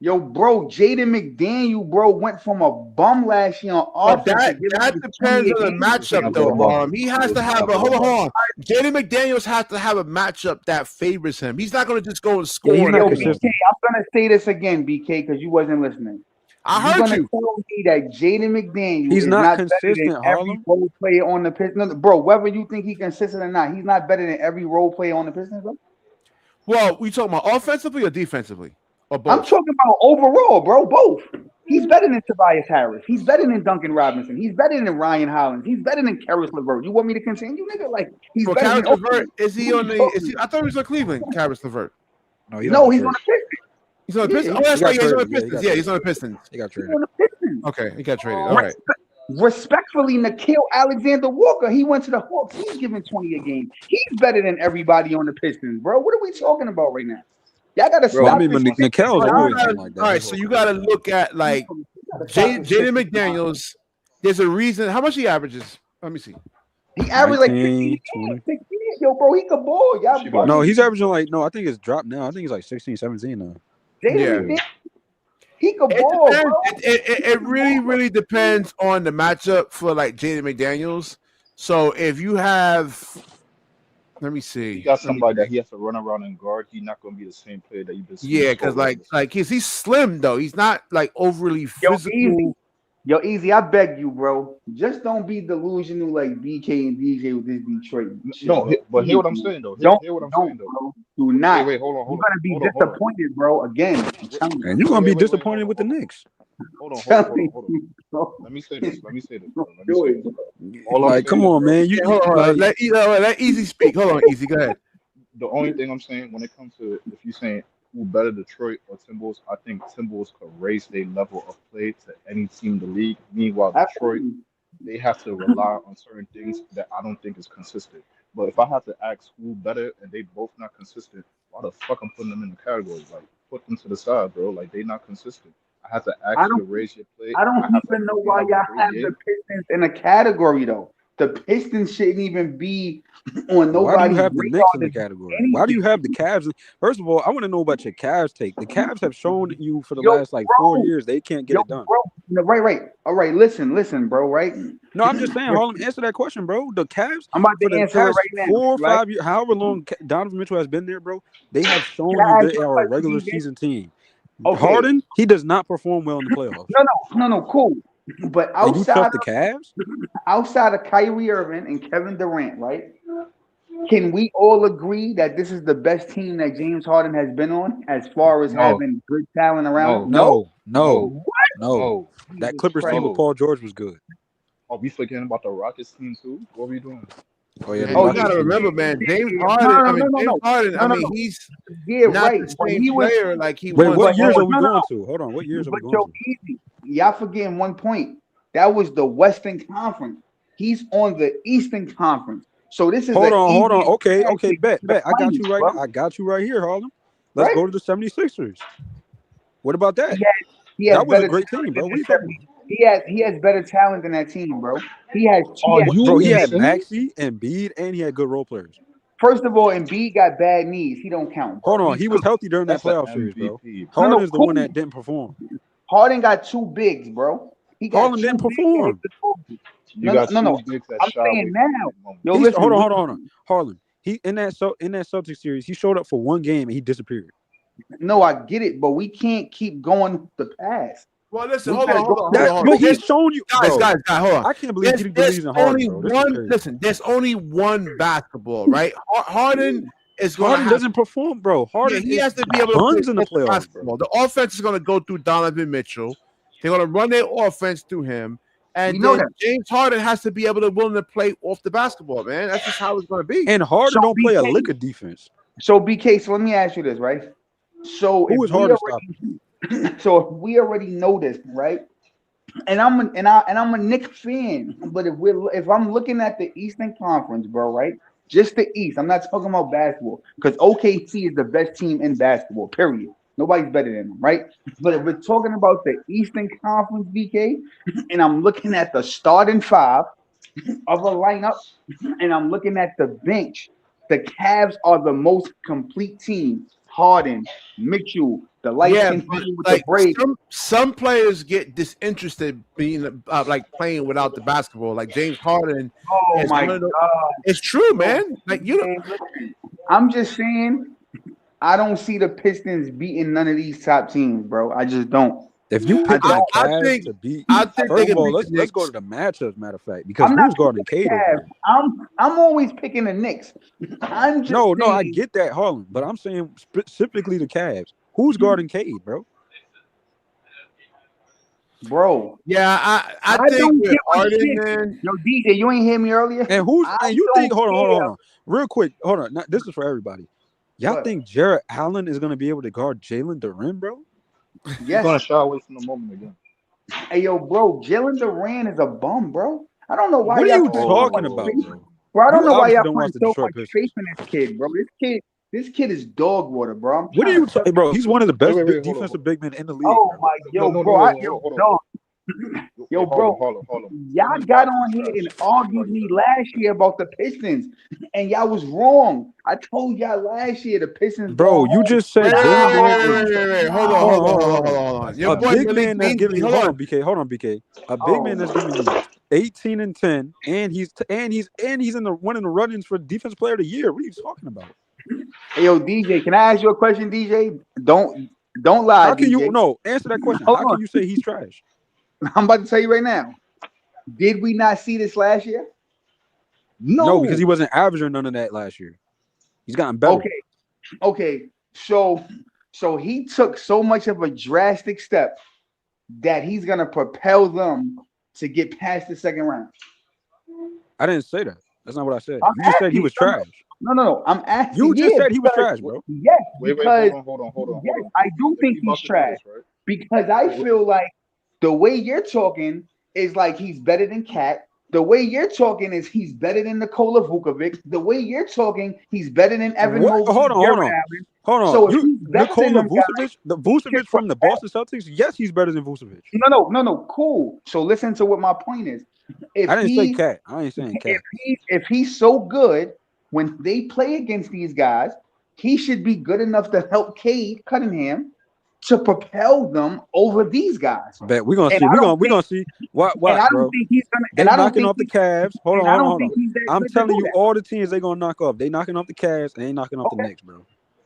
Yo, bro, Jaden McDaniel, bro, went from a bum last year on But offense. that depends on the matchup, though. He has to have hold on. Jaden McDaniels has to have a matchup that favors him. He's not going to just go and score. he's not Yo, consistent. BK, I'm gonna say this again, BK, because you wasn't listening. I You're heard gonna you. tell me that Jaden McDaniel He's is not not better than consistent, every Harlem. role player on the Pistons, bro. Whether you think he consistent or not, he's not better than every role player on the Pistons, bro. Well, we talking about offensively or defensively, or both? I'm talking about overall, bro. Both. He's better than Tobias Harris. He's better than Duncan Robinson. He's better than Ryan Hollins. He's better than Karis LeVert. You want me to continue, nigga? Like he's Well, better Karis than LeVert, is he on the? Is he, I thought he was on Cleveland. Karis LeVert. No, he's on the Pistons. He's on the Pistons. Yeah, Oh, that's he right. got Yeah, he's on the traded. Pistons. Yeah, Yeah, he he's on the Pistons. He got He's traded. on the Pistons. Okay, he got traded. All right. Respectfully, Nikhil Alexander Walker, he went to the Hawks. He's giving 20 a game. He's better than everybody on the Pistons, bro. What are we talking about right now? Y'all gotta Bro, stop. I mean, this. Nikel's always been like that. All right, so you got to look at like Jaden McDaniels. There's a reason. How much he averages? Let me see. He averaged like 19, 15, 16. Yo, bro, he could ball. Y'all No, he's averaging like I think it's dropped now. I think he's like 16, 17 now. Jaden McDaniel, he could It ball, depends. bro. It really depends on the matchup for like Jaden McDaniels. So if you have, let me see, He got somebody that he has to run around and guard. He's not going to be the same player that you've been seeing. yeah, because like he's slim though. He's not like overly physical. Yo, Easy, I beg you, bro. Just don't be delusional like BK and DJ with this Detroit. No, but hear what I'm saying though. Hear what I'm saying though. Bro. Do not. Wait, hold on. You're gonna be disappointed, bro. Again, and you're gonna be disappointed with the Knicks. Hold on. Let me say this. Like, come on, man. You let Easy speak. Hold on, Easy. Go ahead. The only thing I'm saying when it comes to if you're saying who better, Detroit or Timberwolves, I think Timberwolves could raise their level of play to any team in the league. Meanwhile, Detroit, they have to rely on certain things that I don't think is consistent. But if I have to ask who better and they both not consistent, why the fuck I'm putting them in the category? Like, put them to the side, bro. Like, they not consistent. I have to ask you to raise your play. I don't even know why y'all have the Pistons in a category, though. The Pistons shouldn't even be on nobody. Why do you have the Knicks in the category? Why do you have the Cavs? First of all, I want to know about your Cavs take. The Cavs have shown you for the last like 4 years they can't get it done. Bro. No, right. All right, listen, bro, right? No, I'm just saying, Harlem, answer that question, bro. The Cavs, I'm about to answer it right now. 4 or 5 years, however long Donovan Mitchell has been there, bro, they have shown you they are a regular season team. Okay. Harden, he does not perform well in the playoffs. No, cool. But outside the Cavs, outside of Kyrie Irving and Kevin Durant, right? Can we all agree that this is the best team that James Harden has been on as far as having good talent around? No. What? That Clippers team with Paul George was good. Are we forgetting about the Rockets team too? What are we doing? Oh yeah, the And you Bucks. got to remember, man, James Harden. No, I no, mean, no, James no, Harden. I no, mean, no. he's Yeah, not right. the But same he was. player like he Wait, was. what years are we no, going to? Hold on, what years are we But going yo, to? easy. Y'all forgetting one point. That was the Western Conference. He's on the Eastern Conference. So this is Hold an on, hold on. easy Okay, path okay, to get bet, to the bet. I got you finals, right. bro. I got you right here, Harlem. Let's Right? go to the 76ers. What about that? He has That was a better great talent team, bro. than What are you the talking 70. about? He has better talent than that team, bro. He has Are Bro, you he had insane? Maxey and Bede, and he had good role players. First of all, Embiid got bad knees. He don't count, bro. Hold on, He's he was cooked. healthy during that That's an playoff series, bro. MVP. Harden is the cool. one that didn't perform. Harden got two bigs, bro. He got Harden two didn't bigs. perform. You got two bigs that I'm shy away saying from now. big moments. Yo, listen. Hold on. Harlan. He in that Celtics series, he showed up for one game and he disappeared. No, I get it, but we can't keep going the past. Well, listen, We hold gotta on, go hold on, back. hold on. But he's There's- shown you, guys, bro. hold on. I can't believe he There's believes in Harden, only bro. This is one. crazy. Listen, there's only one basketball, right? Harden is going to Harden have. doesn't perform, bro. Harden He is has to be able to play buns in the playoffs, basketball. bro. The offense is going to go through Donovan Mitchell. They're going to run their offense through him, and We know then that. James Harden has to be able to willing to play off the basketball, man. That's just how it's going to be. And Harden So don't play a BK lick of defense. So BK, so let me ask you this, right? So Who is Harden stopping? so if we already know this, right? And I'm a Knicks fan, but if I'm looking at the Eastern Conference, bro, right? Just the East. I'm not talking about basketball because OKC is the best team in basketball. Period. Nobody's better than them, right? But if we're talking about the Eastern Conference, BK, and I'm looking at the starting five of a lineup, and I'm looking at the bench, the Cavs are the most complete team. Harden, Mitchell, the light skin but with like the braids. some players get disinterested being like playing without the basketball. Like James Harden. Oh my God. It's true, man. Like I'm just saying, I don't see the Pistons beating none of these top teams, bro. I just don't. If you pick the Cavs to beat, first of all, let's go to the matchups. Matter of fact, because who's guarding Cade over there? I'm always picking the Knicks. I'm just no, I get that, Harlan, but I'm saying specifically the Cavs. Who's guarding Cade, bro? Bro, yeah, I think don't get Harden, man. Yo, DJ, you ain't hear me earlier. And you think? Hold on, real quick, hold on. This is for everybody. Y'all think Jarrett Allen is gonna be able to guard Jalen Duren, bro? Yes. He's gonna shy away from the moment again. Hey, yo, bro, Jalen Duren is a bum, bro. I don't know why. What are you y'all talking about, bro? Bro, I don't know why y'all don't watch putting the so Detroit much Pistons. faith in this kid, bro. This kid is dog water, bro. What are you talking, bro? He's one of the best Wait, defensive big men in the league. Oh my, yo, bro, yo, bro, hold on. y'all got on here and argued me last year about the Pistons, and y'all was wrong. I told y'all last year the Pistons. Bro, you just said Jalen Duren is. Hold on. A big man that's giving you. Hold on, BK. A big man that's giving you 18 and 10, and he's in the one in the run-ins for Defensive Player of the Year. What are you talking about? Hey, yo, DJ, can I ask you a question, DJ? Don't lie. How can DJ. Answer that question? How can you say he's trash? I'm about to tell you right now. Did we not see this last year? No, because he wasn't averaging none of that last year. He's gotten better. Okay. So he took so much of a drastic step that he's gonna propel them to get past the second round. I didn't say that. That's not what I said. You just said he was trash. No. I'm asking. You just said he was trash, bro. Yes. Wait, hold on. Yes, I do think he's trash because I feel like the way you're talking is like he's better than Cat. The way you're talking is he's better than Nikola Vukovic. The way you're talking, he's better than Evan Mobley. Hold on. So Nikola Vucevic from the Boston Celtics, yes, he's better than Vucevic. No. Cool. So listen to what my point is. I didn't say Cat. I ain't saying Cat. If he's so good when they play against these guys, he should be good enough to help Cade Cunningham to propel them over these guys. Bet we're gonna see. We're gonna see. What, and I don't bro? think he's gonna. They knocking off the Cavs. Hold on. I'm telling you, that. all the teams they gonna knock off. They knocking off the Cavs and they knocking off the Knicks, bro.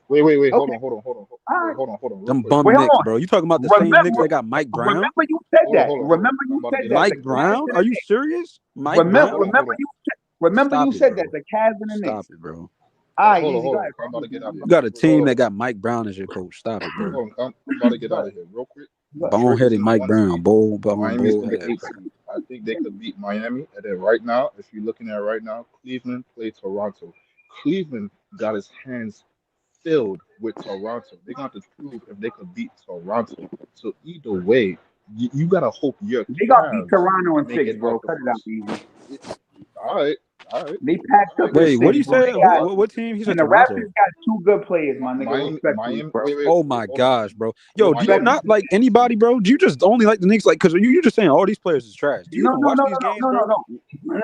Wait. Okay. Hold on. Them bum Knicks, bro. You talking about the same Knicks that got Mike Brown? Remember you said that. Remember you said that. Mike Brown? Are you serious? Mike Brown? Remember you said that. The Cavs and the Knicks. Stop it, bro. All right, hold on. I'm about to get out. You got a team that got Mike Brown as your coach. Stop it, bro. I'm about to get out of here real quick. Boneheaded Mike Brown. Miami's gonna get 8 seed. I think they could beat Miami, and then right now, if you're looking at right now, Cleveland played Toronto. Cleveland got his hands filled with Toronto. They're going to have to prove if they could beat Toronto. So either way, you gotta hope your They got beat Cavs Toronto in make 6, it bro. out the Cut it out, first. easy. All right, all right. They packed All up right. in Wait, what do 6, you bro. say? They got What team? He said and the Toronto. Raptors got 2 good players, my nigga. Miami, Respectfully, Miami. bro. Oh my Hold on. gosh, bro. Yo, do you Miami. not like anybody, bro? Do you just only like the Knicks? Like, cause you're just saying all these players is trash. Do you even watch these games, bro?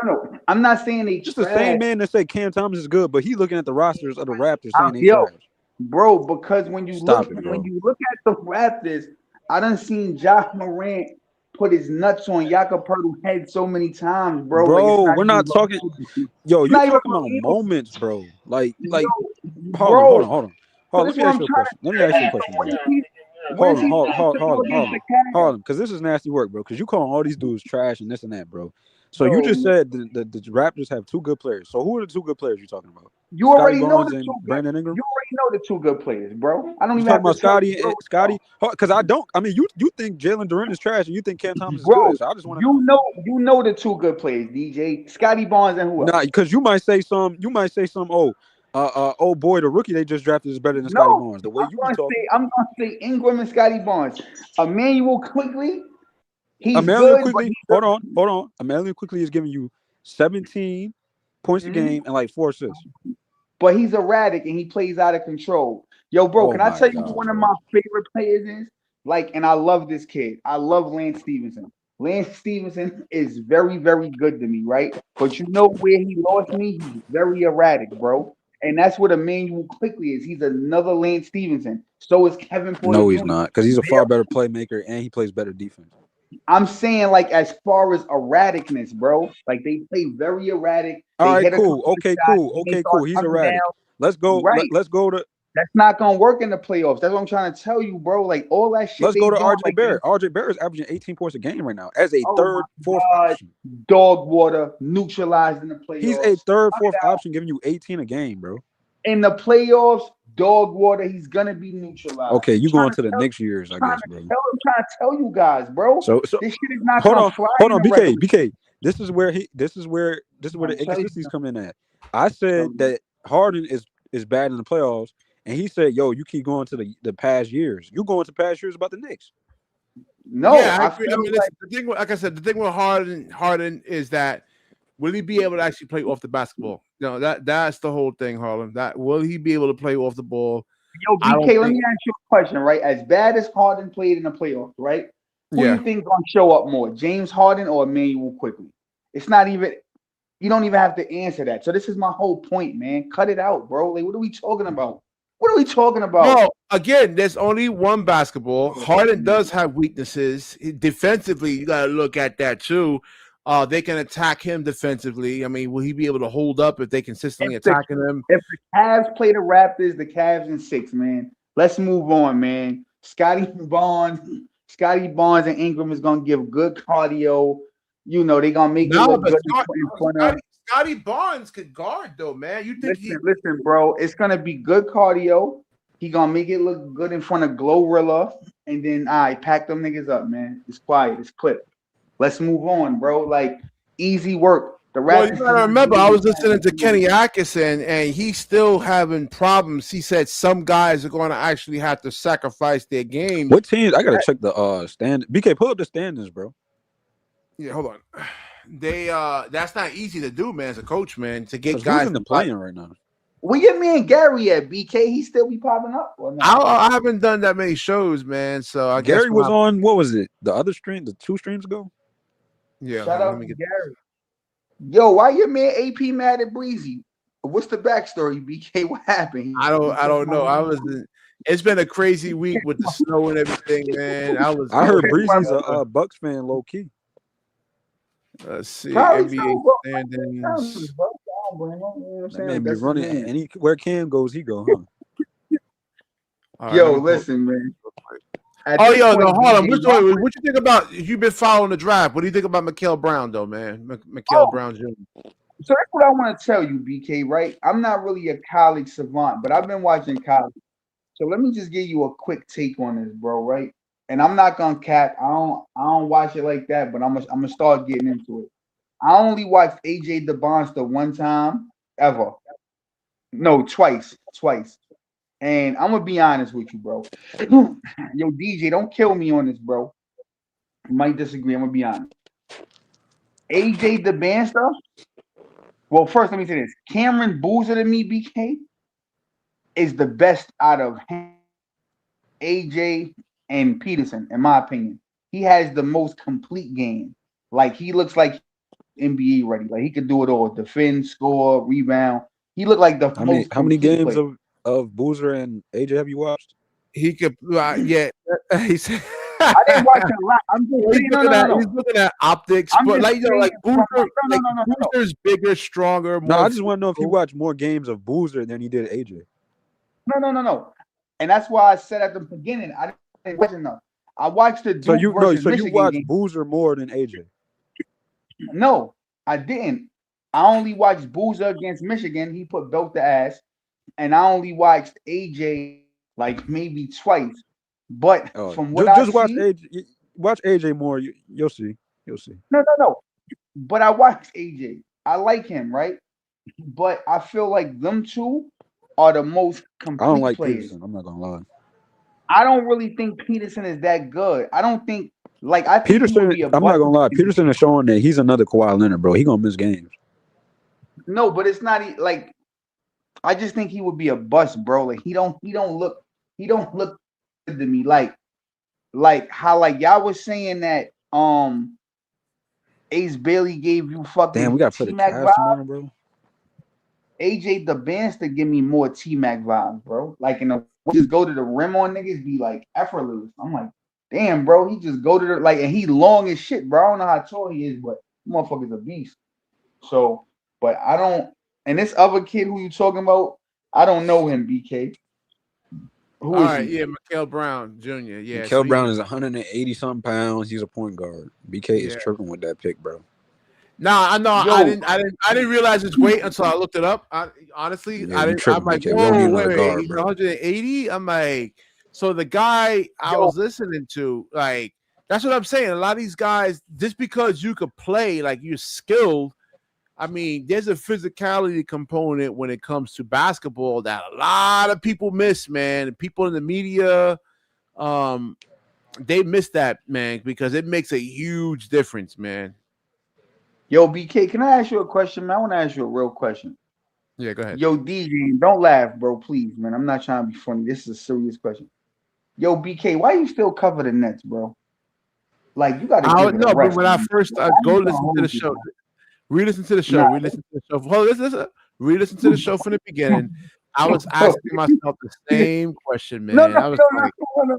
No. I'm not saying they Just trash. the same man that said Cam Thomas is good, but he looking at the rosters of the Raptors saying they Yo, trash. bro, because when you Stop look it, bro. when you look at the Raptors, I done seen Josh Morant put his nuts on Jakob Poeltl's head so many times, bro. Like it's Bro, not we're not even talking. believable. Yo, It's you not even talking about believable. moments, bro. Like, Yo, hold bro. on. So Let this me what ask I'm you a trying question. to Let me ask you a say. question, So bro. when is he supposed to go against the Cavs? Because this is nasty work, bro. Because you calling all these dudes trash and this and that, bro. So Yo, you just said the Raptors have 2 good players. So who are the 2 good players you talking about? you Scotty already know Barnes the and 2 good. Brandon Ingram? You already know the 2 good players, bro. I don't You even talking have to about tell Scotty you, bro. Scotty? Because I don't. I mean, you think Jalen Duren is trash and you think Cam Thomas is Bro, good. So I just want to know. you know the 2 good players, DJ. Scotty Barnes and who else? Nah, because you might say some. Oh boy, the rookie they just drafted is better than Scotty No, Barnes. The way you be talking. I'm gonna say Ingram and Scotty Barnes. Emmanuel quickly, he's Emmanuel good, but quickly. Hold on. Emmanuel quickly is giving you 17 points a game and like 4 assists. but he's erratic and he plays out of control. Yo, bro, Oh can I my tell you gosh, who one of bro. my favorite players is? Like, and I love this kid. I love Lance Stevenson. Lance Stevenson is very, very good to me, right? But you know where he lost me? He's very erratic, bro. And that's what Emmanuel quickly is. He's another Lance Stevenson. So is Kevin Porter No, he's Jr. not, because he's a far better playmaker and he plays better defense. I'm saying, like, as far as erraticness, bro, like they play very erratic. All They right, hit a cool. couple of Okay, shots, cool. and they Okay, start cool. He's coming erratic. down. Let's go. Right. Let's go to That's not gonna work in the playoffs. That's what I'm trying to tell you, bro. Like all that shit. let's go to doing, RJ like, Barrett. RJ Barrett is averaging 18 points a game right now as a oh third, my fourth God, option. dog water neutralized in the playoffs. He's a third, fourth option, giving you 18 a game, bro. In the playoffs, dog water. He's gonna be neutralized. Okay, you going to the next years, I guess, bro. I'm trying to tell you guys, bro. So this shit is not hold gonna on, fly. hold on, in the regular BK. This is where the inconsistencies come in at. I said that Harden is bad in the playoffs, and he said, "Yo, you keep going to the past years. You going to past years about the Knicks." No, Yeah, I agree. I feel mean, listen, the thing, like I said, the thing with Harden is that will he be able to actually play off the basketball? You know, that's the whole thing, Harlem. That will he be able to play off the ball? Yo, BK, let me ask you a question, right? As bad as Harden played in the playoffs, right? Who do you think gonna show up more, James Harden or Emmanuel quickly? It's not even. You don't even have to answer that. So this is my whole point, man. Cut it out, bro. Like, what are we talking about? What are we talking about? No, again, there's only one basketball. Harden does have weaknesses. Defensively, you got to look at that too. They can attack him defensively. I mean, will he be able to hold up if they consistently attacking him? If the Cavs play the Raptors, the Cavs in 6, man. Let's move on, man. Scotty Barnes and Ingram is gonna give good cardio. You know, they're gonna make it look good in front of. Scotty Barnes could guard though, man. You think listen, bro, it's gonna be good cardio. He gonna make it look good in front of Glorilla, and then pack them niggas up, man. It's quiet, it's clip. Let's move on, bro. Like easy work. The Well, you gotta remember, I was listening to Kenny Atkinson, and he's still having problems. He said some guys are going to actually have to sacrifice their game. What teams? I gotta check the stand. BK, pull up the standings, bro. Yeah, hold on. They that's not easy to do, man. As a coach, man, to get Who's guys in the playing right now. Where your man Gary at, BK? He still be popping up or not? I haven't done that many shows, man. So I guess Gary was on. What was it? The other stream, the 2 streams ago. Yeah. Shout out to Gary. Yo, why your man AP mad at Breezy? What's the backstory, BK? What happened? I don't know. It's been a crazy week with the snow and everything, man. I heard Breezy's a Bucks fan, low key. Let's see. NBA standings. That man be running, and where Cam goes, he go, huh? Yo, listen, man. Hold on. What you think about? You've been following the draft. What do you think about Mikal Brown, though, man? Mikal Brown Jr. So that's what I want to tell you, BK. Right? I'm not really a college savant, but I've been watching college. So let me just give you a quick take on this, bro. Right? and I'm not gonna cap. I don't watch it like that, but I'm gonna start getting into it. I only watched AJ DeBonster one time ever. No, twice. And I'm gonna be honest with you, bro. Yo, DJ, don't kill me on this, bro. You might disagree. I'm gonna be honest. AJ DeBonster. Well, first let me say this: Cameron Boozer to me, BK, is the best out of him, AJ and Peterson, in my opinion. He has the most complete game. Like he looks like NBA ready. Like he could do it all: defend, score, rebound. He looked like the most How many complete games player. of Boozer and AJ have you watched? He could, yeah. He's I didn't watch it a lot. I'm just saying, no. He's looking at optics, I'm but just like you know, like saying, Boozer, like no. Boozer's bigger, stronger, No, more. I just want to know if you watch more games of Boozer than you did AJ. No. And that's why I said at the beginning, I didn't watch enough. I watched the Duke So you versus you Michigan watch game. Boozer more than AJ. No, I didn't. I only watched Boozer against Michigan. He put belt to ass. And I only watched AJ like maybe twice. But from what I Just watch see, AJ. Watch AJ more. You'll see. You'll see. no. But I watched AJ. I like him, right? But I feel like them two are the most I don't complete like players. Peterson. I'm not gonna lie. I don't really think Peterson is that good. I don't think I think he Peterson, would be a I'm not bust. gonna lie. Peterson is showing that he's another Kawhi Leonard, bro. He gonna miss games. No, but it's not like I just think he would be a bust, bro. Like he don't look good to me. Like how like y'all was saying that Ace Bailey gave you Damn, we fucking gotta play the T-Mac Cavs vibes. tomorrow, bro. AJ the Banster give me more T-Mac vibes, bro. Like just go to the rim on niggas be like effortless. I'm like, damn, bro, he just go to the and he long as shit, bro. I don't know how tall he is, but motherfucker's a beast. So, but I don't. And this other kid who you talking about, I don't know him, BK. Who All is right, he? yeah, Mikal Brown Jr. Yeah, Mikal Brown is 180 something pounds. He's a point guard. BK is tripping with that pick, bro. Nah, I know. Yo, I didn't realize his weight until I looked it up. Honestly, Yeah, I you didn't. I'm tripping, like, BK. We don't need whoa, another wait, guard, he's bro. 180. I'm like, so the guy I was listening to, like, that's what I'm saying. A lot of these guys, just because you could play, like you're skilled. I mean, there's a physicality component when it comes to basketball that a lot of people miss, man. People in the media, they miss that, man, because it makes a huge difference, man. Yo, BK, can I ask you a question, man? I want to ask you a real question. Yeah, go ahead. Yo, DJ, don't laugh, bro, please, man. I'm not trying to be funny. This is a serious question. Yo, BK, why you still cover the Nets, bro? Like, you got to give it a No, but rest. when I Man. first go listen to the show, re-listen to the show, Nah. re-listen to the show. Hold on, listen, re-listen to the show from the beginning. I was asking myself the same question, man. I was like, no.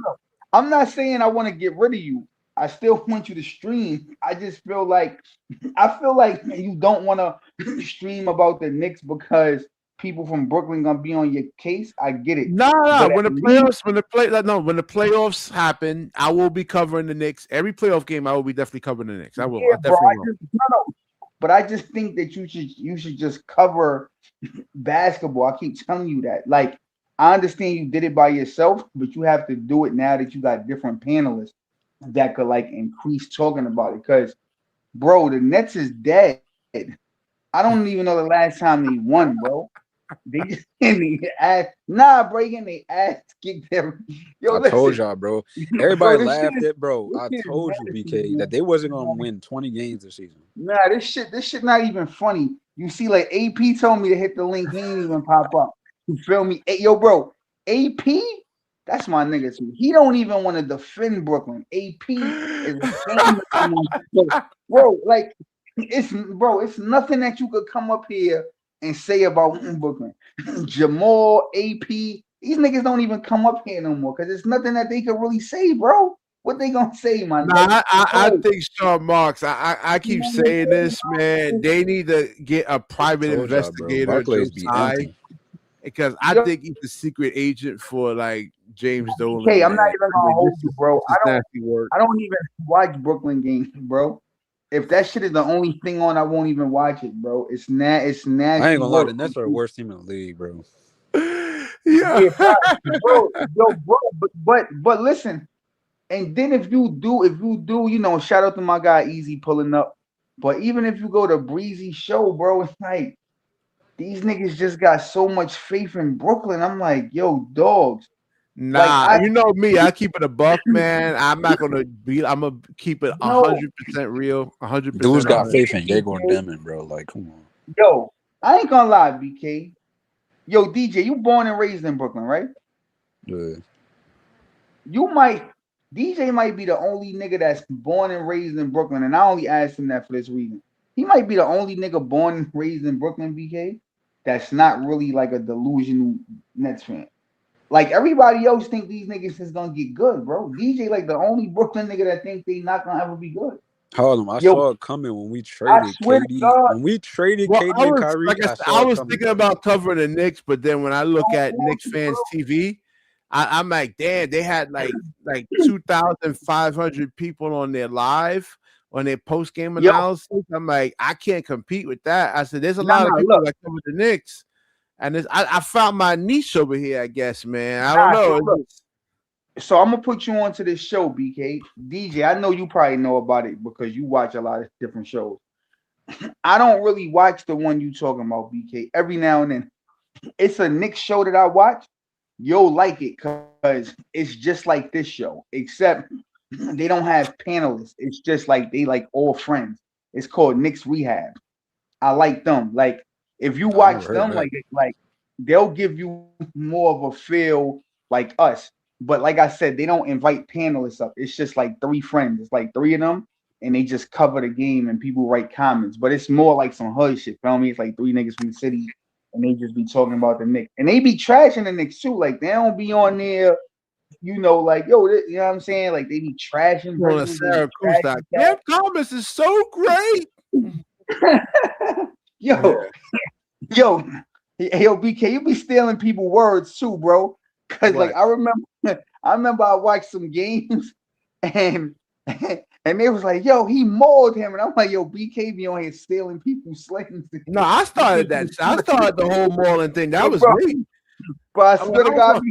I'm not saying I want to get rid of you. I still want you to stream. I just feel like you don't want to stream about the Knicks because people from Brooklyn gonna be on your case. I get it. nah. But When the playoffs happen, I will be covering the Knicks. Every playoff game, I will be definitely covering the Knicks. I will. yeah, I definitely will. no. But I just think that you should just cover basketball. I keep telling you that. Like, I understand you did it by yourself, but you have to do it now that you got different panelists that could like increase talking about it. Because, bro, the Nets is dead. I don't even know the last time they won, bro. They just getting their ass. Nah, bro, getting their ass kicked there. Yo, I told listen. y'all, bro. Everybody Bro, laughed at, bro. I this shit is told you, nasty, BK, man. that they wasn't gonna win 20 games this season. Nah, this shit not even funny. You see, like AP told me to hit the link, he ain't even pop up. You feel me? Hey, yo, bro, AP, that's my nigga too. He don't even want to defend Brooklyn. AP is ashamed of bro, like it's nothing that you could come up here and say about Brooklyn. Jamal, AP, these niggas don't even come up here no more because it's nothing that they could really say, bro. What they gonna say, man? Nah, I think Sean Marks. I keep saying this, man. They need to get a private investigator, Barclays Joe be Tsai, empty. because I think he's the secret agent for like James Dolan. Hey, I'm man. not even gonna hold you, bro. Nasty work. I don't even watch Brooklyn games, bro. If that shit is the only thing on, I won't even watch it, bro. It's nasty. I ain't gonna lie, work. the Nets are the worst team in the league, bro. Yeah, bro, but listen, And then if you do, shout out to my guy Easy pulling up. But even if you go to Breezy show, bro, it's like these niggas just got so much faith in Brooklyn. I'm like, yo, dogs. Nah, you know me. I keep it a buck, man. I'm not gonna beat. I'm gonna keep it 100% real, 100%. Dudes got faith in Diego and Demon, bro. Like, come on. Yo, I ain't gonna lie, BK. Yo, DJ, you born and raised in Brooklyn, right? Yeah. DJ might be the only nigga that's born and raised in Brooklyn, and I only asked him that for this reason. He might be the only nigga born and raised in Brooklyn, BK, that's not really like a delusional Nets fan. Like everybody else think these niggas is gonna get good, bro. DJ like the only Brooklyn nigga that think they not gonna ever be good. Hold on, I saw it coming when we traded KD. When we traded KD and Kyrie, I was thinking about covering the Knicks, but then when I look at Knicks fans TV, I'm like, damn, they had like 2,500 people on their live on their post game analysis. I'm like, I can't compete with that. I said, there's a lot of people that cover the Knicks. And I found my niche over here, I guess, man. I don't know. So I'm gonna put you onto this show, BK. DJ, I know you probably know about it because you watch a lot of different shows. I don't really watch the one you talking about, BK. Every now and then, it's a Knicks show that I watch. You'll like it because it's just like this show, except they don't have panelists. It's just like they like all friends. It's called Knicks Rehab. I like them. Like if you watch them, like they'll give you more of a feel like us. But like I said, they don't invite panelists up. It's just like three friends. It's like three of them, and they just cover the game and people write comments. But it's more like some hood shit. Feel me? It's like three niggas from the city, and they just be talking about the Knicks. And they be trashing the Knicks too. Like they don't be on there, like, yo, you know what I'm saying? Like they be trashing. Cam Thomas is so great. Yo, BK, you be stealing people words too, bro. Cause like I remember I watched some games and they was like, yo, he mauled him, and I'm like, yo, BK be on here stealing people's slings. No, I started that. I started the whole mauling thing. That was me. But I swear to God,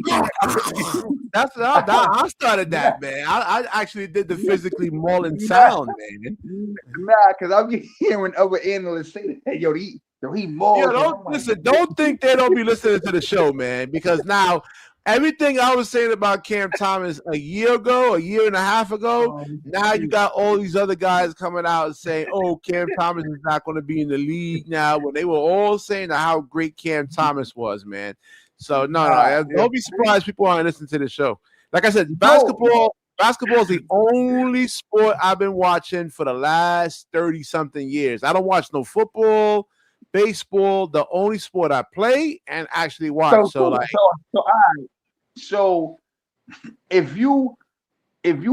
I started that, man. I actually did the physically mauling sound, man. Nah, because I'm hearing other analysts say that, hey, yo, he mauled. Don't think they don't be listening to the show, man, because now everything I was saying about Cam Thomas a year and a half ago, now you got all these other guys coming out and saying, oh, Cam Thomas is not going to be in the league now, when they were all saying how great Cam Thomas was, man. So, no, don't be surprised people aren't listening to the show. Like I said, basketball is the only sport I've been watching for the last 30-something years. I don't watch no football, baseball, the only sport I play and actually watch. So if you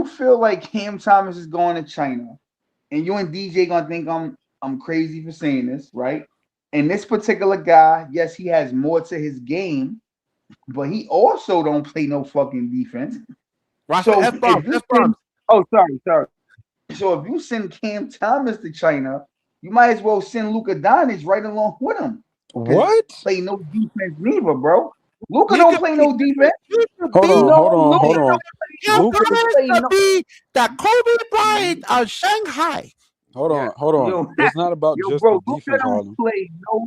feel like Cam Thomas is going to China, and you and DJ gonna think I'm crazy for saying this, right? And this particular guy, yes, he has more to his game, but he also don't play no fucking defense. Oh, sorry. So if you send Cam Thomas to China, you might as well send Luka Doncic right along with him. What? Play no defense neither, bro. Luka don't play no defense. Hold on. Luka to be the Kobe Bryant of Shanghai. Hold on. It's not about just the defense, Harlem.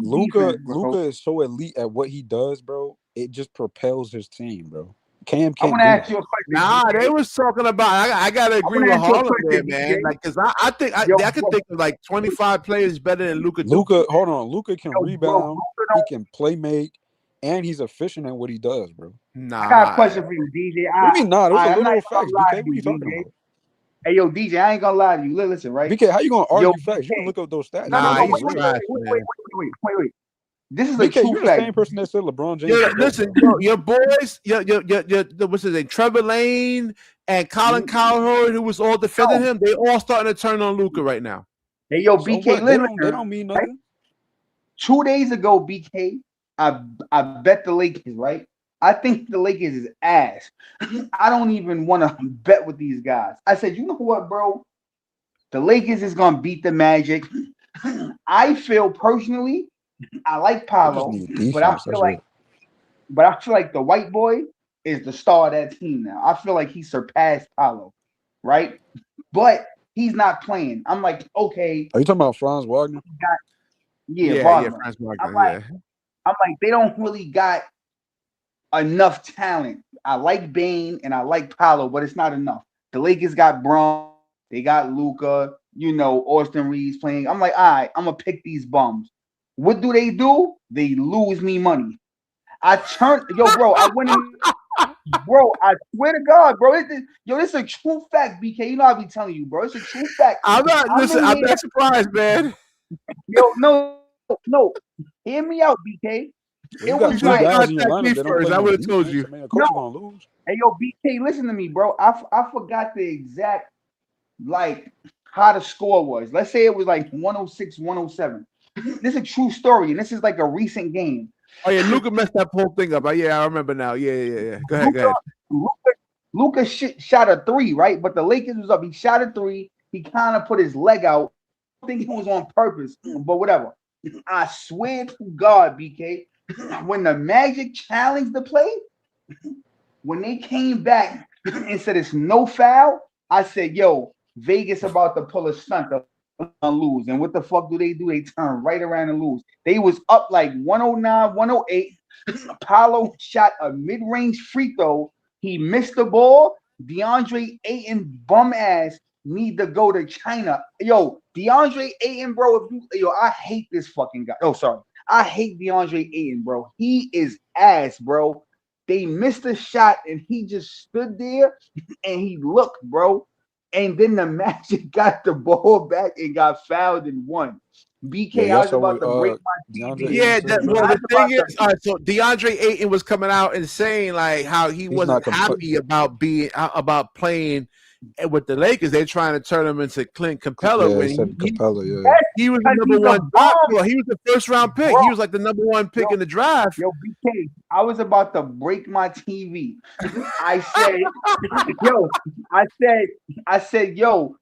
Luka is so elite at what he does, bro. It just propels his team, bro. Cam can't. I want to ask you a question. Nah, they was talking about. I gotta agree with Harlem there, man. Like, cause I think I can think of like 25 players better than Luka. Hold on. Luka can rebound. He can play make, and he's efficient at what he does, bro. Nah. I got a question for you, DJ. What do you mean, nah? Those are literal facts, BK. What are you talking about? Hey, yo, DJ, I ain't gonna lie to you. Listen, right? BK, how you gonna argue facts? You can look up those stats. Nah, wait. This is BK, you're the same person that said LeBron James. Yeah, listen, your boys, what's his name? Trevor Lane and Colin Cowherd, who was all defending him, they all starting to turn on Luka right now. Hey, yo, BK, they don't mean nothing. Right? 2 days ago, BK, I bet the Lakers, right? I think the Lakers is ass. I don't even want to bet with these guys. I said, you know what, bro? The Lakers is gonna beat the Magic. I feel personally, I like Paolo, but I feel like the white boy is the star of that team now. I feel like he surpassed Paolo. right? But he's not playing. I'm like, okay, Are you talking about Franz Wagner? yeah, Yeah, Wagner. Franz I'm Wagner. like, Yeah. they don't really got enough talent. I like Bane and I like Paolo, but it's not enough. The Lakers got Braun, they got Luca, Austin Reeves playing. I'm like, all right, I'm gonna pick these bums. What do? They lose me money. I turned, bro. I went in, bro. I swear to God, bro. This is a true fact, BK. You know I be telling you, bro. It's a true fact. I'm not. I'm Listen, in I'm here, not surprised, man. no. Hear me out, BK. Well, you It got You was should two have like, guys in your contacted me lineup that don't first. play I no would have told defense. you. I mean, of no. course you're gonna lose. Hey, BK, listen to me, bro. I forgot the exact like how the score was. Let's say it was like 106, 107. This is a true story, and this is like a recent game. Oh yeah, Luca messed that whole thing up. Yeah, I remember now. Yeah. Go ahead. Luka shot a three, right? But the Lakers was up. He shot a three. He kind of put his leg out. I think it was on purpose, but whatever. I swear to God, BK, when the Magic challenged the play, when they came back and said it's no foul, I said, yo, Vegas about to pull a stunt to lose. And what the fuck do? They turn right around and lose. They was up like 109, 108. Apollo shot a mid-range free throw. He missed the ball. DeAndre Ayton bum ass need to go to China. Yo, DeAndre Ayton, bro. I hate this fucking guy. Oh, sorry. I hate DeAndre Ayton, bro. He is ass, bro. They missed a shot and he just stood there and he looked, bro. And then the Magic got the ball back and got fouled and won. Yeah, BK, I y'all was saw about what to break my DeAndre TV. Ayton Yeah, said, bro. well, I the was thing about is, all right, so DeAndre Ayton was coming out and saying like how he He's wasn't not happy about playing with the Lakers. They're trying to turn him into Clint Capella Yeah, he when said Capella. Yeah, he was the because number he's a one draft. bum, Well, he was the first round pick. bro. He was like the number one pick in the draft. Yo, BK, I was about to break my TV. I said, yo, I said, yo,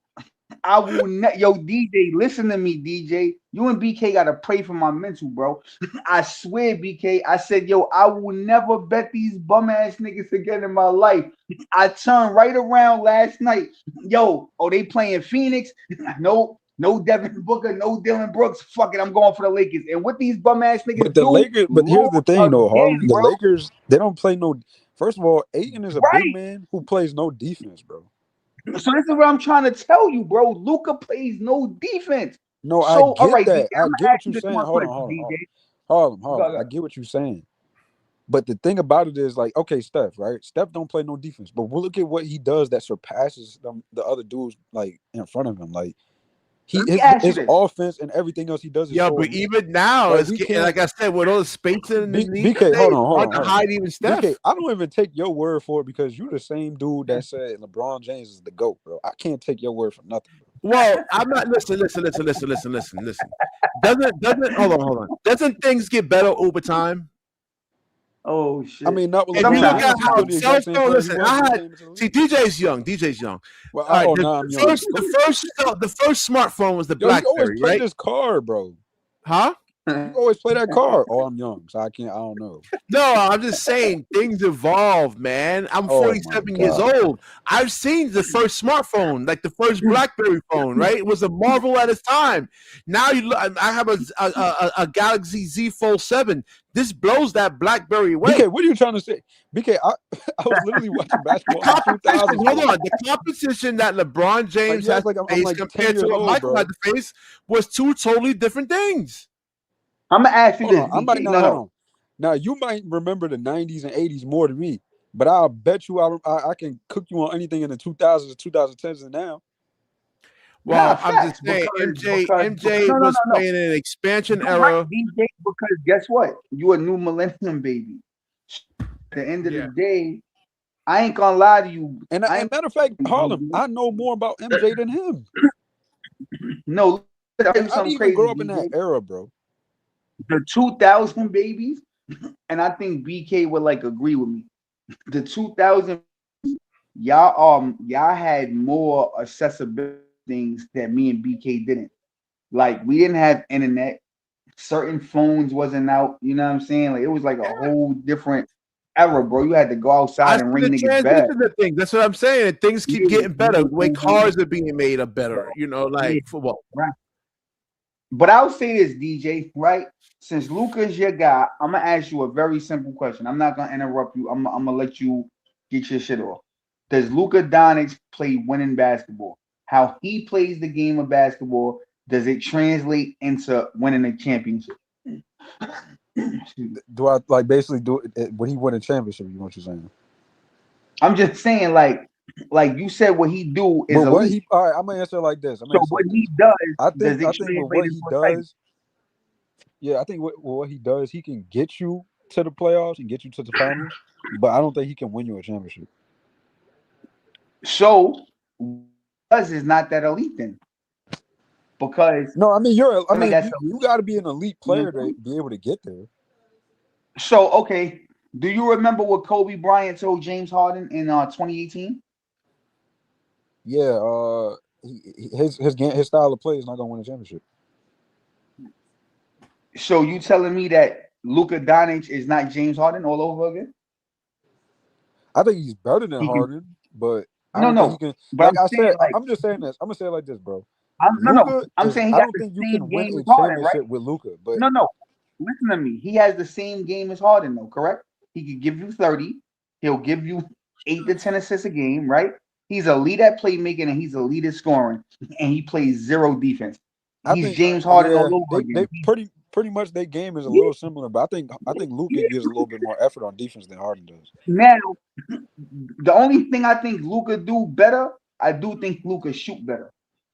I will not. Yo, DJ, listen to me, DJ. You and BK gotta pray for my mental, bro. I swear, BK. I said, yo, I will never bet these bum ass niggas again in my life. I turned right around last night. Yo, they playing Phoenix? No Devin Booker, no Dylan Brooks. Fuck it, I'm going for the Lakers. And what these bum ass niggas but the do? Lakers. But here's Lose the thing, though, Harlem. again, The bro. Lakers, they don't play no. First of all, Ayton is a big Right. man who plays no defense, bro. So this is what I'm trying to tell you, bro. Luka plays no defense. No, I So all get right, DJ, that. I'm I get gonna what ask you you're this saying. one Hold on, question, DJ. Harlem. I get what you're saying. But the thing about it is, like, okay, Steph, right? Steph don't play no defense, but we'll look at what he does that surpasses the other dudes like in front of him. Like Let me ask you his this. offense and everything else he does is Yeah, so but elite. even now, Like it's we getting, can't. like I said, with all the spacing in the league, BK, hold it's hard on. to hide even Steph. BK, I don't even take your word for it because you're the same dude that said LeBron James is the GOAT, bro. I can't take your word for nothing, bro. Well, I'm not. Listen. Doesn't hold on. Doesn't things get better over time? Oh shit. I mean, not with If you look LeBron Sometimes. at James, he's how still the cell exact same phone, player he listen, was when he came into the league. DJ's young. Well, All right, now I'm young. the first smartphone was the Yo, you always BlackBerry, play right? this card, bro. Huh? You always play that card. Oh, I'm young, so I don't know. No, I'm just saying things evolve, man. I'm Oh my 47 years God. old. I've seen the first smartphone, like the first BlackBerry phone, right? It was a marvel at its time. Now you look, I have a Galaxy Z Fold 7. This blows that BlackBerry away. BK, what are you trying to say? BK, I was literally watching basketball in the 2000s. Hold on. The competition that LeBron James has I'm faced like 10 compared to years what old, Michael bro. had to face was two totally different things. I'm gonna ask you Hold this, on. BK. Hold on. Now you might remember the 90s and 80s more than me, but I'll bet you I can cook you on anything in the 2000s, 2010s, and now. Well, I'm just saying, MJ was playing in an expansion era. DJ, because guess what? You a new millennium baby. At the end of the day, I ain't gonna lie to you. And matter of fact, Harlem, I know more about MJ than him. No, I didn't even grow up in that era, bro. The 2000 babies, and I think BK would like agree with me. The 2000 y'all had more accessibility things that me and BK didn't. Like we didn't have internet. Certain phones wasn't out. You know what I'm saying? Like it was like a whole different era, bro. You had to go outside and ring the niggas back. transition of things. That's what I'm saying. Things keep Yeah, getting better. The way yeah, cars are being made are better. You know, like yeah, football. right. But I'll say this, DJ, right? Since Luka's your guy, I'm gonna ask you a very simple question. I'm not gonna interrupt you. I'm gonna let you get your shit off. Does Luka Doncic play winning basketball? How he plays the game of basketball, does it translate into winning a championship? Do I like basically do it when he win a championship? You know what you're saying? I'm just saying, like you said, what he do is But what elite. he all right, I'm gonna answer it like this. So what he does, does it I think with what translate he into a title? does, yeah, I think what he does, he can get you to the playoffs and get you to the finals, but I don't think he can win you a championship. So us is not that elite then, because No, I mean that's you got to be an elite player elite. to be able to get there. So okay, do you remember what Kobe Bryant told James Harden in 2018? Yeah, his game, his style of play is not gonna win a championship. So you telling me that Luka Doncic is not James Harden all over again? I think he's better than He can, Harden, but I don't think he can. But Like I'm I saying, said, like, I'm just saying this. I'm gonna say it like this, bro. I'm Luka saying he I got don't the think you same can win game a as Harden, right? championship with Luka, but No. Listen to me. He has the same game as Harden, though, correct? He could give you 30. He'll give you 8 to 10 assists a game, right? He's elite at playmaking and he's elite at scoring, and he plays zero defense. I He's think James Harden all over they again. pretty much their game is a little similar, but I think Luka gives a little bit more effort on defense than Harden does. Now, the only thing I think Luka do better, I do think Luka shoot better.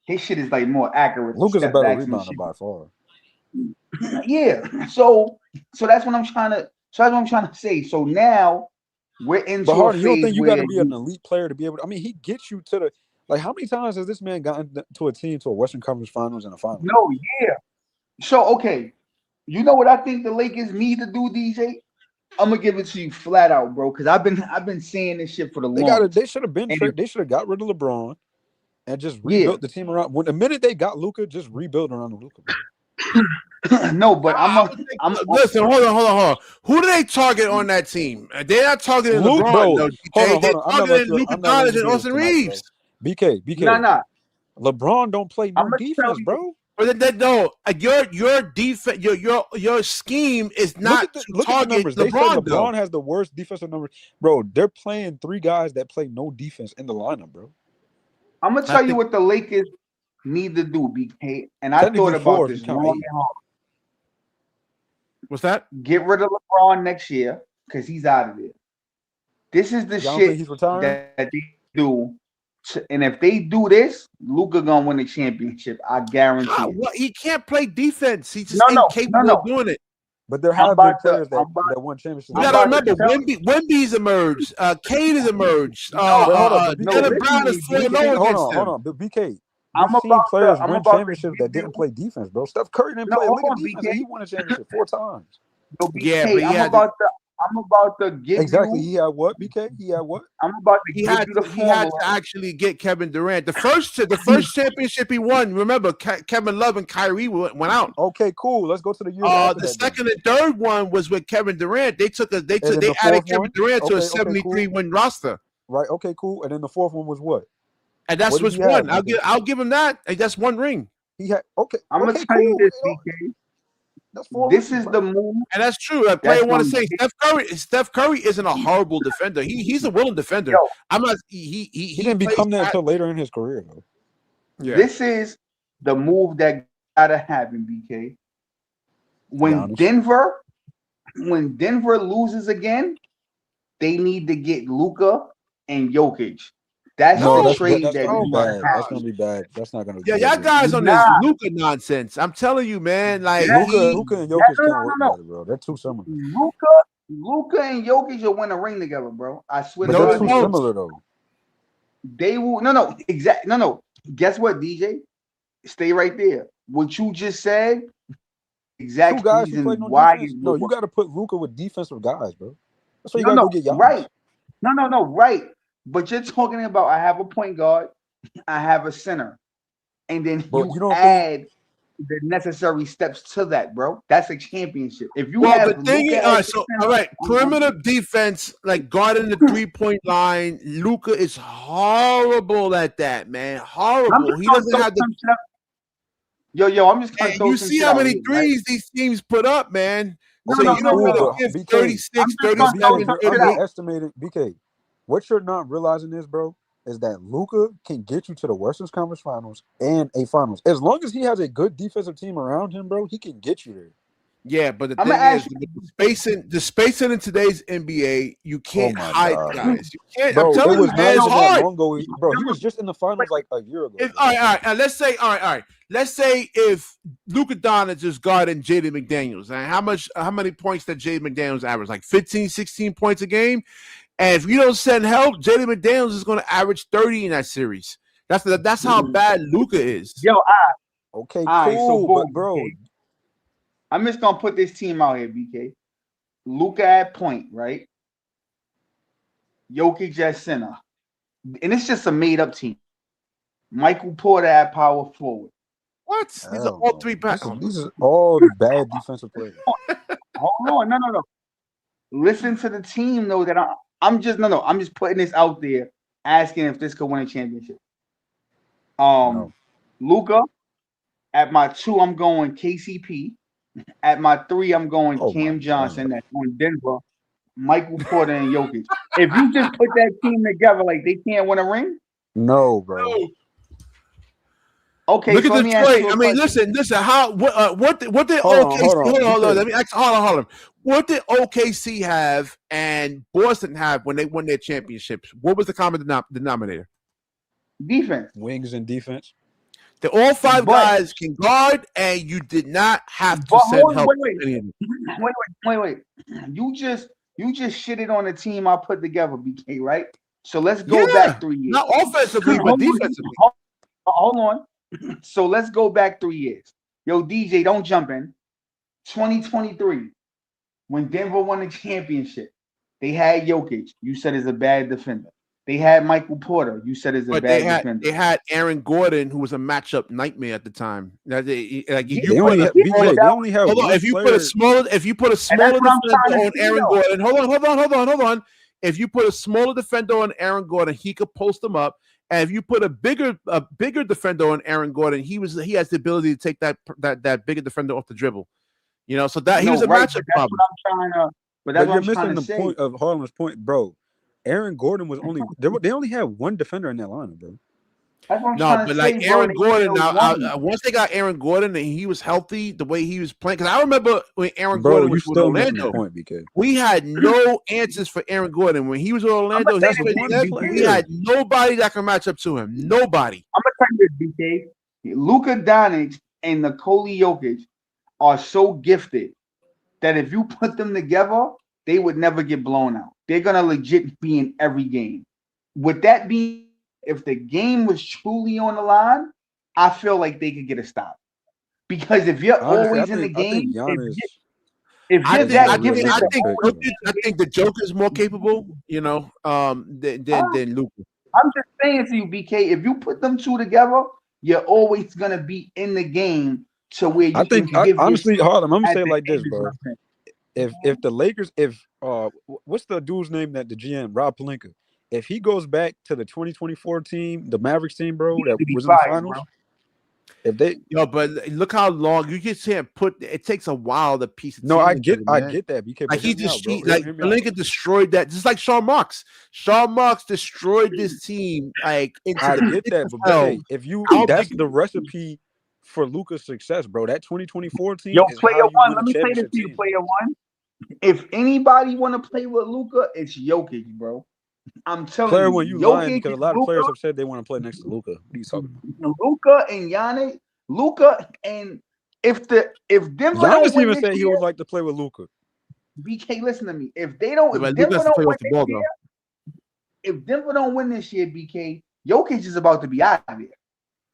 His shit is like more accurate. Luka's a Step better backs and rebounder shit. by far. Yeah. So that's what I'm trying to. So that's what I'm trying to say. So now we're into But Harden, a you don't phase think you where got to be an elite player to be able to? I mean, he gets you to the like. How many times has this man gotten to a team to a Western Conference Finals and a final? no, yeah. So okay, you know what I think the Lakers need to do, DJ? I'm gonna give it to you flat out, bro, because I've been saying this shit for the longest. They should have been And trade. They should have got rid of LeBron and just yeah, rebuilt the team around. When the minute they got Luka, just rebuild around the Luka. no, but Listen, hold on. Who do they target on that team? They're not targeting Luke, LeBron, bro. though. Hold They're on. targeting Luka Doncic and Austin Reeves. BK. nah. LeBron don't play no I'm gonna tell defense, you, bro. But no, your defense, your scheme is not Look to at the target numbers. LeBron. They say LeBron though. has the worst defensive numbers, bro. They're playing 3 guys that play no defense in the lineup, bro. I'm gonna tell you what the Lakers need to do, BK. And I thought about this long and hard. What's that? Get rid of LeBron next year because he's out of there. This is the shit that they do. And if they do this, Luka gonna win the championship. I guarantee it. Well, he can't play defense. He just ain't capable of doing it. But there have been players that won championships. You gotta remember, Wemby's emerged. Cade has emerged. Mikal Brown is 4-0 against them. Hold on. But BK, I've seen players win championships that didn't play defense, bro. Steph Curry didn't play a lick of defense, and he won a championship 4 times. No, BK, yeah, I'm about to give exactly. you. He had what, BK? He had what? I'm about to give you the formula. He had to actually get Kevin Durant. The first championship he won. Remember, Kevin Love and Kyrie went out. Okay, cool. Let's go to the year. The second and third one was with Kevin Durant. They added Kevin Durant to a 73 win roster. Right. Okay, cool. And then the fourth one was what? And that's what's one. I'll give him that. And that's 1 ring. He had I'm gonna tell you this, BK. This is the move, and that's true. A player want to say Steph Curry isn't a horrible defender. He's a willing defender. Yo, I'm not. He didn't become that until later in his career, though. Yeah. This is the move that gotta happen, BK. When Denver loses again, they need to get Luka and Jokic. That's the trade that's gonna be bad. That's not gonna. Yeah, y'all guys on this Luka nonsense. I'm telling you, man. Like Luka and Jokic can't work together, bro. They're too similar. Luka and Jokic will win a ring together, bro. I swear. But they're too similar, though. They will. No. Exactly. No. Guess what, DJ? Stay right there. What you just said. Exactly. 2 guys who play no defense. No, you got to put Luka with defensive guys, bro. That's why you got to go get Giannis. Right. No. Right. But you're talking about I have a point guard, I have a center, and then you add the necessary steps to that, bro. That's a championship. If you Well, have the thing is, Luka all right, as so the all right, center, perimeter defense, like guarding the 3-point line, Luka is horrible at that, man. I'm Horrible. just He gonna doesn't throw have the. some shit up. Yo, I'm just gonna And throw you some see shit how out many here, right? threes these teams put up, man. No, So Okay, no, you no, don't cool, no, want no. to but give BK, 36, I'm just gonna throw 37, you're some shit out. 38. underestimating BK. What you're not realizing is, bro, is that Luka can get you to the Western Conference Finals and a Finals. As long as he has a good defensive team around him, bro, he can get you there. Yeah, but the I'm gonna thing ask is, with the spacing in today's NBA, you Oh can't my hide God, bro. guys. You can't. I'm Bro, it telling you, was man, not it's even that hard. long ago. Bro, he you. was just in the finals like a year ago. If, Bro. all right. And let's say, all right. Let's say if Luka Doncic is guarding Jaden McDaniels, and how many points that Jaden McDaniels average? Like 15, 16 points a game. And if you don't send help, Jaden McDaniels is going to average 30 in that series. That's how bad Luka is. Yo, Okay, all right, so cool, boom, but bro, BK. I'm just gonna put this team out here, BK. Luka at point, right? Jokic at center, and it's just a made-up team. Michael Porter at power forward. What? These are hell all no. 3 pack. These are all bad defensive players. Hold on, no. Listen to the team though. That I'm just putting this out there, asking if this could win a championship. No. Luka at my 2, I'm going KCP. At my 3, I'm going Oh my Cam Johnson. God. That's on Denver. Michael Porter and Jokic. If you just put that team together, like they can't win a ring. No, bro. No. Okay, Look so at let me ask Detroit. you a I mean, question. listen. How what did Hold OKC? on. Hold on. Because, Let me ask. Hold on. What did OKC have and Boston have when they won their championships? What was the common denominator? Defense. wings and defense. That all 5 But- guys can guard, and you did not have to But send hold on, help. wait. to any of them. Wait. You just shitted on the team I put together, BK, right? So let's go back 3 years. Not offensively, but defensively. Hold on. So let's go back 3 years. Yo, DJ, don't jump in. 2023, when Denver won the championship, they had Jokic. You said is a bad defender. They had Michael Porter. You said is a But bad defender. they had Aaron Gordon, who was a matchup nightmare at the time. Like They you only put have, a- BK, they only have hold on. one If you player. put a smaller defender what I'm trying to on see, Aaron though. Gordon, hold on. If you put a smaller defender on Aaron Gordon, he could post him up. And if you put a bigger defender on Aaron Gordon, he has the ability to take that bigger defender off the dribble. You know, so that he was a right, matchup but that's problem. what I'm trying to. But that's But what you're I'm trying missing to the say. point of Harlem's point, bro. Aaron Gordon was only they only had one defender in that lineup, bro. That's what I'm No, trying but to like say, bro. Aaron They Gordon, still now won. once they got Aaron Gordon and he was healthy, the way he was playing, because I remember when Aaron Bro, Gordon you was with still missing Orlando, the point, BK. we had no answers for Aaron Gordon. When he was with Orlando, That's he one played player. we had nobody that could match up to him. Nobody. I'm gonna tell you this, BK. Luka Doncic and Nikola Jokic are so gifted that if you put them together, they would never get blown out. They're gonna legit be in every game. With that being, if the game was truly on the line, I feel like they could get a stop. Because if you're Honestly, always in the I think game, Giannis. if I you're think that I gifted, think I realistic think, pick, Jokic, I think the Joker's more capable, you know, than Luka. I'm just saying to you, BK, if you put them two together, you're always gonna be in the game to where you I think can give honestly, yourself Harlem, I'm gonna at say it the like this, end of bro. something. If the Lakers, what's the dude's name that the GM Rob Pelinka, if he goes back to the 2024 team, the Mavericks team, bro, that He'd be was in the fired, finals, bro. if they But look how long you just can't put. It takes a while to piece. no, team I together, get man. that, BK. Like But he hear me out, just bro. like Hear me out. Pelinka destroyed that, just like Sean Marks. Sean Marks destroyed this team like into I the get pit that, of but hell. BK, if you How that's big- the recipe for Luka's success, bro. That 2024 team Yo, is player how you one, win let a me say this championship to you, team. player one. If anybody want to play with Luka, it's Jokic, bro. I'm telling Player you, one, you lying Jokic because a and lot of players Luka, have said they want to play next to Luka. What are you talking about? Luka and Giannis, Luka, and if Denver don't Giannis win even this said he year, would like to play with Luka. BK, listen to me. If Denver Luka has to don't play win off the ball this though. year, if Denver don't win this year, BK, Jokic is about to be out of there.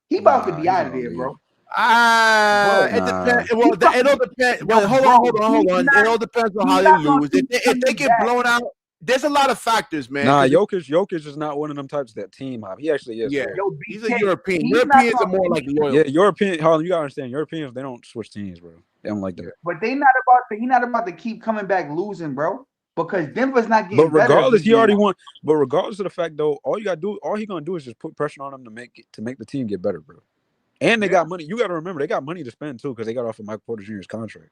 He about to be He's out of gonna there, leave. bro. It Nah. depends. Well, it all depends. Well, hold on. It all depends on how they lose. If they get blown out, there's a lot of factors, man. Nah, Jokic is not one of them types that team hop. He actually is. Yeah, bro. he's a European. Europeans are more like loyal. Yeah, European. Harlan, you gotta understand. Europeans, they don't switch teams, bro. They don't like that. But he not about to keep coming back losing, bro. Because Denver's not getting But regardless, better. he already won. But regardless of the fact, though, all he gonna do is just put pressure on him to make the team get better, bro. And they got money. You gotta remember, they got money to spend too, because they got off of Michael Porter Jr.'s contract.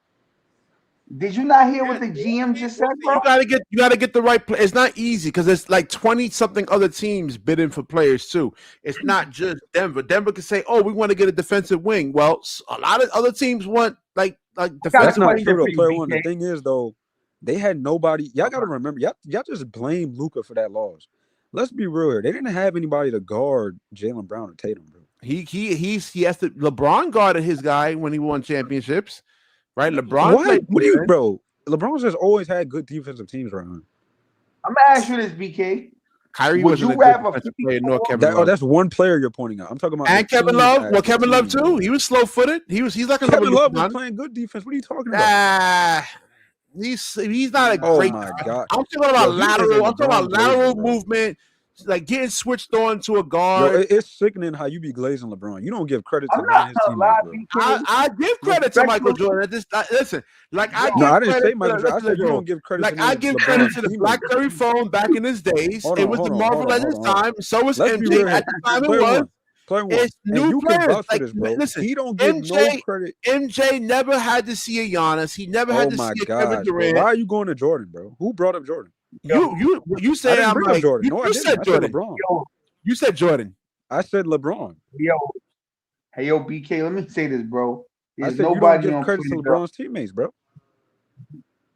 Did you not hear what the GM just said, bro? You gotta get the right play. It's not easy because there's like 20 something other teams bidding for players too. It's not just Denver. Denver can say, "Oh, we want to get a defensive wing." Well, a lot of other teams want like defensive. That's not wing. true, though. Player one. The thing is, though, they had nobody. Y'all gotta remember, y'all just blame Luka for that loss. Let's be real here. They didn't have anybody to guard Jaylen Brown or Tatum, bro. He has to. LeBron guarded his guy when he won championships. Right, LeBron. What do you, bro? LeBron's has always had good defensive teams around him. I'm gonna ask you this, BK. Kyrie Would wasn't you a good rather defensive player, nor Kevin Love. That's one player you're pointing out. I'm talking about. And Kevin Love. Well, Kevin Love too. He was slow footed. He's like a Kevin Love was playing good defense. What are you talking about? He's not a Oh great. my God. I'm talking about lateral. I'm talking about LeBron lateral glazing, bro. movement, like getting switched on to a guard. Yo, it's sickening how you be glazing LeBron. You don't give credit to I'm none not of his gonna lie, teammates, bro. BK. I give credit to Michael Jordan. Listen, like I give No, I didn't credit say Michael to- Jordan. I listen, said you bro. don't give credit Like to I give credit to the teammates, BlackBerry bro. phone back in his days. Hold It on, was hold the on, Marvel hold on, Legends hold on. time. So was Let's be MJ real at here. the time. It Player was. one. Player one. It's And new you can players. vouch for this, bro. Listen, He don't get no credit. MJ never had to see a Giannis. He never had Oh to my see a Kevin God, bro. Durant. Why are you going to Jordan, bro? Who brought up Jordan? You I say didn't I'm bring up like Jordan. you, No, I you didn't. said I said Jordan. LeBron. You said Jordan. I said LeBron. Hey, yo, BK, let me say this, bro. I There's said you don't nobody give on credit to planet LeBron's teammates, bro. Earth.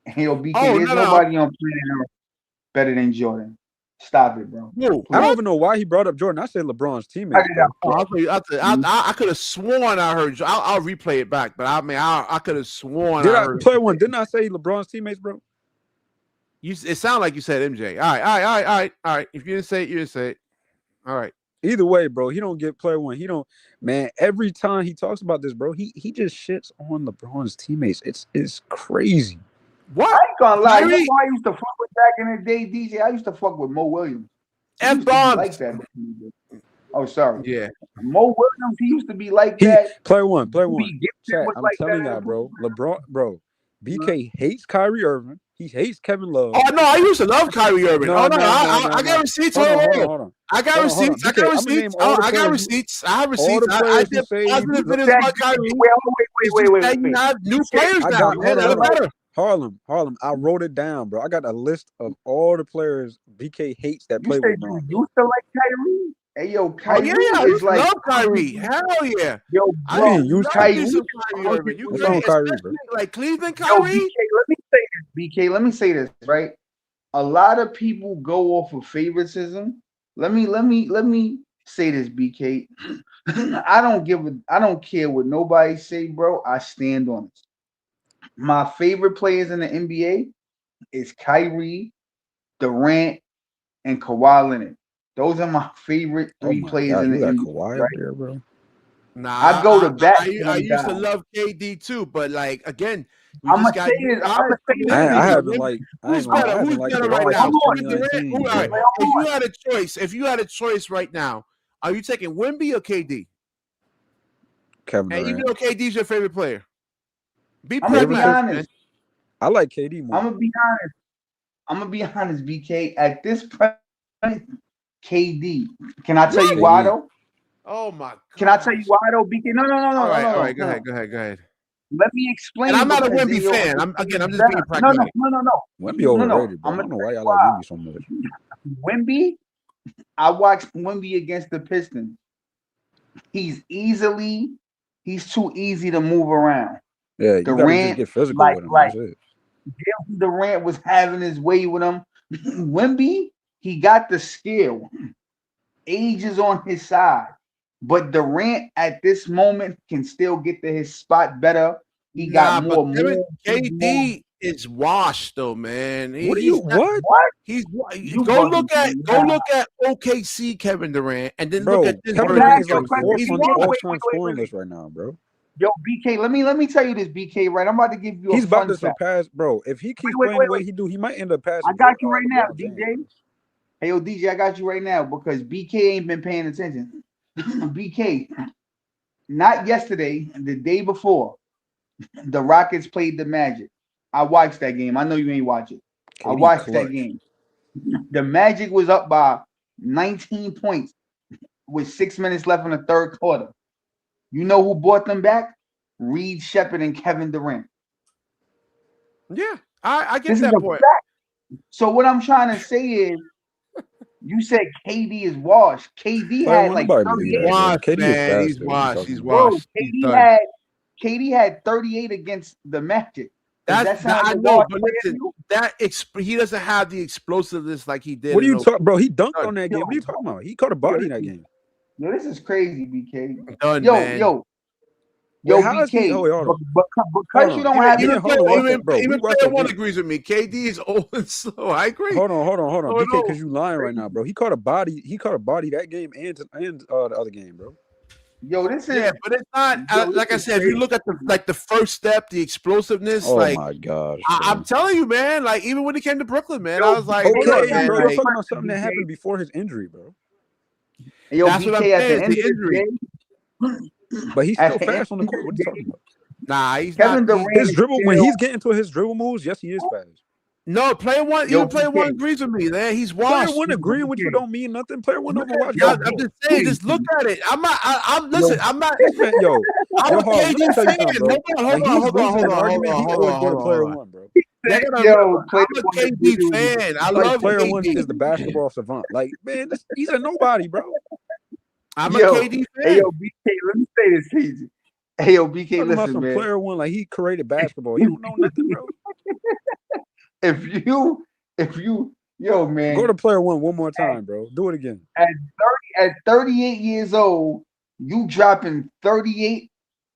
Hey, yo, BK, Oh, there's no. nobody on planet Earth better than Jordan. Stop it, bro. Who? I don't even know why he brought up Jordan. I said LeBron's teammates, I bro. I could have sworn I heard. I'll replay it back, but I could have sworn Did I I heard. play one? Didn't I say LeBron's teammates, bro? It sounded like you said MJ. All right. If you didn't say it, you didn't say it. All right. Either way, bro, he don't get player one. He don't, man. Every time he talks about this, bro, he just shits on LeBron's teammates. It's crazy. What? ain't gonna lie. You know Kyrie? who I used to fuck with back in the day, DJ? I used to fuck with Mo Williams. He F used to be bombs. like that. Oh, sorry. Yeah. Mo Williams, he used to be like that. Player one. Be gifted Chat, with I'm like telling that. y'all, bro. LeBron, bro. BK hates Kyrie Irving. He hates Kevin Love. Oh no, I used to love Kyrie Irving. No, I no. got receipts. Hold Hold on. on. I got receipts. I got receipts. I got receipts. I have receipts. I did positive videos about Kyrie. Wait. You have new players now. Harlem. I wrote it down, bro. I got a list of all the players BK hates that play with LeBron. You used to like Kyrie? Hey, yo, Kyrie I is like love Kyrie. Hell yeah. Yo, I bro, mean, you Kyrie. Kyrie Irving. You What's wrong with Kyrie, bro? Like Cleveland Yo, Kyrie. BK, let me say this, right? A lot of people go off of favoritism. Let me say this, BK. I don't care what nobody say, bro. I stand on it. My favorite players in the NBA is Kyrie, Durant, and Kawhi Leonard. Those are my favorite three players in the NBA. Kawhi right? up there, bro. Nah, I go to bat. I used to love KD too, but like again, I'm gonna say this. I haven't liked. Who's better right now? If you had a choice right now, are you taking Wemby or KD? Kevin Durant. And even though KD's your favorite player, I'm gonna be honest. I like KD more. I'm gonna be honest, BK. At this point, KD. Can I tell you why though? Oh my God. Can I tell you why though, BK? No. All right. Go ahead. Let me explain. And I'm not a Wemby fan. I'm just being pragmatic. No. Wemby overrated, bro. I don't know why y'all like Wemby so much. Wemby, I watched Wemby against the Pistons. He's too easy to move around. Yeah, you gotta just get physical with him. That's it. Durant was having his way with him. Wemby, he got the skill. Age is on his side. But Durant at this moment can still get to his spot better. He got more moves. KD is washed though, man. What? Go look at OKC Kevin Durant and then look at this. Kevin Durant is like fourth on the all-time scoring list right now, bro. Yo, BK, let me tell you this, BK. Right, I'm about to give you a He's about fun to fact. surpass, bro. If he keeps Wait, playing wait, the way wait. he do, he might end up I passing got you right now, LeBron James. DJ. Hey, yo, DJ, I got you right now because BK ain't been paying attention. BK, not yesterday, the day before, the Rockets played the Magic. I watched that game. I know you ain't watch it. I KD watched clutch. that game. The Magic was up by 19 points with 6 minutes left in the third quarter. You know who brought them back? Reed Shepard and Kevin Durant. Yeah, I get This is that a point. fact. So what I'm trying to say is, you said KD is washed. KD Player had one, like nobody believe 38. that, bro. Washed, KD is man. fast. He's What are you washed. talking He's about? Bro, washed. He's done. KD had 38 against the Magic. Does that sound like I a know, washed but player to listen, you? he doesn't have the explosiveness like he did. What are in you talking, bro? He dunked Done. on that game. What are you Yo, talking about? He caught a body in that game. Yo, this is crazy, BK. Done, Yo, man. yo, Wait, yo, how is he? BK. Oh, wait, hold on. Because Hold you on. don't have Even the hold on, watch experience. that, bro. We Even watched player that one game. agrees with me. KD is old and slow. I agree. Hold on. Oh, BK, no. because you lying right now, bro. He caught a body that game and the other game, bro. Yo, this is Yeah, but it's not yo, like I this is said. If you crazy. look at the first step, the explosiveness, Oh like my gosh, I'm bro. telling you, man. Like even when he came to Brooklyn, man, Yo, I was like, BK, look, Okay, man, bro. You're like, talking about something that happened before his injury, bro. Yo, that's what I'm BK, at saying. the It's end the of injury. the day, But he's at still the end fast on the of court. What are the you day, talking about? Nah, he's Kevin not. Durant His is dribble, when still he's getting to his dribble moves, yes, he is fast. No, player one. yo, Even player one BK. agrees with me. Man, he's Player washed. one Yo, agreeing with you BK. don't mean nothing. Player one never watched Yo, I'm basketball. just saying. BK. Just look at it. I'm not. I'm Yo, listen. I'm not. This man, I'm a Harlem, let me KD tell you fan. something, bro. When he's losing an argument, he always go to player one, bro. Y'all gotta remember, yo, play I'm the a one KD dude. fan. I Like love player one KD. is the basketball savant. Like, man, he's a nobody, bro. I'm a Yo, KD hey, fan. yo, BK, let me say this, CJ. Hey, yo, BK, Talking about listen, some man. player one, like he created basketball. He don't know nothing, bro. If you, yo, man, Go to player one more time, bro. Do it again. at 38 years old, you dropping 38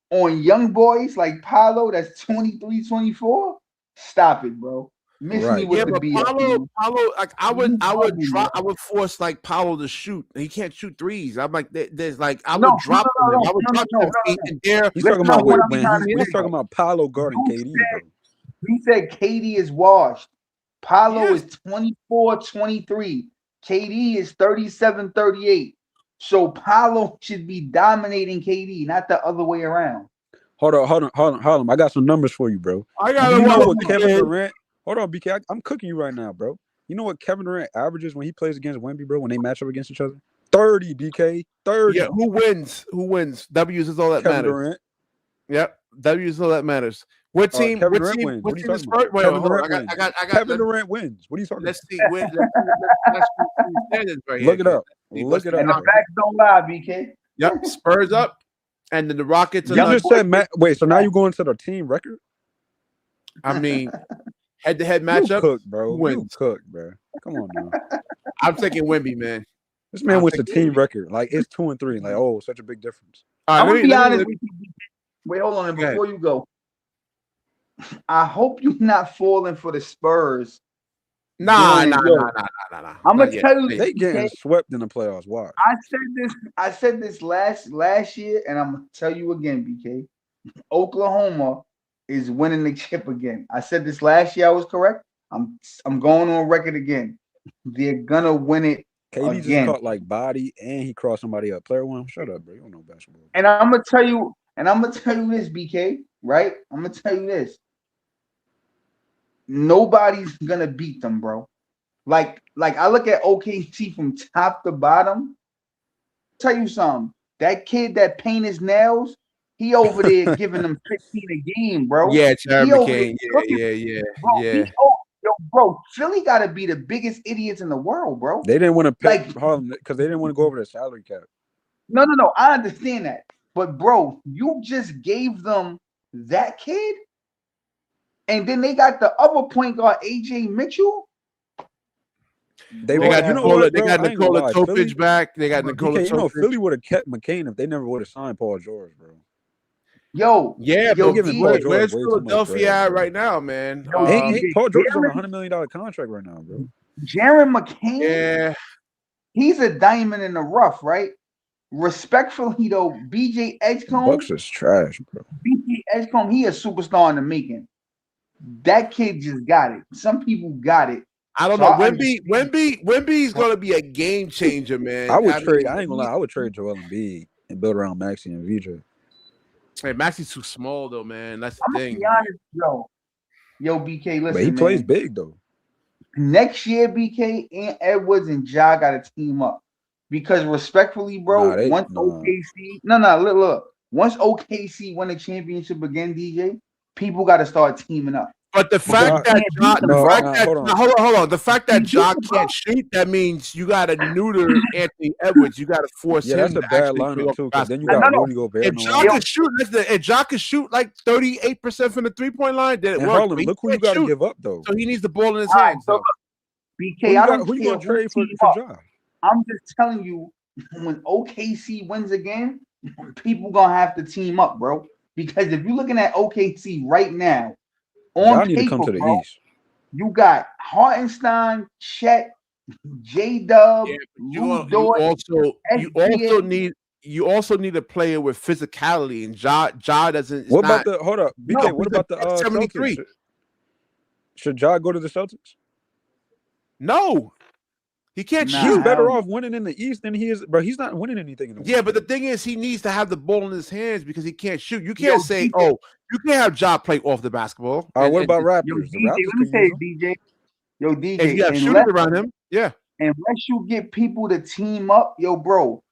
on young boys like Paolo, that's 23, 24. Stop it, bro. Miss me Right, with Yeah, the bro. but BS. Paulo, like I would You bugging, drop, I bro. would force like Paulo to shoot. He can't shoot threes. I'm like, there's like I No, would drop him. I would drop no, 10 feet no. and dare. He's talking Listen about up what I'm when trying to he's say. talking about Paolo guarding You KD, bro. He said KD is washed. Paolo Yes. is 24, 23. KD is 37, 38. So Paolo should be dominating KD, not the other way around. Hold on. I got some numbers for you, bro. I Do gotta you know watch what the Kevin game. Durant? Hold on, BK. I'm cooking you right now, bro. You know what Kevin Durant averages when he plays against Wemby, bro? When they match up against each other, 30, BK, 30. Yeah, who wins? Who wins? W's is all that Kevin matters. Durant. Yep, W's is all that matters. What team? Kevin What Durant team? wins. What What are you team is talking about? first? Wait, Kevin hold on. Durant wins. I got. Kevin Durant wins. What are you talking Let's about? see. Let's see standings right here. Look it up. Look it up. And the Bro. facts don't lie, BK. Yep, Spurs up, and then the Rockets. You just said wait. So now you're going to the team record? I mean, head-to-head You matchup. cooked, bro. Who wins? You cooked, bro. Come on now. I'm taking Wemby, man. This man I'll went to take team Wemby. record. Like it's 2-3. Like, oh, such a big difference. All I'm right, gonna be honest let me, with you, BK. Wait, hold on. And Go ahead. before you go, I hope you're not falling for the Spurs. Nah. I'm Not gonna yet. tell you, They getting BK, swept in the playoffs. Watch. I said this last year, and I'm gonna tell you again, BK. Oklahoma is winning the chip again. I said this last year. I was correct. I'm going on record again. They're gonna win it KD just again. caught like body and he crossed somebody up. Player one, shut up, bro. You don't know basketball. And I'm gonna tell you this, BK. Right? I'm gonna tell you this. Nobody's gonna beat them, bro. Like I look at OKC from top to bottom. Tell you something. That kid that paint his nails, he over there giving them 15 a game, bro. Yeah, Terry He over there McCain. cooking. Yeah. Bro, Philly got to be the biggest idiots in the world, bro. They didn't want to pick Like- Harlem because they didn't want to go over the salary cap. No. I understand that. But, bro, you just gave them that kid, and then they got the other point guard, AJ Mitchell. They They got you know Nikola. what, They bro? got I ain't gonna Nikola lie. Topic back. They got Nikola BK, you know, Topic. Philly would have kept McCain if they never would have signed Paul George, bro. Yeah, yo, but giving Paul George where's way too much Philadelphia bread, at bro. right now, man? Ain't Paul George is on a $100 million contract right now, bro. Jaron McCain, Yeah, he's a diamond in the rough, right? respectfully though, BJ Edgecombe, Bucks is trash, bro. BJ Edgecombe, he a superstar in the making. That kid just got it. Some people got it. I don't So know. I Wemby's gonna be a game changer, man. I would trade. mean, I ain't gonna lie. I would trade Joel Embiid and build around Maxey and VJ. Hey, Maxi's too small though, man. That's the I'm gonna thing. be honest, yo, BK, listen, But he plays man. big though. Next year, BK and Edwards and Ja got to team up because respectfully, bro, OKC, look, once OKC win the championship again, DJ, people got to start teaming up. But the fact that hold on, the fact that Ja can't shoot, that means you got to neuter Anthony Edwards. You got to force him. That's a bad lineup too. Because then you got Rudy Gobert. If Ja can shoot like 38% from the 3-point line, then it works. Harlem, look who you got to give up though. So he needs the ball in his hands. So, BK, who you gonna trade for Ja? I'm just telling you, when OKC wins again, people gonna have to team up, bro. Because if you're looking at OKC right now, on paper, come to the East. You got Hartenstein, Chet, J-Dub, you also need a player with physicality, and Ja doesn't. What about the 73? Celtics? Should Ja go to the Celtics? No. He can't shoot. He's better off winning in the East than he is, but he's not winning anything in the West. Yeah, but the thing is, he needs to have the ball in his hands because he can't shoot. You can't you can't have Ja play off the basketball. All right, what about Raptors? Let me say, DJ. Yo, DJ. If you have shooters around him, yeah. Unless you get people to team up, yo, bro.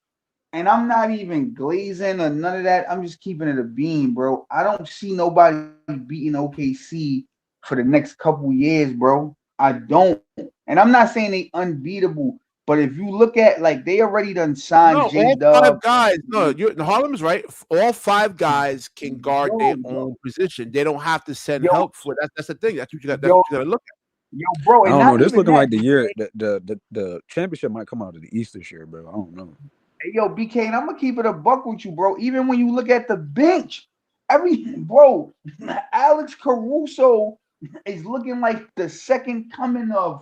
And I'm not even glazing or none of that. I'm just keeping it a beam, bro. I don't see nobody beating OKC for the next couple years, bro. I don't. And I'm not saying they unbeatable, but if you look at like they already done signed all 5 guys. No, Harlem's right. All 5 guys can guard their own position. They don't have to send help for that. That's the thing. That's what you got to look at. Yo, bro, I don't know. This looking like the year that the championship might come out of the East this year, bro. I don't know. Hey, yo, BK, and I'm gonna keep it a buck with you, bro. Even when you look at the bench, Alex Caruso is looking like the second coming of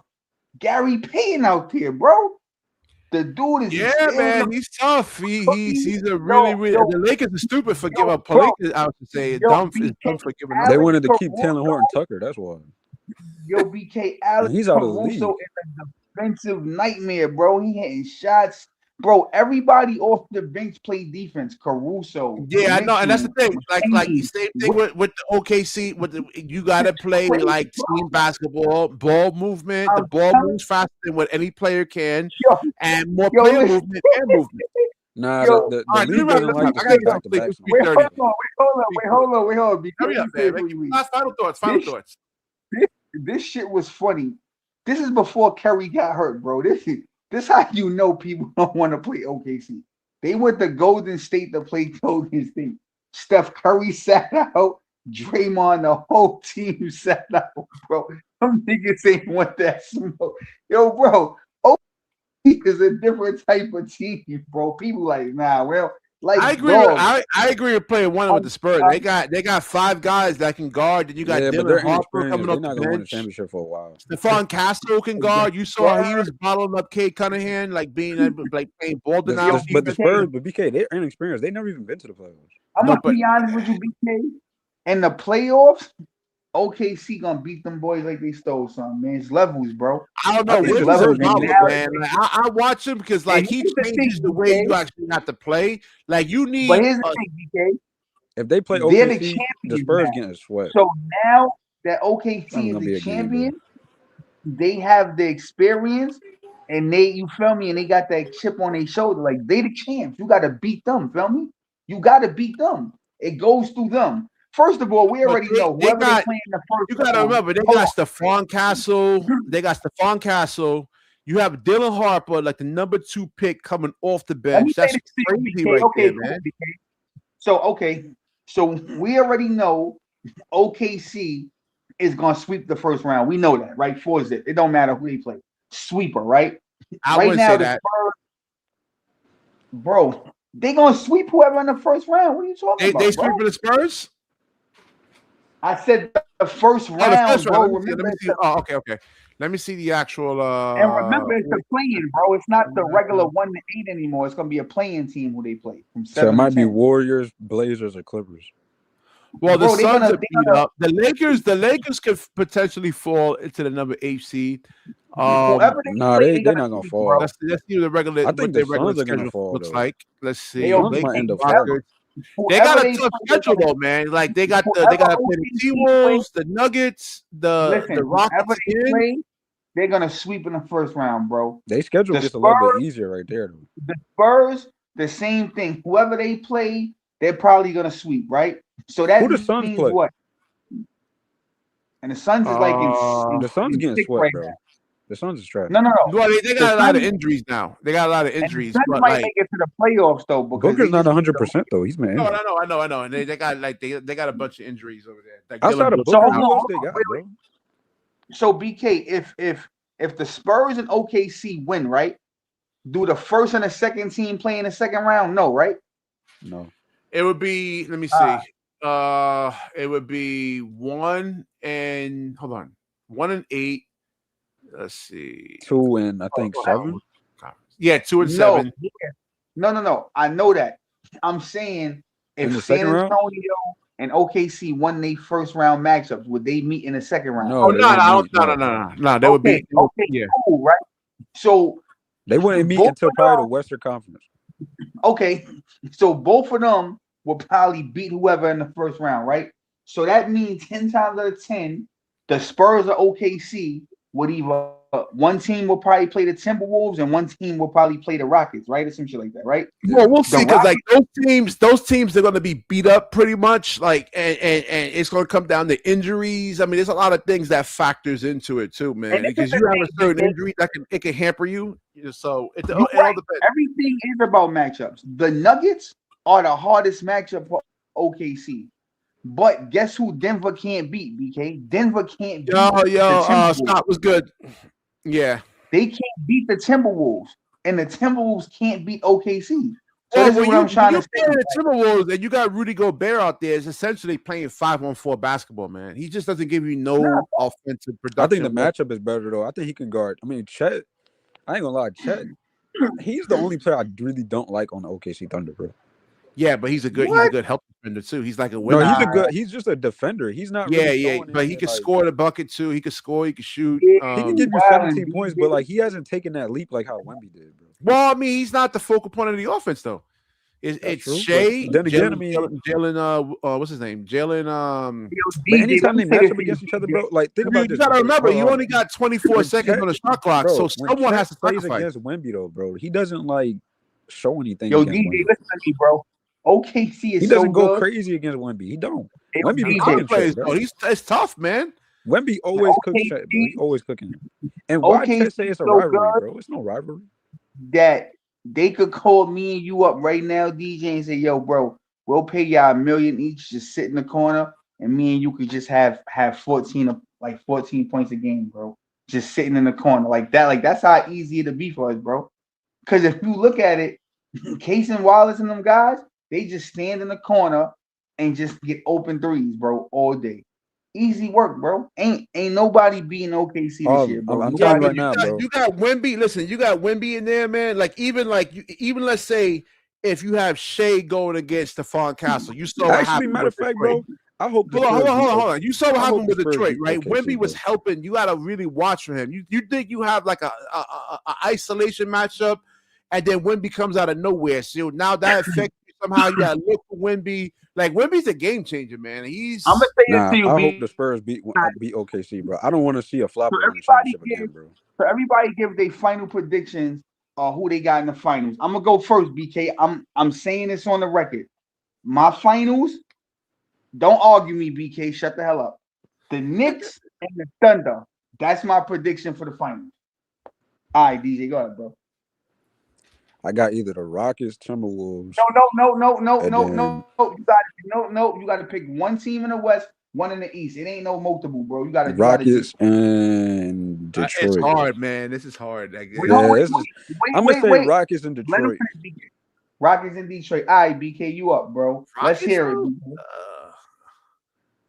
Gary Payton out there, bro. The dude is man, he's tough. He's a really the Lakers are stupid for giving up Palinka out to say dumb for giving up. They wanted to keep Taylor Horton Tucker, that's why. Yo, BK, Alex he's out of the Caruso league. is a defensive nightmare, bro. He hitting shots. Bro, everybody off the bench play defense. Caruso. Yeah, I know, and that's the thing. Like the same thing with the OKC. You gotta play like team basketball, ball movement. The ball moves faster than what any player can, and more player movement and movement. Nah, the league doesn't like to back to back. Wait, hold on. Hurry up, man. Final thoughts. This shit was funny. This is before Curry got hurt, bro. This how you know people don't want to play OKC. They went to Golden State to play Golden State. Steph Curry sat out. Draymond, the whole team sat out, bro. Some niggas ain't want that smoke. Yo, bro, OKC is a different type of team, bro. People like, nah, well, like I agree with playing one with the Spurs. They got 5 guys that can guard. Then you got Dylan Harper coming up the bench. Championship for a while. Stephon Castle can guard. You saw he was bottling up Cade Cunningham, like being like playing ball denial. But the Spurs, BK, they're inexperienced. They never even been to the playoffs. I'm gonna be honest with you, BK. In the playoffs, OKC gonna beat them boys like they stole something, man. It's levels, bro. I don't know. It's levels, man. Like, I watch him because like he changes the way you actually have to play. Like you need. But here's the thing, BK. If they play OKC, the Spurs getting sweat. So now that OKC is the champion, they have the experience, and you feel me, and they got that chip on their shoulder. Like they the champs. You got to beat them. Feel me? You got to beat them. It goes through them. First of all, we already know whoever they're playing the first. You gotta remember, they got Stephon Castle. You have Dylan Harper, like the number 2 pick coming off the bench. That's crazy right there, man. So we already know OKC is gonna sweep the first round. We know that, right? 4-0. It don't matter who they play. Sweeper, right? I wouldn't say that. Bro, they gonna sweep whoever in the first round. What are you talking about? They sweeping the Spurs? I said the first round, bro. Let me see. Oh, okay. Let me see the actual. And remember, it's a playing, bro. It's not the regular 1-8 anymore. It's gonna be a playing team who they play from So it 7 might to be 10. Warriors, Blazers, or Clippers. Well, the Bro, they Suns gonna are beat up. The Lakers could potentially fall into the number 8 seed. whoever they Nah, play, they they they're gonna not gonna sweep, fall. bro. Let's see the regular I what think their the regular Suns are gonna schedule fall looks though. like. Let's see. They'll Suns beat might end up Lakers, falling. Rockets. They got whoever a they tough play, they're schedule gonna though, man. Like they got whoever to play the OKC T play. Wolves, the Nuggets, the Listen, Rockets whoever they again. play, they're gonna sweep in the first round, bro. They schedule The gets a little bit Spurs, easier right there though. the Spurs, the same thing. Whoever they play, they're probably gonna sweep, right? So that Who the Suns means play? what? And the Suns is like The Suns in getting 6 swept, right bro. now. The Suns is trash. No. Well, they The got a lot of Suns injuries now. They got a lot of and the injuries, Suns but might like make it to the playoffs though because Booker's they not just beat 100% though. He's been no, injured. I know. And they got like they got a bunch of injuries over there. Like Dylan Outside of Brooks So Booker, out. who else they got, bro? So BK, if the Spurs and OKC win, right? Do the first and the second team play in the second round? No, right? No. It would be. Let me see. It would be 1 and 8. Let's see. 2 and I think 7. Yeah, 2 and No, 7. no. I know that. I'm saying In the if San second round? Antonio and OKC won their first round matchups, would they meet in the second round? No, they won't meet. No. They would be. Okay, Yeah. cool, right? So They wouldn't meet both until of probably the them- Western Conference. Okay, so both of them will probably beat whoever in the first round, right? So that means 10 times out of 10, the Spurs or OKC would either one team will probably play the Timberwolves and one team will probably play the Rockets, right? Or some shit like that, right? Well, we'll see because like Rockets- those teams, they're going to be beat up pretty much. Like, and it's going to come down to injuries. I mean, there's a lot of things that factors into it too, man. And Because you have a certain injury that can hamper you. So it all right. depends. Everything is about matchups. The Nuggets are the hardest matchup for OKC. But guess who Denver can't beat, BK? Denver can't beat the Timberwolves. Scott was good. Yeah. They can't beat the Timberwolves. And the Timberwolves can't beat OKC. So Well, this is what I'm trying to say. The Timberwolves and you got Rudy Gobert out there is essentially playing 5-on-4 basketball, man. He just doesn't give you no offensive production. I think the matchup is better though. I think he can guard. I mean, Chet. I ain't gonna lie, Chet. He's the only player I really don't like on the OKC Thunder, bro. Yeah, but he's a good help defender too. He's like a winner. No, he's just a defender. He's not really but he can score the bucket too. He can score, he can shoot. He can give you 17 points, but like he hasn't taken that leap like how Wemby did, bro. Well, I mean, he's not the focal point of the offense though. It's true, Shea. Then again, Jalen. What's his name? Jalen. But anytime they match up against each other, bro, like think about this. You gotta remember, you only got 24 seconds on the shot clock, bro, so someone has to plays against Wemby, though, bro. He doesn't like show anything. Yo, against DJ, Wemby. listen to me, bro. OKC is he doesn't so go good. crazy against Wemby. He don't. It Wemby be DJ cooking plays, shit, bro. It's tough, man. Wemby always cooks shit, bro. He always cooking. And why OKC Chet say it's a so rivalry, good bro? It's no rivalry. that they could call me and you up right now, DJ, and say, "Yo, bro, we'll pay y'all $1 million each. Just sit in the corner, and me and you could just have 14 points a game, bro. Just sitting in the corner like that. Like that's how easy it'll be for us, bro. Because if you look at it, Case and Wallace and them guys, they just stand in the corner and just get open threes, bro, all day. Easy work, bro. Ain't nobody beating OKC this year, bro. I'm telling you right now, bro. You got Wemby. Listen, you got Wemby in there, man. Even let's say if you have Shea going against Stephon Castle, you saw what happened. Matter of fact, bro. I hope. Hold on. You saw what happened with Detroit, right? OKC, Wemby was helping. You got to really watch for him. You think you have like a isolation matchup, and then Wemby comes out of nowhere. So now that affects you somehow. You got to look for Wemby. Like Wemby's a game changer, man. I'm gonna say this to you. I hope the Spurs beat OKC, bro. I don't want to see a flop So in the championship again, bro. So everybody give their final predictions on who they got in the finals. I'm gonna go first, BK. I'm saying this on the record. My finals. Don't argue me, BK. Shut the hell up. The Knicks and the Thunder. That's my prediction for the finals. All right, DJ, go ahead, bro. I got either the Rockets, Timberwolves. No. You got to pick one team in the West, one in the East. It ain't no multiple, bro. You got to Rockets and Detroit. It's hard, man. This is hard. I'm gonna say Rockets and Detroit. Rockets and Detroit. All right, BK, you up, bro? Let's hear it.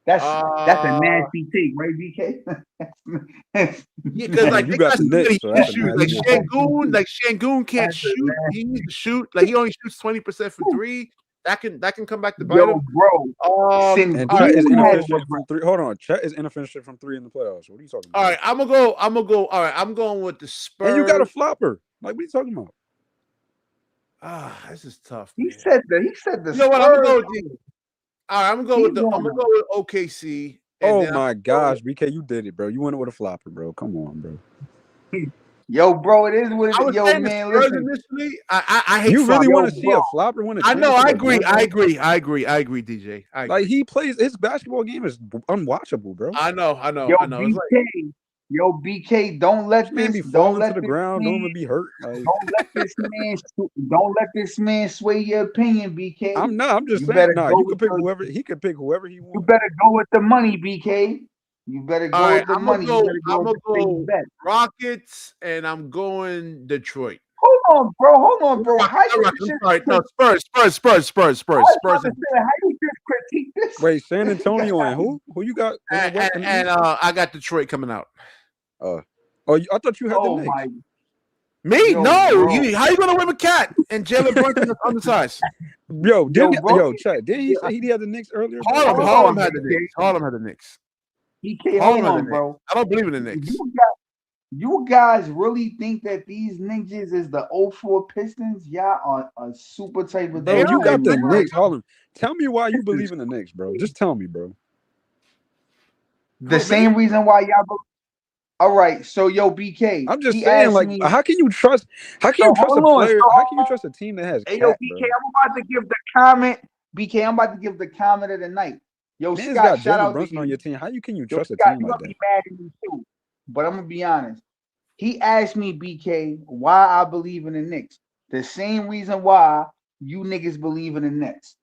That's a nasty take, right, BK? Yeah, because like You they got got the somebody Knicks, so can that's a shoot. nasty Like Shangoon can't That's a shoot. He needs to shoot. Like he only shoots 20% from three. That can come back to bite Yo, him. bro. All And right, Chet is Sengun had inefficient from three. Hold on, Chet is inefficient from three in the playoffs. What are you talking about? all right. I'm gonna go. All right, I'm going with the Spurs. And you got a flopper. Like, what are you talking about? This is tough, He man. said the You know what? I'm gonna go Spurs. with all right. I'm gonna go with OKC. And Oh then my gosh, BK, you did it, bro. You went with a flopper, bro. Come on, bro. Yo, bro, it is what it I is. was Yo, saying man, the Spurs listen. initially. I hate You really floppers. want to see bro. a flopper win a I know. championship? I again, agree, DJ. I agree. Like, he plays his basketball game is unwatchable, bro. I know. Yo, It's like, BK, don't let This man this, be don't falling let to the this ground, man, don't even be hurt. Like, don't let this man sway your opinion, BK. I'm just You saying, better nah, go you with could pick the- whoever he could pick whoever he You wants. better go with the money, BK. You better all go right. with the I'm money. gonna You go. better I'm with gonna the go safe bet. Rockets, and I'm going Detroit. Hold on, bro. How you Rockets, I'm just sorry. No, Spurs. I was about Spurs. to say, how you just critique this? Wait, San Antonio and who? Who you got in the West? And I got Detroit coming out. Oh, I thought you had the Oh Knicks. my! Me? Yo, No. bro. How you gonna win with Cat and Jalen Brunson on the size? Yo, bro. Chet, didn't he say he had the Knicks earlier? Harlem had the Knicks. Harlem had the Knicks. BK, Harlem hold had the on, Knicks. bro. I don't believe in the Knicks. You guys really think that these ninjas is the 04 Pistons? Y'all are a super type of Bro, you got the man. Knicks. Harlem. Tell me why you believe in the Knicks, bro. Just tell me, bro. The same reason why y'all. All right, so yo, BK. I'm just saying, like, how can you trust? How can you trust a player? How can you trust a team that has? Hey, yo, BK, bro? I'm about to give the comment. BK, I'm about to give the comment of the night. Yo, Man's Scott, got shout Jalen out Brunson to on you. your team. How can you Yo, trust a Scott, team you like gonna that? be mad at me too, but I'm gonna be honest. He asked me, BK, why I believe in the Knicks. The same reason why you niggas believe in the Nets.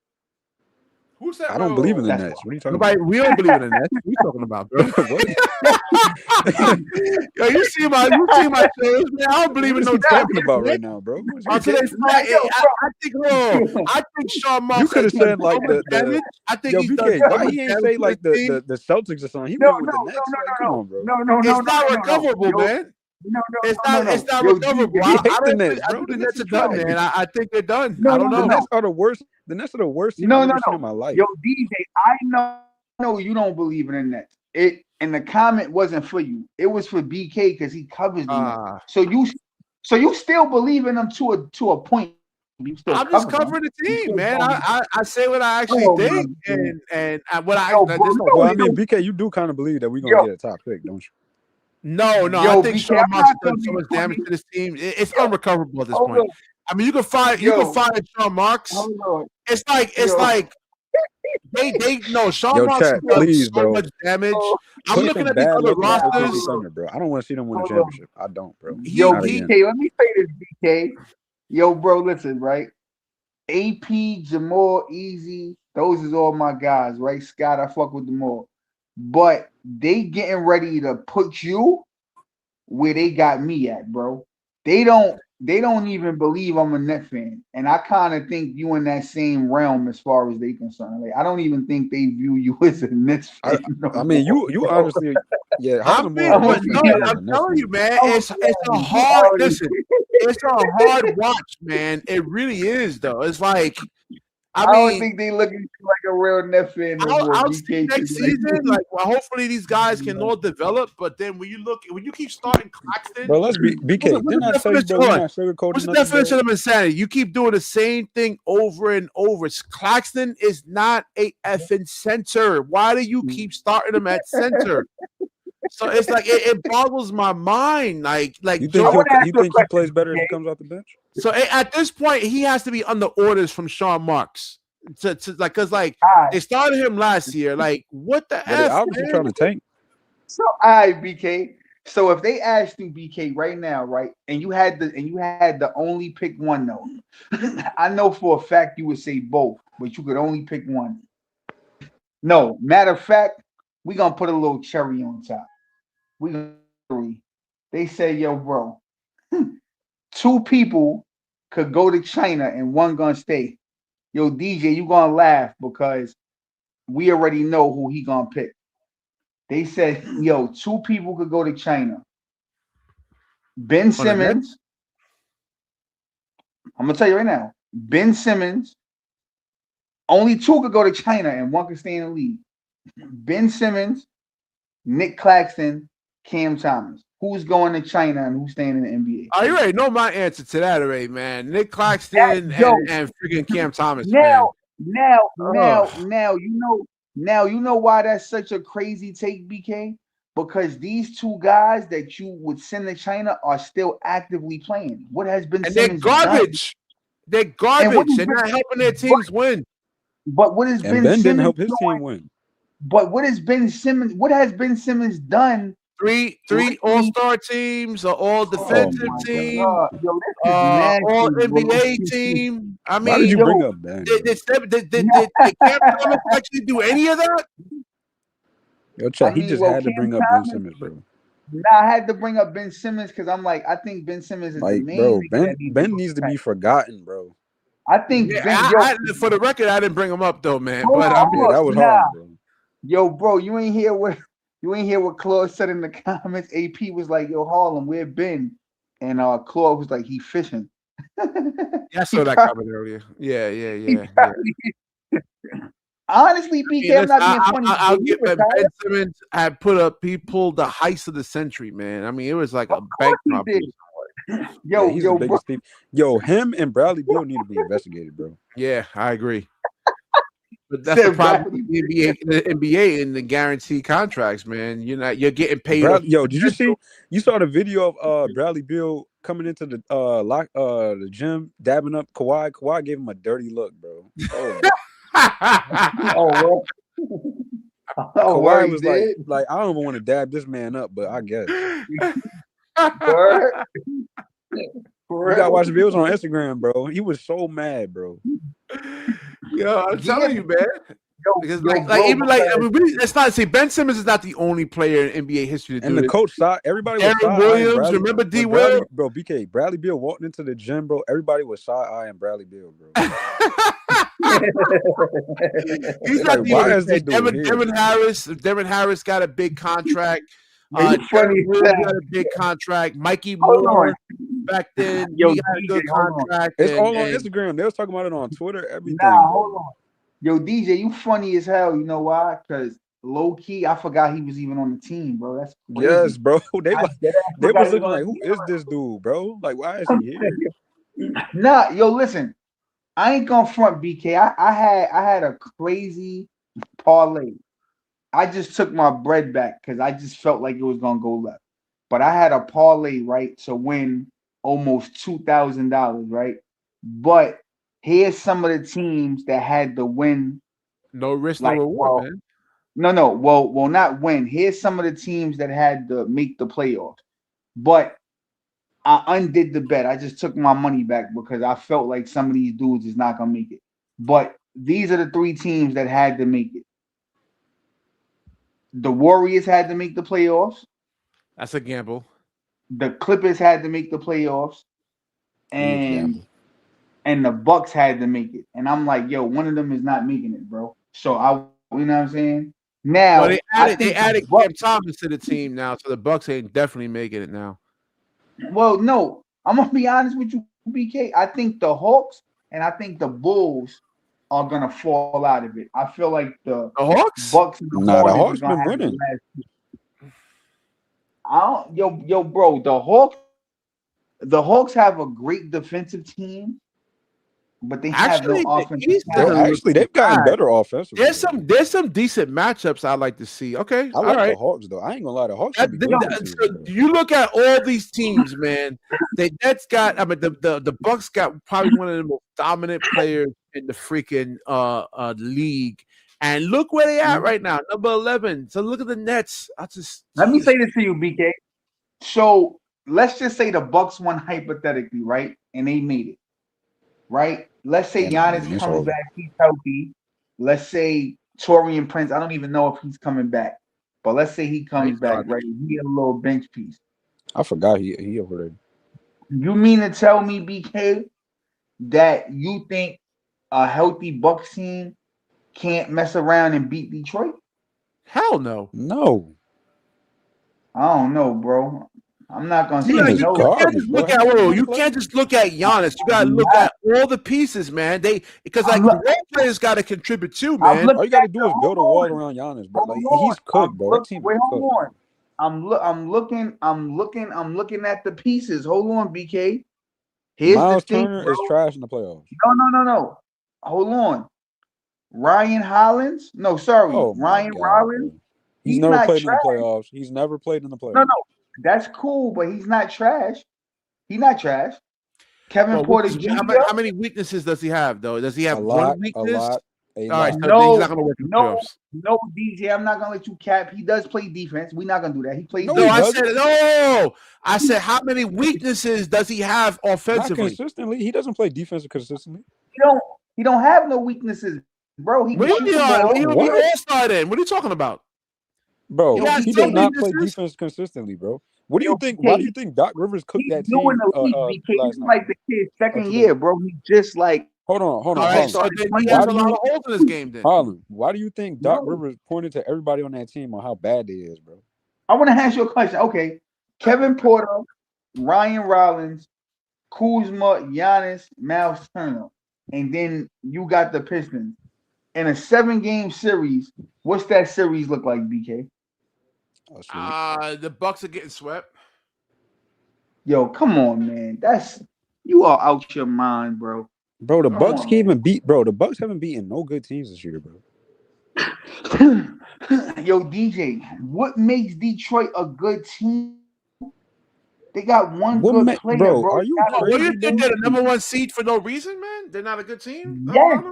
Who said I don't believe in the Nets. What are you talking about? We don't believe in the Nets. What are you talking about, bro? What? Yo, you see my shows, man. I don't believe in no What are you talking damn about Nets. right now, bro? Until they fight, I think Sean Marks You could have has done said like so much damage. I think he's done BK. so Why much he ain't damage say to like this team. the Celtics or something? He went with the Nets. Like, come on, bro. It's not recoverable, man. It's not Yo, recoverable. He hate the I Nets, think bro. the The Nets Nets are is done, trash. man. I think they're done. No, I don't no, know. The Nets are the worst. The Nets are the worst team I've ever seen in my life. Yo, DJ, I know you don't believe in the Nets. And the comment wasn't for you. It was for BK because he covers the Nets. So you still believe in them to a point. I'm just covering the team, man. I say what I actually think, and what I. Well, I mean, BK, you do kind of believe that we're gonna get a top pick, don't you? No, Yo, I think BK, Sean Marks has I'm done not so much gonna be damage to this team. It's unrecoverable at this point. on. I mean, you can fire Sean Marks. Hold on. It's like they no Sean Yo, Marks has chat, done please, so bro. much damage. I'm Put looking some at these bad other luck on rosters. OKC Thunder, bro. I don't want to see them win a Hold on. championship. I don't, bro. Yo, Not BK, again. let me say this, BK. Yo, bro, listen, right? AP, Jamal, Easy, those is all my guys, right? Scott, I fuck with them all. But they getting ready to put you where they got me at, bro. They don't even believe I'm a Net fan. And I kind of think you in that same realm as far as they concerned. Like, I don't even think they view you as a Nets fan. I mean, you honestly, yeah. I'm telling you, man. It's a hard listen. It's a hard watch, man. It really is, though. It's like I don't think they look at you like a real Net fan no more. I'll see next season. Like, well, hopefully these guys can all develop. But then when you keep starting Claxton, bro, let's be BK. Didn't I tell you, bro? We're not sugarcoating what's the nothing, definition bro? of insanity? You keep doing the same thing over and over. Claxton is not a effing center. Why do you keep starting him at center? So it's like it boggles my mind. Like you think he plays better if he comes off the bench? So at this point, he has to be under orders from Sean Marks. Because they started him last year. Like, what the But they obviously trying to tank. So all right, BK. So if they asked you, BK, right now, right, and you had the only pick one though, I know for a fact you would say both, but you could only pick one. No, matter of fact, we're gonna put a little cherry on top. They say, yo, bro, two people could go to China and one gonna stay. Yo, DJ, you gonna laugh because we already know who he gonna pick. They said, yo, 2 people could go to China. Ben Simmons. I'm gonna tell you right now. Ben Simmons. Only 2 could go to China and 1 could stay in the league. Ben Simmons, Nick Claxton, Cam Thomas. Who's going to China and who's staying in the NBA? Oh, you already know my answer to that already, man. Nick Claxton and freaking Cam Thomas, man. Now, you know why that's such a crazy take, BK? Because these 2 guys that you would send to China are still actively playing. What has been and they're garbage. They're garbage. They're not helping their teams win. But what has Ben didn't Simmons help his team win? But what has Ben Simmons done? Three all-star teams, an all-defensive team, Yo, nasty, all NBA team. I mean, why did you bring up Ben? Did Cam Thomas actually do any of that? Yo, Chat, he just had to bring up Ben Simmons, bro. Nah, I had to bring up Ben Simmons because I'm like, I think Ben Simmons is like, the main. Bro, Ben needs to be forgotten, bro. I think for the record, I didn't bring him up though, man. But that was hard, bro. Yo, bro, you ain't hear what Claude said in the comments. AP was like, "Yo, Harlem, where Ben?" And Claude was like, "He fishing." Yeah, I saw that comment earlier. Yeah. Honestly, BK, I'm not being funny. I'll get Ben Simmons had he pulled the heist of the century, man. I mean, it was like a bank robbery. He's the biggest thief. Yo, him and Bradley Beal need to be investigated, bro. Yeah, I agree. But that's the problem with the NBA and the guaranteed contracts, man. You're getting paid. Yo, did you see? You saw the video of Bradley Beal coming into the gym, dabbing up Kawhi. Kawhi gave him a dirty look, bro. Oh, Kawhi was like, I don't even want to dab this man up, but I guess. You gotta watch the videos on Instagram, bro. He was so mad, bro. Yo, I'm telling you, man. Because let's not say Ben Simmons is not the only player in NBA history to do the coach saw everybody. Darren Williams, remember D. Will? Bro, BK, Bradley Beal walked into the gym, bro. Everybody was side-eyeing Bradley Beal, bro. He's not the only. Devin Harris got a big contract. Funny, got a big contract. Mikey Moore back then, he got a good contract. It's all on Instagram. They was talking about it on Twitter. Everything. Nah, hold on. Yo, DJ, you funny as hell. You know why? Because low key, I forgot he was even on the team, bro. That's crazy. Yes, bro. They was looking like, who is this dude, bro? Like, why is he here? Nah, yo, listen. I ain't gonna front BK. I had a crazy parlay. I just took my bread back because I just felt like it was gonna go left. But I had a parlay, right, to win almost $2,000, right? But here's some of the teams that had to win. No risk, no reward, man. No. Well, not win. Here's some of the teams that had to make the playoffs. But I undid the bet. I just took my money back because I felt like some of these dudes is not gonna make it. But these are the 3 teams that had to make it. The Warriors had to make the playoffs. That's a gamble. The Clippers had to make the playoffs. And the Bucks had to make it. And I'm like, yo, one of them is not making it, bro. So you know what I'm saying? Now they added Cam Thomas to the team now, so the Bucks ain't definitely making it now. Well, no, I'm gonna be honest with you, BK. I think the Hawks and I think the Bulls are gonna fall out of it. I feel like the Hawks, Bucks, and the Hawks been winning. Yo, bro, the Hawks have a great defensive team, but they have no offensive. They've gotten better offensively. There's some decent matchups I like to see. Okay, I like the Hawks though. I ain't gonna lie, the Hawks. You look at all these teams, man. The Bucks got probably one of the most dominant players in the freaking league, and look where they at right now, number 11. So look at the Nets. Let me say this to you, BK. So let's just say the Bucks won hypothetically, right, and they made it. Right? Let's say Giannis comes back, he's healthy. Let's say Torian Prince, I don't even know if he's coming back, but let's say he comes back, right? He a little bench piece. I forgot he over there. You mean to tell me, BK, that you think a healthy Bucks team can't mess around and beat Detroit? Hell no. No. I don't know, bro. I'm not gonna You, say Team is you no. can't garbage, just bro. look Have at you seen whoa, them you play? can't just look at Giannis. You gotta I'm look not. at all the pieces, man. Because like I'm, the look, role players gotta contribute too, I'm man. All looking you got to at do the. is build a wall around Giannis, bro. Like he's cooked, bro. That team is Hold cooked. on. I'm looking at the pieces. Hold on, BK. Here's Miles the thing, Turner bro. is trash in the playoffs. No. Hold on. Ryan Hollins? No, sorry. Oh my Ryan god, Rollins. bro. He's He's never not played in the trash. playoffs. He's never played in the No, playoffs. that's cool, but he's not trash. He's not trash. Kevin Well, Porter Jr. how many weaknesses does he have though? Does he A have lot, one weakness? a All lot. right, so then he's not gonna work in the No, playoffs. no, DJ. I'm not gonna let you cap. He does play defense. We're not gonna do that. He plays No, No, he defense. doesn't. I said how many weaknesses does he have Not offensively? consistently. He doesn't play defensive consistently. He don't have no weaknesses, bro. He can When shoot the he ball. will be all-star then. What are you talking about? Bro, Yo, he BK, does not play weaknesses? defense consistently, bro. What do you Yo, think? BK, Why do you think Doc Rivers cooked he's that new in team the league, BK. He's last night? like the kid's second today? year, bro. He just like Hold All on. right, so started then he playing. has Why a do lot you, of holes in his game then. Harlan? Why do you think Doc No. Rivers pointed to everybody on that team on how bad they is, bro? I want to ask you a question. Okay, Kevin Porter, Ryan Rollins, Kuzma, Giannis, Miles Turner, and then you got the Pistons in a 7-game series. What's that series look like, BK? Oh, The Bucks are getting swept. Yo, come on, man. You are out your mind, bro. Bro, the Come Bucks on, can't even beat. Bro, the Bucks haven't beaten no good teams this year, bro. Yo, DJ, what makes Detroit a good team? They got one good player, bro, bro. are you What do you crazy, think bro? they're the number one seed for no reason, man? They're not a good team. Yes,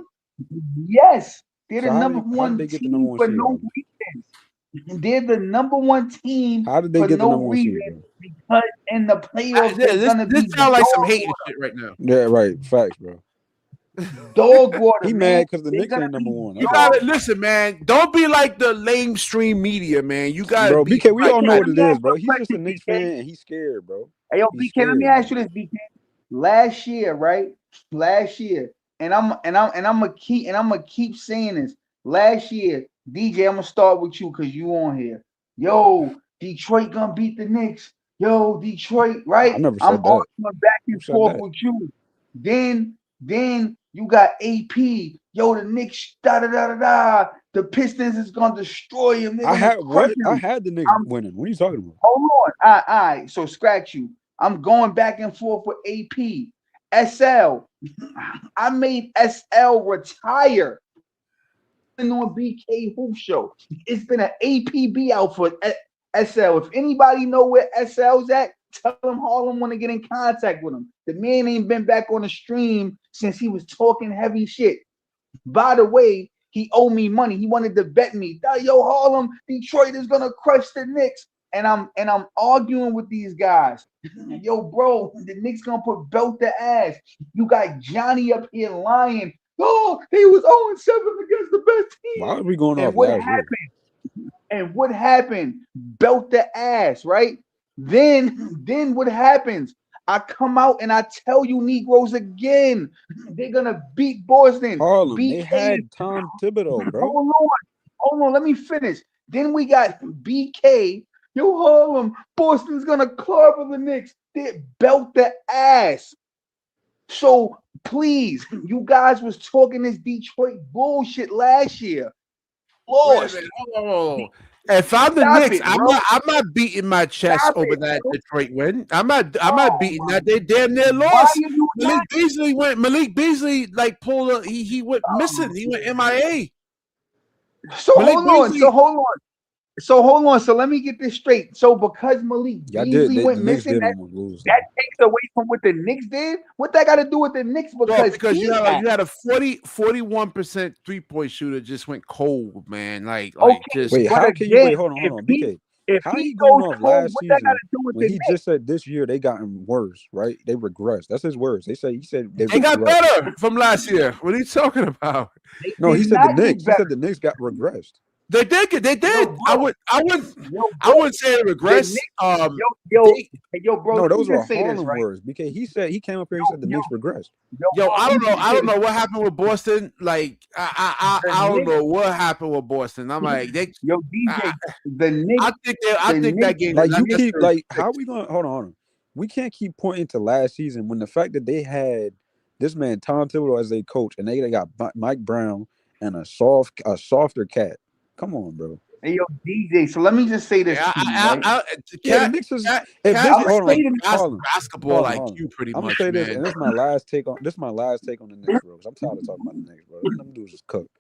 yes. They're So the how number did one they get the team number one for seed? no Harlan? reason. They're the number one team How did they for get the no number one seed, reason bro? because in the playoffs they're gonna This be sounds like some dog hating water. shit right now. Yeah, right. Facts, bro. Dog water, He man. mad because the They're Knicks gonna ain't number be one. You That's all. gotta listen, man. Don't be like the lamestream media, man. You gotta Bro, be BK, we like all know that. what Let it me is, ask bro. you a He's just a question, Knicks BK. fan and he's scared, bro. Hey, yo, He's BK, let me scared, ask you bro. this, BK. Last year, right? Last year, and I'm gonna keep saying this. Last year, DJ, I'm gonna start with you because you on here. Yo, Detroit gonna beat the Knicks. Yo, Detroit, right? I never I'm said that. arguing back Who and said forth that? with you. Then you got AP. Yo, the Knicks, da da da da da. The Pistons is gonna destroy him. They're I gonna had crush what? him. I had the Knicks I'm winning. What are you talking about? Hold on. All right. So scratch you. I'm going back and forth with AP. SL. I made SL retire on BK Hoop Show. It's been an APB out for SL. If anybody know where SL's at, tell him Harlem want to get in contact with him. The man ain't been back on the stream since he was talking heavy shit. By the way, he owed me money. He wanted to bet me. Yo, Harlem, Detroit is gonna crush the Knicks. And I'm arguing with these guys. Yo, bro, the Knicks gonna put belt the ass. You got Johnny up here lying. Oh, he was 0-7 against the best team. Why are we going And off what last year? happened? And what happened? Belt the ass, right? Then what happens? I come out and I tell you Negroes again, they're gonna beat Boston. Harlem, BK they had Tom Thibodeau, bro. Hold on, let me finish. Then we got BK. Yo, Harlem, Boston's gonna cover the Knicks. They belt the ass. So please, you guys was talking this Detroit bullshit last year. Lost. Wait a minute. Hold on. If I'm the Stop Knicks, it, bro. I'm not beating my chest Stop over it, that bro. Detroit win. I'm not beating that. They damn near Why lost. are you not? Malik Beasley like pulled a, he went missing. He went MIA. So Malik hold on. Beasley- So hold on. So let me get this straight. So because Malik Y'all Beasley did. went The Knicks missing, did almost lose. that takes away from what the Knicks did. What that got to do with the Knicks? because he you had a 41% 3-point shooter just went cold, man. Like okay. just Wait, But how can you again, wait? Hold on, BK. if How he he going goes off cold, last what that got season to do with when the he Knicks? just said this year they gotten worse, right? They regressed. That's his words. He said they got regressed. better from last year. What are you talking about? No, he did said the not get Knicks. He better. said the Knicks got regressed. They did. They did. Yo, bro. I wouldn't say they regressed. Bro. No, those were just say this, Harlem right? words. BK, he came up here. He said the Knicks regressed. Yo, I don't know what happened with Boston. Like, I don't know what happened with Boston. I'm like, DJ, the Knicks. I think that game. Like you keep like, how are we going? Hold on. We can't keep pointing to last season when the fact that they had this man Tom Thibodeau as their coach, and they got Mike Brown and a softer cat. Come on, bro. Hey, yo, DJ. So let me just say this to you, the Knicks is basketball IQ pretty much. I'm gonna say this, and this is my last take on the Knicks, bro. Because I'm tired of talking about the Knicks, bro. Them dudes is cooked.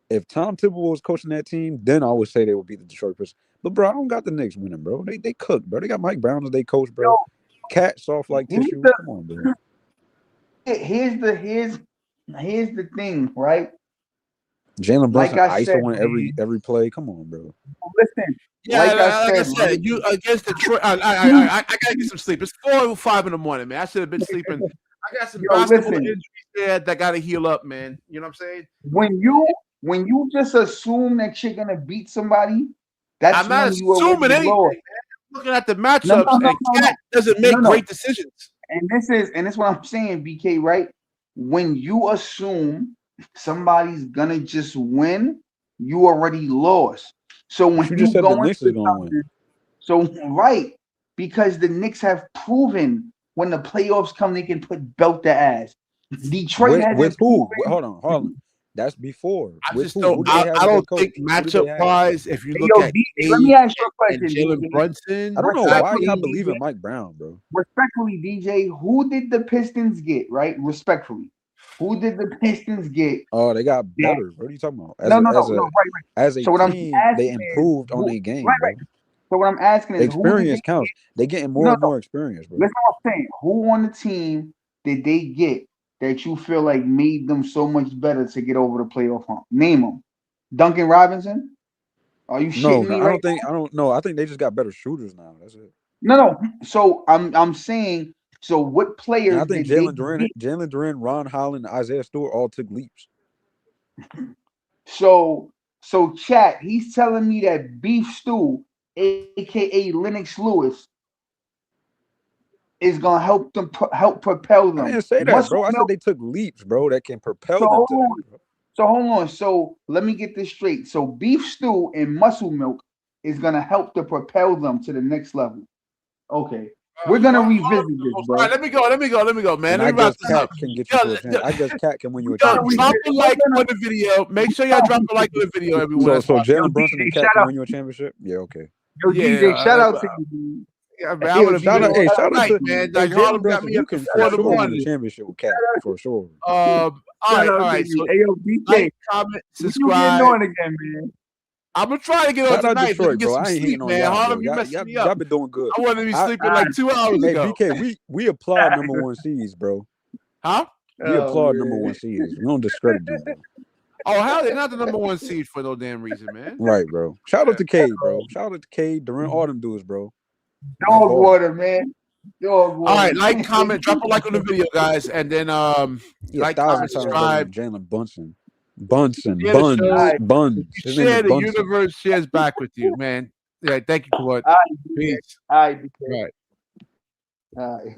If Tom Thibodeau was coaching that team, then I would say they would be the Detroit Pistons. But bro, I don't got the Knicks winning, bro. They cooked, bro. They got Mike Brown as their coach, bro. Cat soft like tissue. Come on, bro. Here's the thing, right? Jalen Brunson ISOing every play. Come on, bro. Listen, like I said, you against Detroit. I gotta get some sleep. It's 4 or 5 in the morning, man. I should have been sleeping. I got some basketball injuries there that gotta heal up, man. You know what I'm saying? When you just assume that you're gonna beat somebody, that's I'm not when you assuming anything. Man. I'm looking at the matchups, and Cat doesn't make great decisions. And this is what I'm saying, BK. Right? When you assume somebody's gonna just win, you already lost. So when you just said go the Knicks is gonna win. So right, because the Knicks have proven when the playoffs come, they can put belt their ass. Detroit has with who? Hold on. That's before. I don't think matchup wise, if you look at let me ask you a question, Jalen Brunson. I don't know why y'all believe in Mike Brown, bro. Respectfully, DJ, who did the Pistons get? Right, respectfully. Who did the Pistons get? Oh, they got better. What are you talking about? Right. As a team, they improved on their game. Right. So what I'm asking is, experience counts. They getting more and more experience, bro. Listen what I'm saying. Who on the team did they get that you feel like made them so much better to get over the playoff hump? Name them. Duncan Robinson? Are you shitting me? I don't know. I think they just got better shooters now. That's it. No. So I'm saying. So what players? And I think Jalen Duren, Ron Holland, Isaiah Stewart all took leaps. So chat. He's telling me that Beef Stew, aka Lennox Lewis, is gonna help propel them. I didn't say that, bro. I said they took leaps, bro, that can propel them to that, bro. So hold on. So let me get this straight. So Beef Stew and Muscle Milk is gonna help to propel them to the next level. Okay. We're gonna revisit this, bro. All right, let me go, man. I guess Cat can get you to a chance. I guess Cat can win you a chance. Drop a like on the video. Make sure y'all drop a like on the video, everyone. So Jalen Brunson and Cat can win you a championship? Yeah, okay. Yo, DJ, shout out to you. Yeah, man, I would have shout out to man. Like Harlem got me up to 4 in the morning. Championship with Cat for sure. All right. So, hey, yo, BK, like, comment, subscribe. What you again, man? I'm gonna try to get on tonight. Detroit, get some sleep, man. Harlem, you messing me up. Y'all been doing good. I wanted to be sleeping like 2 hours ago. Hey, BK, we applaud number 1 seeds, bro. Huh? We applaud number 1 seeds. We don't discredit them, bro. Oh, hell, they're not the number 1 seed for no damn reason, man. Right, bro. Shout out to Cade, bro. Shout out to Cade, Durant, all them dudes, bro. Dog water, man. Dog water. All right, like, comment, drop a like on the video, guys, and then like, comment, subscribe. Jalen Bunsen. Buns. Share the universe shares back with you, man. Yeah, thank you, Claude. Peace. All right. All right. All right.